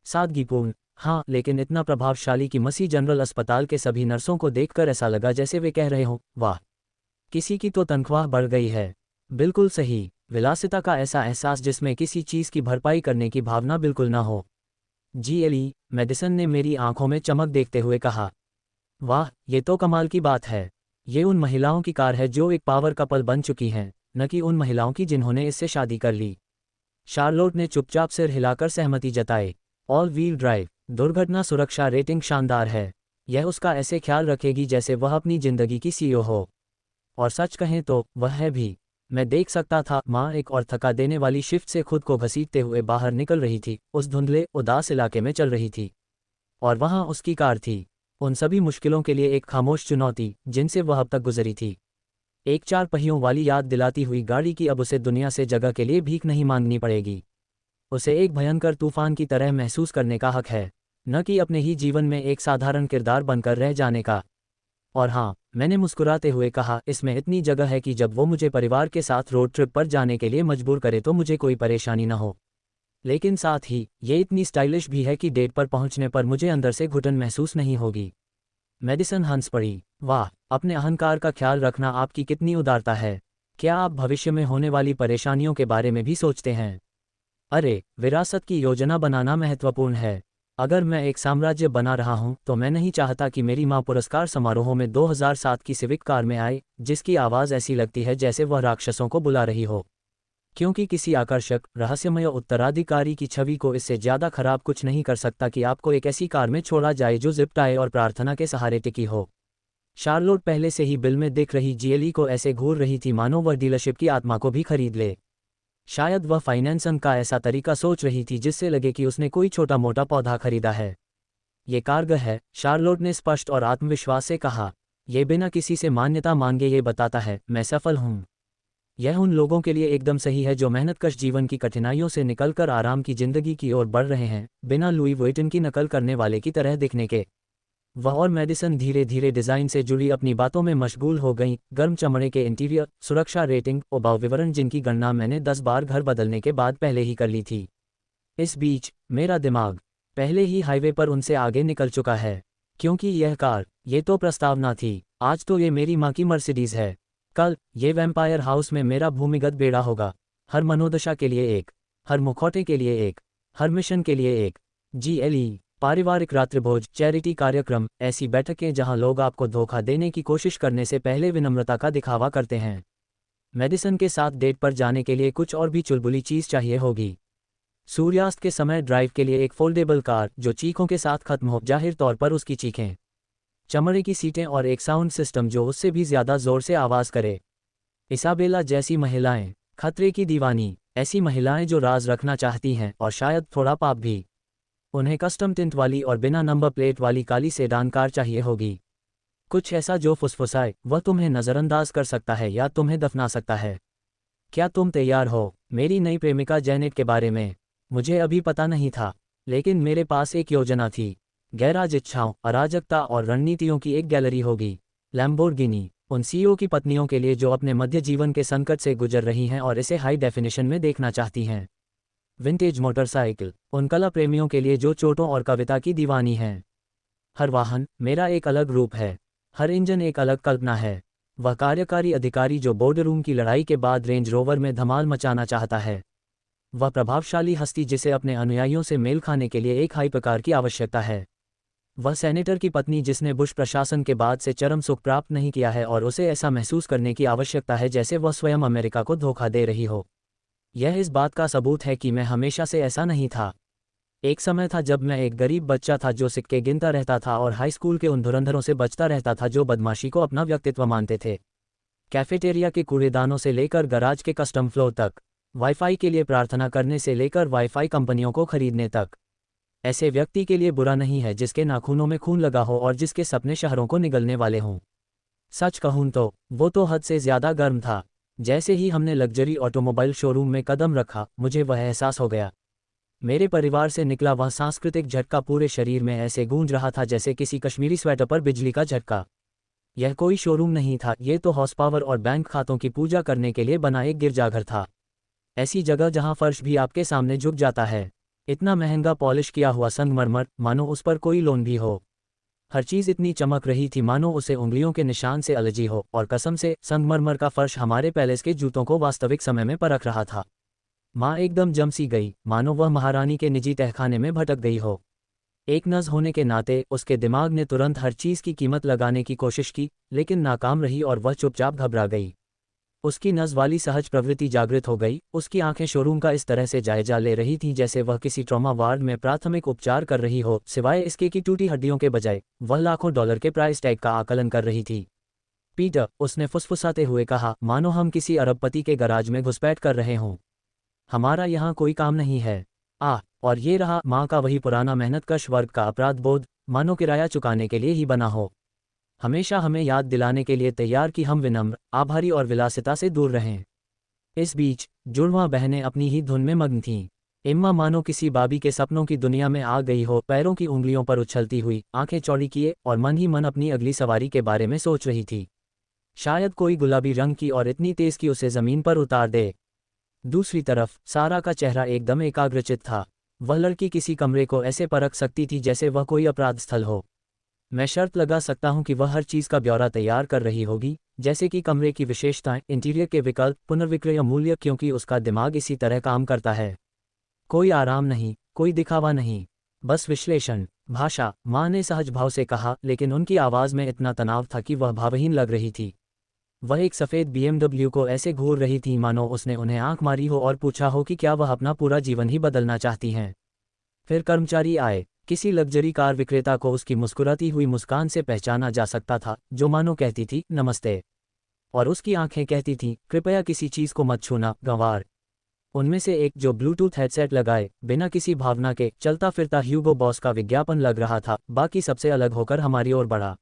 सादगीपूर्ण, हाँ, लेकिन इतना प्रभावशाली कि मसी जनरल अस्पताल के सभी नर्सों को देखकर ऐसा लगा जैसे वे कह रहे हों, वाह, किसी की तो तनख्वाह बढ़ गई है। बिल्कुल सही, विलासिता का ऐसा एहसास जिसमें किसी चीज़ की भरपाई करने की भावना बिल्कुल ना हो। GLE, मेडिसन ने मेरी आंखों में चमक देखते हुए कहा। वाह, ये तो कमाल की बात है। ये उन महिलाओं की कार है जो एक पावर कपल बन चुकी हैं, न कि उन महिलाओं की जिन्होंने इससे शादी कर ली। शार्लोट ने चुपचाप सिर हिलाकर सहमति जताई। ऑल व्हील ड्राइव, दुर्घटना सुरक्षा रेटिंग शानदार है। यह उसका ऐसे ख्याल रखेगी जैसे वह अपनी जिंदगी की सीईओ हो। और सच कहें तो वह है भी। मैं देख सकता था, माँ एक और थका देने वाली शिफ्ट से खुद को घसीटते हुए बाहर निकल रही थी, उस धुंधले उदास इलाके में चल रही थी। और वहाँ उसकी कार थी, उन सभी मुश्किलों के लिए एक खामोश चुनौती जिनसे वह अब तक गुजरी थी। एक 4 पहियों वाली याद दिलाती हुई गाड़ी की अब उसे दुनिया से जगह के लिए भीख नहीं मांगनी पड़ेगी। उसे एक भयंकर तूफान की तरह महसूस करने का हक है, न कि अपने ही जीवन में एक साधारण किरदार बनकर रह जाने का। और हाँ, मैंने मुस्कुराते हुए कहा, इसमें इतनी जगह है कि जब वो मुझे परिवार के साथ रोड ट्रिप पर जाने के लिए मजबूर करे तो मुझे कोई परेशानी न हो। लेकिन साथ ही ये इतनी स्टाइलिश भी है कि डेट पर पहुंचने पर मुझे अंदर से घुटन महसूस नहीं होगी। मेडिसन हंस पड़ी। वाह, अपने अहंकार का ख्याल रखना आपकी कितनी उदारता है। क्या आप भविष्य में होने वाली परेशानियों के बारे में भी सोचते हैं? अरे, विरासत की योजना बनाना महत्वपूर्ण है। अगर मैं एक साम्राज्य बना रहा हूं तो मैं नहीं चाहता कि मेरी मां पुरस्कार समारोह में 2007 की सिविक कार में आए, जिसकी आवाज़ ऐसी लगती है जैसे वह राक्षसों को बुला रही हो। क्योंकि किसी आकर्षक, रहस्यमय उत्तराधिकारी की छवि को इससे ज़्यादा खराब कुछ नहीं कर सकता कि आपको एक ऐसी कार में छोड़ा जाए जो जिप टाई और प्रार्थना के सहारे टिकी हो। शार्लोट पहले से ही बिल में दिख रही जीएलई को ऐसे घूर रही थी मानो वह डीलरशिप की आत्मा को भी खरीद ले। शायद वह फाइनेंसन का ऐसा तरीका सोच रही थी जिससे लगे कि उसने कोई छोटा मोटा पौधा खरीदा है। ये कारगर है, शार्लोट ने स्पष्ट और आत्मविश्वास से कहा। यह बिना किसी से मान्यता मांगे ये बताता है, मैं सफल हूँ। यह उन लोगों के लिए एकदम सही है जो मेहनतकश जीवन की कठिनाइयों से निकलकर आराम की जिंदगी की ओर बढ़ रहे हैं, बिना लुई वुइटन की नकल करने वाले की तरह दिखने के। वह और मेडिसन धीरे धीरे डिज़ाइन से जुड़ी अपनी बातों में मशगूल हो गईं, गर्म चमड़े के इंटीरियर, सुरक्षा रेटिंग और भाव विवरण जिनकी गणना मैंने 10 बार घर बदलने के बाद पहले ही कर ली थी। इस बीच मेरा दिमाग पहले ही हाईवे पर उनसे आगे निकल चुका है। क्योंकि यह कार, ये तो प्रस्तावना थी, आज तो ये मेरी माँ की मर्सिडीज़ है। कल ये वैम्पायर हाउस में मेरा भूमिगत बेड़ा होगा। हर मनोदशा के लिए एक, हर मुखौटे के लिए एक, हर मिशन के लिए एक। जीएलई, पारिवारिक रात्रिभोज, चैरिटी कार्यक्रम, ऐसी बैठकें जहां लोग आपको धोखा देने की कोशिश करने से पहले विनम्रता का दिखावा करते हैं। मेडिसन के साथ डेट पर जाने के लिए कुछ और भी चुलबुली चीज़ चाहिए होगी। सूर्यास्त के समय ड्राइव के लिए एक फोल्डेबल कार जो चीखों के साथ खत्म हो, जाहिर तौर पर उसकी चीखें। चमड़े की सीटें और एक साउंड सिस्टम जो उससे भी ज़्यादा जोर से आवाज़ करे। इसाबेला जैसी महिलाएं, खतरे की दीवानी, ऐसी महिलाएं जो राज रखना चाहती हैं और शायद थोड़ा पाप भी। उन्हें कस्टम टिंट वाली और बिना नंबर प्लेट वाली काली सेडान कार चाहिए होगी। कुछ ऐसा जो फुसफुसाए, वह तुम्हें नज़रअंदाज कर सकता है या तुम्हें दफना सकता है। क्या तुम तैयार हो मेरी नई प्रेमिका जेनेट के बारे में? मुझे अभी पता नहीं था, लेकिन मेरे पास एक योजना थी। गैराज इच्छाओं, अराजकता और रणनीतियों की एक गैलरी होगी। लैम्बोर्गिनी, उन सीईओ की पत्नियों के लिए जो अपने मध्य जीवन के संकट से गुजर रही हैं और इसे हाई डेफिनेशन में देखना चाहती हैं। विंटेज मोटरसाइकिल, उन कला प्रेमियों के लिए जो चोटों और कविता की दीवानी हैं। हर वाहन मेरा एक अलग रूप है, हर इंजन एक अलग कल्पना है। वह कार्यकारी अधिकारी जो बोर्डरूम की लड़ाई के बाद रेंज रोवर में धमाल मचाना चाहता है। वह प्रभावशाली हस्ती जिसे अपने अनुयायियों से मेल खाने के लिए एक हाई प्रकार की आवश्यकता है। वह सेनेटर की पत्नी जिसने बुश प्रशासन के बाद से चरम सुख प्राप्त नहीं किया है और उसे ऐसा महसूस करने की आवश्यकता है जैसे वह स्वयं अमेरिका को धोखा दे रही हो। यह इस बात का सबूत है कि मैं हमेशा से ऐसा नहीं था। एक समय था जब मैं एक गरीब बच्चा था जो सिक्के गिनता रहता था और हाई स्कूल के उन धुरंधरों से बचता रहता था जो बदमाशी को अपना व्यक्तित्व मानते थे। कैफेटेरिया के कूड़ेदानों से लेकर गराज के कस्टम फ्लोर तक, वाईफाई के लिए प्रार्थना करने से लेकर वाईफाई कंपनियों को खरीदने तक। ऐसे व्यक्ति के लिए बुरा नहीं है जिसके नाखूनों में खून लगा हो और जिसके सपने शहरों को निगलने वाले हों। सच कहूं तो वो तो हद से ज़्यादा गर्म था। जैसे ही हमने लग्जरी ऑटोमोबाइल शोरूम में कदम रखा, मुझे वह एहसास हो गया। मेरे परिवार से निकला वह सांस्कृतिक झटका पूरे शरीर में ऐसे गूंज रहा था जैसे किसी कश्मीरी स्वेटर पर बिजली का झटका। यह कोई शोरूम नहीं था, ये तो हॉर्स पावर और बैंक खातों की पूजा करने के लिए बना एक गिरजाघर था। ऐसी जगह जहां फर्श भी आपके सामने झुक जाता है। इतना महंगा पॉलिश किया हुआ संगमरमर, मानो उस पर कोई लोन भी हो। हर चीज़ इतनी चमक रही थी मानो उसे उंगलियों के निशान से एलर्जी हो, और कसम से संगमरमर का फर्श हमारे पैलेस के जूतों को वास्तविक समय में परख रहा था। माँ एकदम जम सी गई, मानो वह महारानी के निजी तहखाने में भटक गई हो। एक नर्स होने के नाते उसके दिमाग ने तुरंत हर चीज़ की कीमत लगाने की कोशिश की, लेकिन नाकाम रही और वह चुपचाप घबरा गई। उसकी नस वाली सहज प्रवृत्ति जागृत हो गई, उसकी आंखें शोरूम का इस तरह से जायजा ले रही थीं जैसे वह किसी ट्रॉमा वार्ड में प्राथमिक उपचार कर रही हो, सिवाय इसके कि टूटी हड्डियों के बजाय वह लाखों डॉलर के प्राइस टैग का आकलन कर रही थी। पीटर, उसने फुसफुसाते हुए कहा, मानो हम किसी अरबपति के गराज में घुसपैठ कर रहे हों। हमारा यहाँ कोई काम नहीं है। और ये रहा माँ का वही पुराना मेहनतकश वर्ग का अपराध बोध, मानो किराया चुकाने के लिए ही बना हो। हमेशा हमें याद दिलाने के लिए तैयार कि हम विनम्र, आभारी और विलासिता से दूर रहें। इस बीच जुड़वां बहनें अपनी ही धुन में मग्न थीं। इम्मा मानो किसी बाबी के सपनों की दुनिया में आ गई हो, पैरों की उंगलियों पर उछलती हुई, आंखें चौड़ी किए और मन ही मन अपनी अगली सवारी के बारे में सोच रही थी। शायद कोई गुलाबी रंग की और इतनी तेज कि उसे जमीन पर उतार दे। दूसरी तरफ सारा का चेहरा एकदम एकाग्रचित था। वह लड़की किसी कमरे को ऐसे परख सकती थी जैसे वह कोई अपराध स्थल हो। मैं शर्त लगा सकता हूं कि वह हर चीज़ का ब्यौरा तैयार कर रही होगी, जैसे कि कमरे की विशेषताएं, इंटीरियर के विकल्प, पुनर्विक्रय मूल्य, क्योंकि उसका दिमाग इसी तरह काम करता है। कोई आराम नहीं, कोई दिखावा नहीं, बस विश्लेषण। भाषा, माँ ने सहज भाव से कहा, लेकिन उनकी आवाज़ में इतना तनाव था कि वह भावहीन लग रही थी। वह एक सफ़ेद BMW को ऐसे घूर रही थी मानो उसने उन्हें आंख मारी हो और पूछा हो कि क्या वह अपना पूरा जीवन ही बदलना चाहती हैं। फिर कर्मचारी आए। किसी लग्जरी कार विक्रेता को उसकी मुस्कुराती हुई मुस्कान से पहचाना जा सकता था, जो मानो कहती थी, नमस्ते। और उसकी आंखें कहती थीं, कृपया किसी चीज़ को मत छूना, गंवार। उनमें से एक, जो ब्लूटूथ हेडसेट लगाए बिना किसी भावना के चलता फिरता ह्यूगो बॉस का विज्ञापन लग रहा था, बाकी सबसे अलग होकर हमारी ओर बढ़ा।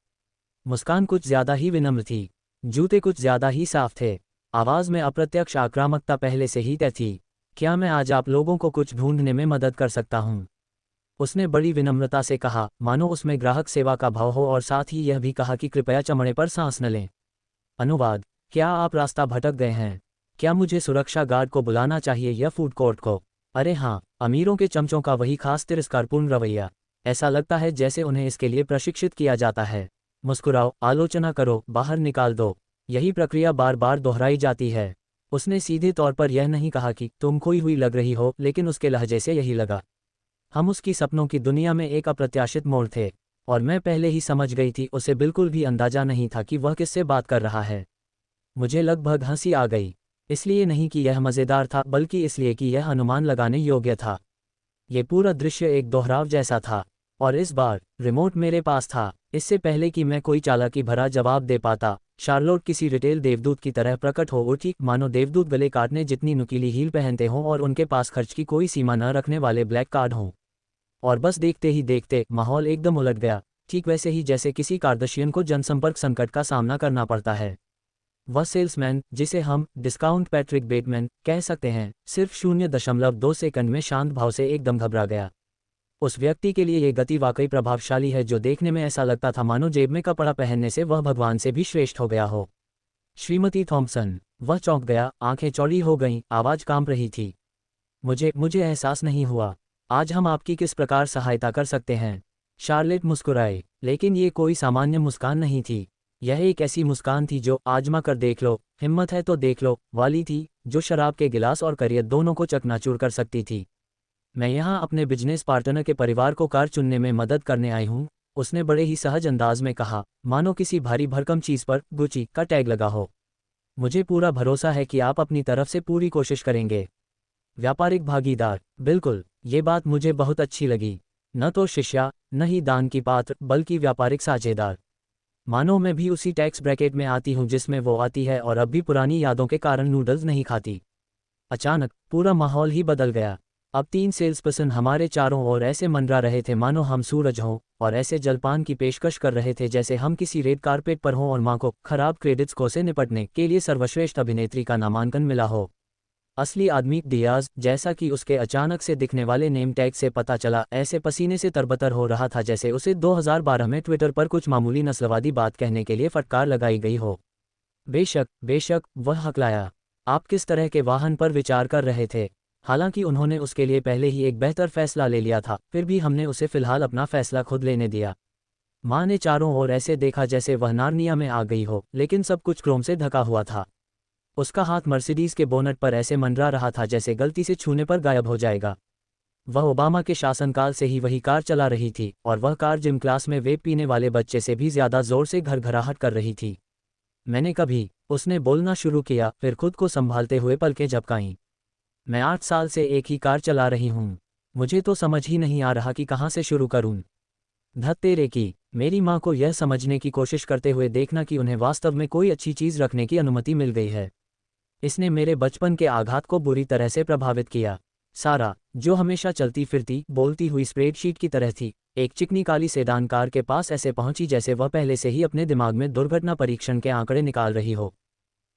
मुस्कान कुछ ज्यादा ही विनम्र थी, जूते कुछ ज्यादा ही साफ थे, आवाज़ में अप्रत्यक्ष आक्रामकता पहले से ही तय थी। क्या मैं आज आप लोगों को कुछ ढूंढने में मदद कर सकता हूँ? उसने बड़ी विनम्रता से कहा, मानो उसमें ग्राहक सेवा का भाव हो, और साथ ही यह भी कहा कि कृपया चमड़े पर सांस न लें। अनुवाद, क्या आप रास्ता भटक गए हैं? क्या मुझे सुरक्षा गार्ड को बुलाना चाहिए या फूड कोर्ट को? अरे हाँ, अमीरों के चमचों का वही खास तिरस्कारपूर्ण रवैया। ऐसा लगता है जैसे उन्हें इसके लिए प्रशिक्षित किया जाता है। मुस्कुराओ, आलोचना करो, बाहर निकाल दो। यही प्रक्रिया बार बार दोहराई जाती है। उसने सीधे तौर पर यह नहीं कहा कि तुम खोई हुई लग रही हो, लेकिन उसके लहजे से यही लगा। हम उसकी सपनों की दुनिया में एक अप्रत्याशित मोड़ थे, और मैं पहले ही समझ गई थी। उसे बिल्कुल भी अंदाजा नहीं था कि वह किससे बात कर रहा है। मुझे लगभग हंसी आ गई, इसलिए नहीं कि यह मज़ेदार था, बल्कि इसलिए कि यह अनुमान लगाने योग्य था। ये पूरा दृश्य एक दोहराव जैसा था, और इस बार रिमोट मेरे पास था। इससे पहले कि मैं कोई चालाकी भरा जवाब दे पाता, शार्लोट किसी रिटेल देवदूत की तरह प्रकट हो उठी, मानो देवदूत गले काटने जितनी नुकीली हील पहनते हों और उनके पास खर्च की कोई सीमा न रखने वाले ब्लैक कार्ड हों। और बस देखते ही देखते माहौल एकदम उलट गया, ठीक वैसे ही जैसे किसी कार्दशियन को जनसंपर्क संकट का सामना करना पड़ता है। वह सेल्समैन, जिसे हम डिस्काउंट पैट्रिक बेटमैन कह सकते हैं, सिर्फ 0.2 सेकंड में शांत भाव से एकदम घबरा गया। उस व्यक्ति के लिए ये गति वाकई प्रभावशाली है, जो देखने में ऐसा लगता था मानो जेब में कपड़ा पहनने से वह भगवान से भी श्रेष्ठ हो गया हो। श्रीमती थॉम्पसन। वह चौंक गया, आंखें चौड़ी हो गईं, आवाज़ कांप रही थी। मुझे एहसास नहीं हुआ। आज हम आपकी किस प्रकार सहायता कर सकते हैं? शार्लेट मुस्कुराए, लेकिन ये कोई सामान्य मुस्कान नहीं थी। यह एक ऐसी मुस्कान थी जो आजमा कर देख लो, हिम्मत है तो देख लो वाली थी, जो शराब के गिलास और करियर दोनों को चकनाचूर कर सकती थी। मैं यहाँ अपने बिजनेस पार्टनर के परिवार को कार चुनने में मदद करने आई हूँ, उसने बड़े ही सहज अंदाज में कहा, मानो किसी भारी भरकम चीज़ पर गुची का टैग लगा हो। मुझे पूरा भरोसा है कि आप अपनी तरफ से पूरी कोशिश करेंगे। व्यापारिक भागीदार, बिल्कुल, ये बात मुझे बहुत अच्छी लगी। न तो शिष्या, न ही दान की पात्र, बल्कि व्यापारिक साझेदार। मानो मैं भी उसी टैक्स ब्रैकेट में आती हूँ जिसमें वो आती है, और अब भी पुरानी यादों के कारण नूडल्स नहीं खाती। अचानक पूरा माहौल ही बदल गया। अब 3 सेल्सपर्सन हमारे चारों ओर ऐसे मंडरा रहे थे मानो हम सूरज हों, और ऐसे जलपान की पेशकश कर रहे थे जैसे हम किसी रेड कारपेट पर हों और माँ को खराब क्रेडिट्स को से निपटने के लिए सर्वश्रेष्ठ अभिनेत्री का नामांकन मिला हो। असली आदमी डियाज, जैसा कि उसके अचानक से दिखने वाले नेम टैग से पता चला, ऐसे पसीने से तरबतर हो रहा था जैसे उसे 2012 में ट्विटर पर कुछ मामूली नस्लवादी बात कहने के लिए फटकार लगाई गई हो। बेशक, वह हकलाया। आप किस तरह के वाहन पर विचार कर रहे थे? हालांकि उन्होंने उसके लिए पहले ही एक बेहतर फैसला ले लिया था, फिर भी हमने उसे फिलहाल अपना फैसला खुद लेने दिया। माँ ने चारों ओर ऐसे देखा जैसे वह नार्निया में आ गई हो, लेकिन सब कुछ क्रोम से ढका हुआ था। उसका हाथ मर्सिडीज के बोनट पर ऐसे मंडरा रहा था जैसे गलती से छूने पर गायब हो जाएगा। वह ओबामा के शासनकाल से ही वही कार चला रही थी और वह कार जिम क्लास में वेप पीने वाले बच्चे से भी ज़्यादा ज़ोर से घरघराहट कर रही थी। मैंने कभी, उसने बोलना शुरू किया, फिर खुद को संभालते हुए पलकें झपकाईं। मैं 8 साल से एक ही कार चला रही हूँ। मुझे तो समझ ही नहीं आ रहा कि कहाँ से शुरू करूँ। धत तेरे की, मेरी माँ को यह समझने की कोशिश करते हुए देखना कि उन्हें वास्तव में कोई अच्छी चीज़ रखने की अनुमति मिल गई है। इसने मेरे बचपन के आघात को बुरी तरह से प्रभावित किया। सारा, जो हमेशा चलती फिरती, बोलती हुई स्प्रेडशीट की तरह थी, एक चिकनी काली सेडान कार के पास ऐसे पहुंची जैसे वह पहले से ही अपने दिमाग में दुर्घटना परीक्षण के आंकड़े निकाल रही हो।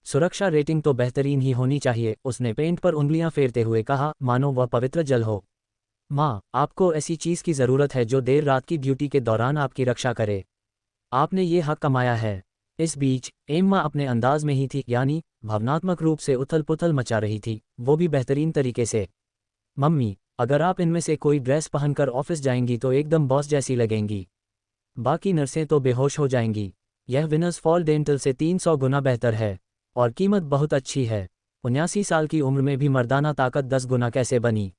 सुरक्षा रेटिंग तो बेहतरीन ही होनी चाहिए, उसने पेंट पर उंगलियां फेरते हुए कहा, मानो वह पवित्र जल हो। माँ, आपको ऐसी चीज़ की ज़रूरत है जो देर रात की ड्यूटी के दौरान आपकी रक्षा करे। आपने ये हक कमाया है। इस बीच एम्मा अपने अंदाज में ही थी, यानी भावनात्मक रूप से उथल पुथल मचा रही थी, वो भी बेहतरीन तरीके से। मम्मी, अगर आप इनमें से कोई ड्रेस पहनकर ऑफिस जाएंगी तो एकदम बॉस जैसी लगेंगी। बाकी नर्सें तो बेहोश हो जाएंगी। यह विनर्स फॉल डेंटल से 300 गुना बेहतर है और कीमत बहुत अच्छी है। 79 साल की उम्र में भी मर्दाना ताकत 10 गुना कैसे बनी।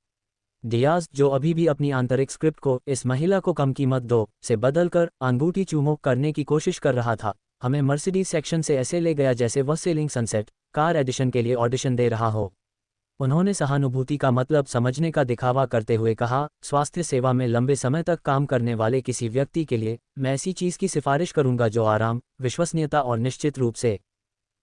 डियाज, जो अभी भी अपनी आंतरिक स्क्रिप्ट को इस महिला को कम कीमत दो से बदलकर अंगूठी चूमो करने की कोशिश कर रहा था, हमें मर्सिडीज सेक्शन से ऐसे ले गया जैसे वह सेलिंग सनसेट कार एडिशन के लिए ऑडिशन दे रहा हो। उन्होंने सहानुभूति का मतलब समझने का दिखावा करते हुए कहा, स्वास्थ्य सेवा में लंबे समय तक काम करने वाले किसी व्यक्ति के लिए मैं ऐसी चीज़ की सिफारिश करूंगा जो आराम, विश्वसनीयता और निश्चित रूप से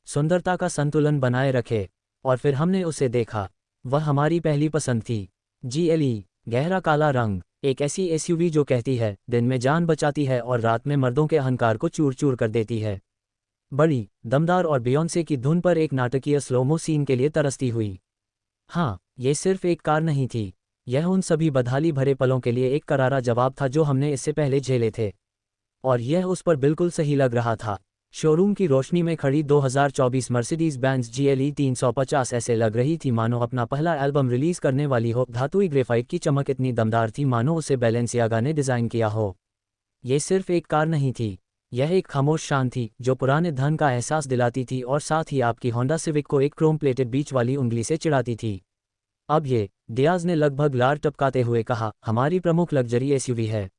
सुंदरता का संतुलन बनाए रखे। और फिर हमने उसे देखा। वह हमारी पहली पसंद थी। GLE, गहरा काला रंग, एक ऐसी SUV जो कहती है, दिन में जान बचाती है और रात में मर्दों के अहंकार को चूर चूर कर देती है। बड़ी, दमदार और बियोंसे की धुन पर एक नाटकीय स्लोमो सीन के लिए तरसती हुई। हाँ, ये सिर्फ एक कार नहीं थी, यह उन सभी बदहाली भरे पलों के लिए एक करारा जवाब था जो हमने इससे पहले झेले थे। और यह उस पर बिल्कुल सही लग रहा था। शोरूम की रोशनी में खड़ी 2024 मर्सिडीज बेंज GLE 350 ऐसे लग रही थी मानो अपना पहला एल्बम रिलीज करने वाली हो। धातुई ग्रेफाइट की चमक इतनी दमदार थी मानो उसे बैलेंसियागा ने डिज़ाइन किया हो। ये सिर्फ एक कार नहीं थी, यह एक खामोश शान थी जो पुराने धन का एहसास दिलाती थी और साथ ही आपकी होंडा सिविक को एक क्रोम प्लेटेड बीच वाली उंगली से चिढ़ाती थी। अब ये, डियाज ने लगभग लार टपकाते हुए कहा, हमारी प्रमुख लग्जरी SUV है।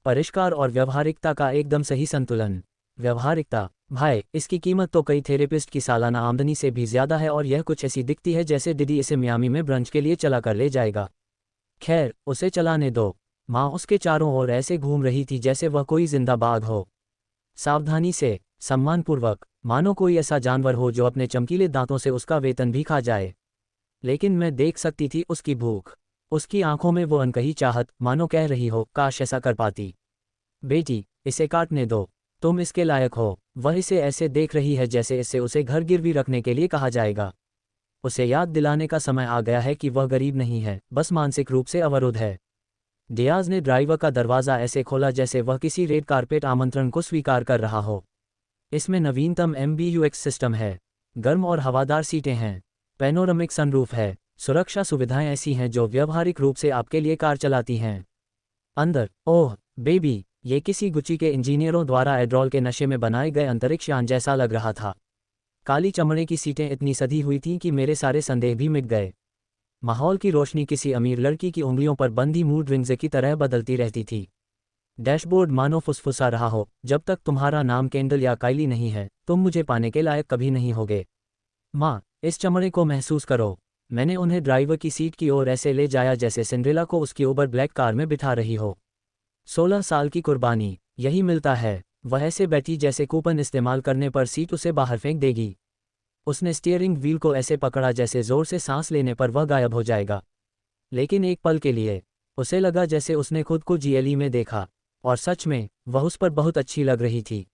परिष्कार और व्यावहारिकता का एकदम सही संतुलन। व्यावहारिकता, भाई, इसकी कीमत तो कई थेरेपिस्ट की सालाना आमदनी से भी ज्यादा है और यह कुछ ऐसी दिखती है जैसे डिडी इसे मियामी में ब्रंच के लिए चला कर ले जाएगा। खैर, उसे चलाने दो। माँ उसके चारों ओर ऐसे घूम रही थी जैसे वह कोई जिंदा बाघ हो। सावधानी से, सम्मानपूर्वक, मानो कोई ऐसा जानवर हो जो अपने चमकीले दांतों से उसका वेतन भी खा जाए। लेकिन मैं देख सकती थी उसकी भूख, उसकी आंखों में वो अनकही चाहत, मानो कह रही हो, काश ऐसा कर पाती। बेटी, इसे काटने दो, तुम इसके लायक हो। वह इसे ऐसे देख रही है जैसे इससे उसे घर गिरवी रखने के लिए कहा जाएगा। उसे याद दिलाने का समय आ गया है कि वह गरीब नहीं है, बस मानसिक रूप से अवरुद्ध है। डियाज ने ड्राइवर का दरवाज़ा ऐसे खोला जैसे वह किसी रेड कारपेट आमंत्रण को स्वीकार कर रहा हो। इसमें नवीनतम MBUX सिस्टम है, गर्म और हवादार सीटें हैं, पैनोरामिक सनरूफ है, सुरक्षा सुविधाएं ऐसी हैं जो व्यावहारिक रूप से आपके लिए कार चलाती हैं। अंदर, ओह बेबी, ये किसी गुची के इंजीनियरों द्वारा एड्रॉल के नशे में बनाए गए अंतरिक्ष यान जैसा लग रहा था। काली चमड़े की सीटें इतनी सधी हुई थीं कि मेरे सारे संदेह भी मिट गए। माहौल की रोशनी किसी अमीर लड़की की उंगलियों पर बंधी मूड रिंग्स की तरह बदलती रहती थी। डैशबोर्ड मानो फुसफुसा रहा हो, जब तक तुम्हारा नाम केंडल या काइली नहीं है, तुम मुझे पाने के लायक कभी नहीं होगे। माँ, इस चमड़े को महसूस करो। मैंने उन्हें ड्राइवर की सीट की ओर ऐसे ले जाया जैसे सिंड्रेला को उसकी ओवर ब्लैक कार में बिठा रही हो। 16 साल की कुर्बानी, यही मिलता है। वह ऐसे बैठी जैसे कूपन इस्तेमाल करने पर सीट उसे बाहर फेंक देगी। उसने स्टीयरिंग व्हील को ऐसे पकड़ा जैसे जोर से सांस लेने पर वह गायब हो जाएगा। लेकिन एक पल के लिए उसे लगा जैसे उसने खुद को GLE में देखा, और सच में वह उस पर बहुत अच्छी लग रही थी।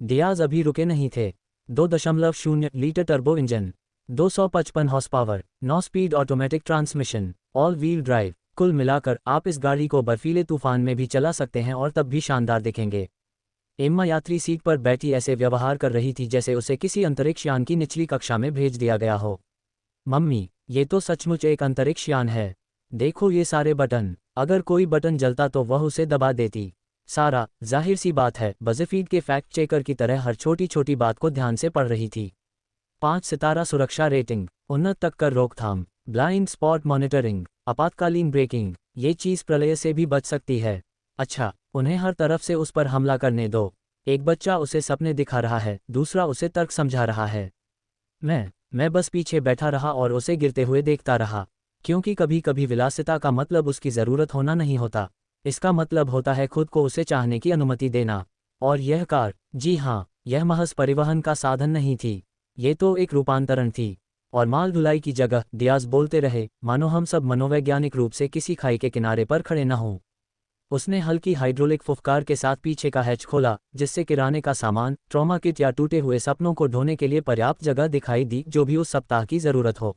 डियाज अभी रुके नहीं थे। 2.0 litre turbo engine, 255 horse power, 9 speed automatic transmission, all wheel drive. कुल मिलाकर आप इस गाड़ी को बर्फीले तूफान में भी चला सकते हैं और तब भी शानदार दिखेंगे। एम्मा यात्री सीट पर बैठी ऐसे व्यवहार कर रही थी जैसे उसे किसी अंतरिक्ष यान की निचली कक्षा में भेज दिया गया हो। मम्मी, ये तो सचमुच एक अंतरिक्ष यान है। देखो ये सारे बटन, अगर कोई बटन जलता तो वह उसे दबा देती। सारा, जाहिर सी बात है, बज़फीड के फैक्ट चेकर की तरह हर छोटी छोटी बात को ध्यान से पढ़ रही थी। 5 सितारा सुरक्षा रेटिंग, उन्नत टक्कर रोकथाम, ब्लाइंड स्पॉट मॉनिटरिंग, आपातकालीन ब्रेकिंग, ये चीज़ प्रलय से भी बच सकती है। अच्छा, उन्हें हर तरफ से उस पर हमला करने दो। एक बच्चा उसे सपने दिखा रहा है, दूसरा उसे तर्क समझा रहा है। मैं बस पीछे बैठा रहा और उसे गिरते हुए देखता रहा, क्योंकि कभी कभी विलासिता का मतलब उसकी ज़रूरत होना नहीं होता, इसका मतलब होता है खुद को उसे चाहने की अनुमति देना। और यह कार, जी हाँ, यह महज परिवहन का साधन नहीं थी, ये तो एक रूपांतरण थी। और माल ढुलाई की जगह, डियाज बोलते रहे, मानो हम सब मनोवैज्ञानिक रूप से किसी खाई के किनारे पर खड़े न हों। उसने हल्की हाइड्रोलिक फुफकार के साथ पीछे का हैच खोला, जिससे किराने का सामान, ट्रॉमा किट या टूटे हुए सपनों को ढोने के लिए पर्याप्त जगह दिखाई दी, जो भी उस सप्ताह की ज़रूरत हो।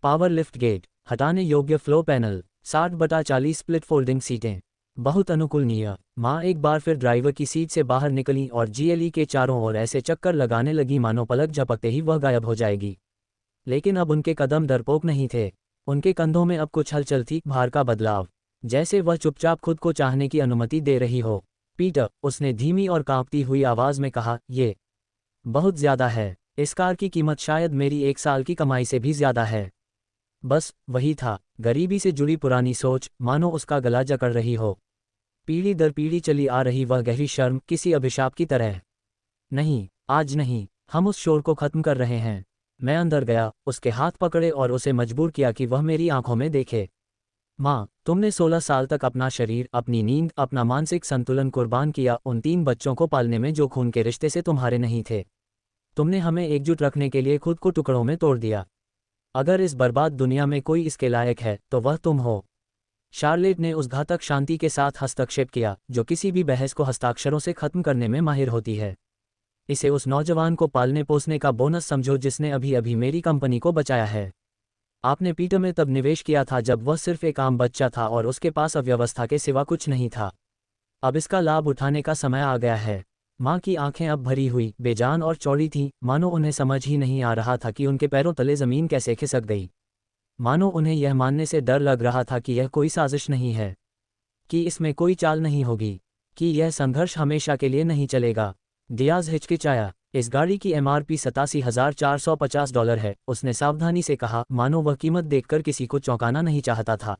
पावर लिफ्ट गेट, हटाने योग्य फ्लो पैनल, 60/40 स्प्लिट फोल्डिंग सीटें, बहुत अनुकूलनीय। माँ एक बार फिर ड्राइवर की सीट से बाहर निकली और जीएलई के चारों ओर ऐसे चक्कर लगाने लगी मानो पलक झपकते ही वह गायब हो जाएगी। लेकिन अब उनके कदम डरपोक नहीं थे, उनके कंधों में अब कुछ हलचल थी, भार का बदलाव, जैसे वह चुपचाप खुद को चाहने की अनुमति दे रही हो। पीटर, उसने धीमी और कांपती हुई आवाज़ में कहा, ये बहुत ज़्यादा है, इस कार की कीमत शायद मेरी 1 साल की कमाई से भी ज़्यादा है। बस वही था, गरीबी से जुड़ी पुरानी सोच, मानो उसका गला जकड़ रही हो। पीढ़ी दर पीढ़ी चली आ रही वह गहरी शर्म, किसी अभिशाप की तरह। नहीं, आज नहीं, हम उस शोर को खत्म कर रहे हैं। मैं अंदर गया, उसके हाथ पकड़े और उसे मजबूर किया कि वह मेरी आंखों में देखे। माँ, तुमने 16 साल तक अपना शरीर, अपनी नींद, अपना मानसिक संतुलन कुर्बान किया उन 3 बच्चों को पालने में जो खून के रिश्ते से तुम्हारे नहीं थे। तुमने हमें एकजुट रखने के लिए खुद को टुकड़ों में तोड़ दिया। अगर इस बर्बाद दुनिया में कोई इसके लायक है, तो वह तुम हो। शार्लेट ने उस घातक शांति के साथ हस्तक्षेप किया, जो किसी भी बहस को हस्ताक्षरों से खत्म करने में माहिर होती है। इसे उस नौजवान को पालने पोसने का बोनस समझो जिसने अभी अभी मेरी कंपनी को बचाया है। आपने पीटर में तब निवेश किया था जब वह सिर्फ एक आम बच्चा था और उसके पास अव्यवस्था के सिवा कुछ नहीं था। अब इसका लाभ उठाने का समय आ गया है। माँ की आंखें अब भरी हुई, बेजान और चौड़ी थीं, मानो उन्हें समझ ही नहीं आ रहा था कि उनके पैरों तले ज़मीन कैसे खिसक गई। मानो उन्हें यह मानने से डर लग रहा था कि यह कोई साजिश नहीं है, कि इसमें कोई चाल नहीं होगी, कि यह संघर्ष हमेशा के लिए नहीं चलेगा। डियाज हिचकिचाया। इस गाड़ी की एमआरपी $87,450 है, उसने सावधानी से कहा, मानो वह कीमत देखकर किसी को चौंकाना नहीं चाहता था।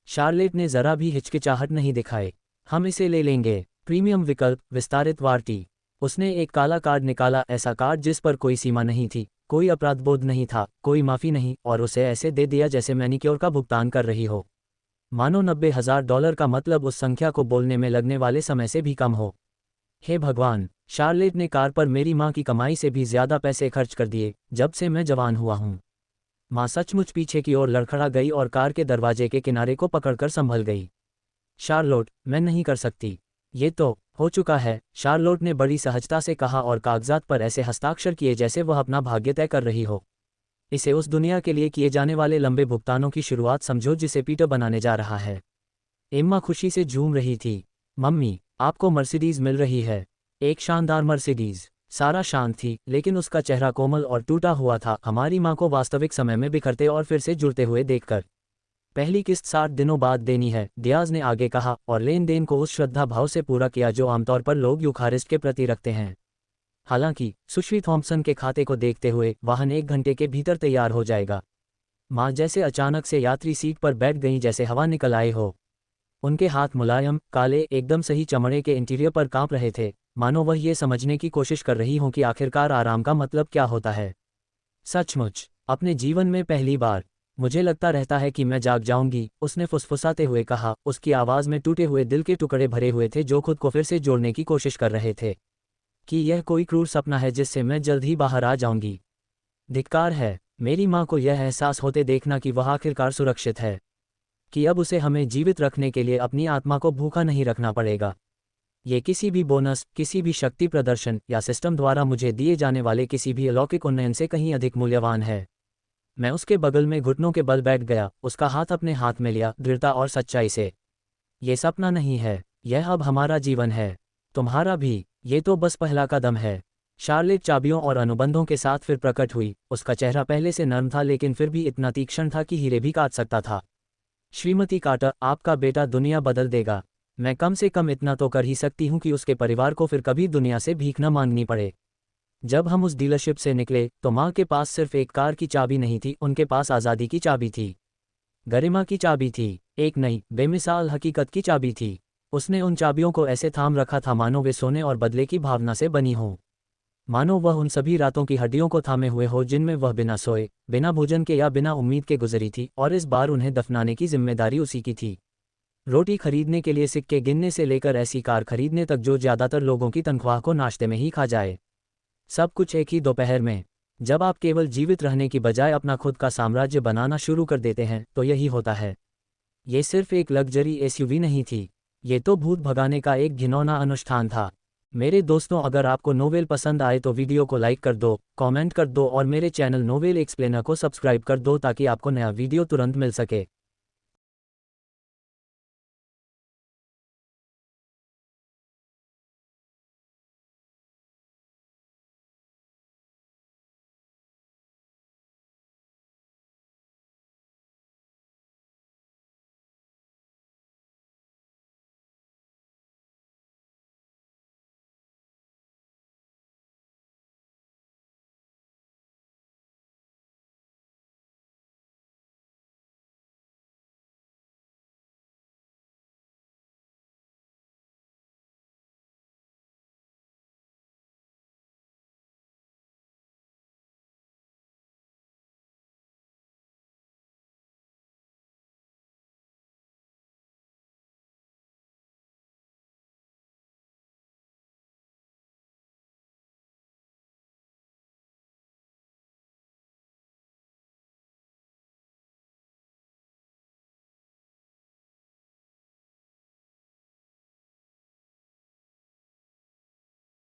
शार्लेट ने जरा भी हिचकिचाहट नहीं दिखाई। हम इसे ले लेंगे। प्रीमियम विकल्प, विस्तारित वारंटी। उसने एक काला कार्ड निकाला, ऐसा कार्ड जिस पर कोई सीमा नहीं थी, कोई अपराधबोध नहीं था, कोई माफ़ी नहीं, और उसे ऐसे दे दिया जैसे मैनिक्योर का भुगतान कर रही हो। मानो $90,000 का मतलब उस संख्या को बोलने में लगने वाले समय से भी कम हो। हे भगवान, शार्लेट ने कार पर मेरी माँ की कमाई से भी ज़्यादा पैसे खर्च कर दिए जब से मैं जवान हुआ हूँ। माँ सचमुच पीछे की ओर लड़खड़ा गई और कार के दरवाजे के किनारे को पकड़कर संभल गई। शार्लोट, मैं नहीं कर सकती। ये तो हो चुका है, शार्लोट ने बड़ी सहजता से कहा और कागजात पर ऐसे हस्ताक्षर किए जैसे वह अपना भाग्य तय कर रही हो। इसे उस दुनिया के लिए किए जाने वाले लंबे भुगतानों की शुरुआत समझो जिसे पीटर बनाने जा रहा है। एम्मा खुशी से झूम रही थी। मम्मी, आपको मर्सिडीज़ मिल रही है। एक शानदार मर्सिडीज़। सारा शांत थी, लेकिन उसका चेहरा कोमल और टूटा हुआ था, हमारी माँ को वास्तविक समय में बिखरते और फिर से जुड़ते हुए देखकर। पहली किस्त 60 दिनों बाद देनी है, डियाज ने आगे कहा, और लेन देन को उस श्रद्धा भाव से पूरा किया जो आमतौर पर लोग यूखारिस्ट के प्रति रखते हैं। हालांकि सुश्री थॉम्पसन के खाते को देखते हुए वाहन 1 घंटे के भीतर तैयार हो जाएगा। माँ जैसे अचानक से यात्री सीट पर बैठ गईं जैसे हवा निकल आए हो। उनके हाथ मुलायम, काले, एकदम सही चमड़े के इंटीरियर पर कांप रहे थे, मानो वह ये समझने की कोशिश कर रही हों कि आखिरकार आराम का मतलब क्या होता है। सचमुच, अपने जीवन में पहली बार। मुझे लगता रहता है कि मैं जाग जाऊंगी, उसने फुसफुसाते हुए कहा, उसकी आवाज़ में टूटे हुए दिल के टुकड़े भरे हुए थे जो खुद को फिर से जोड़ने की कोशिश कर रहे थे। कि यह कोई क्रूर सपना है जिससे मैं जल्द ही बाहर आ जाऊंगी। धिक्कार है, मेरी माँ को यह एहसास होते देखना कि वह आखिरकार सुरक्षित है, कि अब उसे हमें जीवित रखने के लिए अपनी आत्मा को भूखा नहीं रखना पड़ेगा। ये किसी भी बोनस, किसी भी शक्ति प्रदर्शन या सिस्टम द्वारा मुझे दिए जाने वाले किसी भी अलौकिक उन्नयन से कहीं अधिक मूल्यवान है। मैं उसके बगल में घुटनों के बल बैठ गया, उसका हाथ अपने हाथ में लिया, दृढ़ता और सच्चाई से। ये सपना नहीं है, यह अब हमारा जीवन है, तुम्हारा भी। ये तो बस पहला कदम है। शार्लेट चाबियों और अनुबंधों के साथ फिर प्रकट हुई, उसका चेहरा पहले से नर्म था लेकिन फिर भी इतना तीक्ष्ण था कि हीरे भी काट सकता था। श्रीमती कार्टर, आपका बेटा दुनिया बदल देगा। मैं कम से कम इतना तो कर ही सकती हूँ कि उसके परिवार को फिर कभी दुनिया से भीख न मांगनी पड़े। जब हम उस डीलरशिप से निकले तो माँ के पास सिर्फ एक कार की चाबी नहीं थी, उनके पास आज़ादी की चाबी थी। गरिमा की चाबी थी, एक नई बेमिसाल हकीकत की चाबी थी। उसने उन चाबियों को ऐसे थाम रखा था मानो वे सोने और बदले की भावना से बनी हों। मानो वह उन सभी रातों की हड्डियों को थामे हुए हो जिनमें वह बिना सोए, बिना भोजन के या बिना उम्मीद के गुजरी थी, और इस बार उन्हें दफनाने की जिम्मेदारी उसी की थी। रोटी खरीदने के लिए सिक्के गिनने से लेकर ऐसी कार खरीदने तक जो ज्यादातर लोगों की तनख्वाह को नाश्ते में ही खा जाए। सब कुछ एक ही दोपहर में। जब आप केवल जीवित रहने की बजाय अपना खुद का साम्राज्य बनाना शुरू कर देते हैं तो यही होता है। ये सिर्फ एक लग्जरी एसयूवी नहीं थी, ये तो भूत भगाने का एक घिनौना अनुष्ठान था। मेरे दोस्तों, अगर आपको नोवेल पसंद आए तो वीडियो को लाइक कर दो, कमेंट कर दो और मेरे चैनल नोवेल एक्सप्लेनर को सब्सक्राइब कर दो ताकि आपको नया वीडियो तुरंत मिल सके।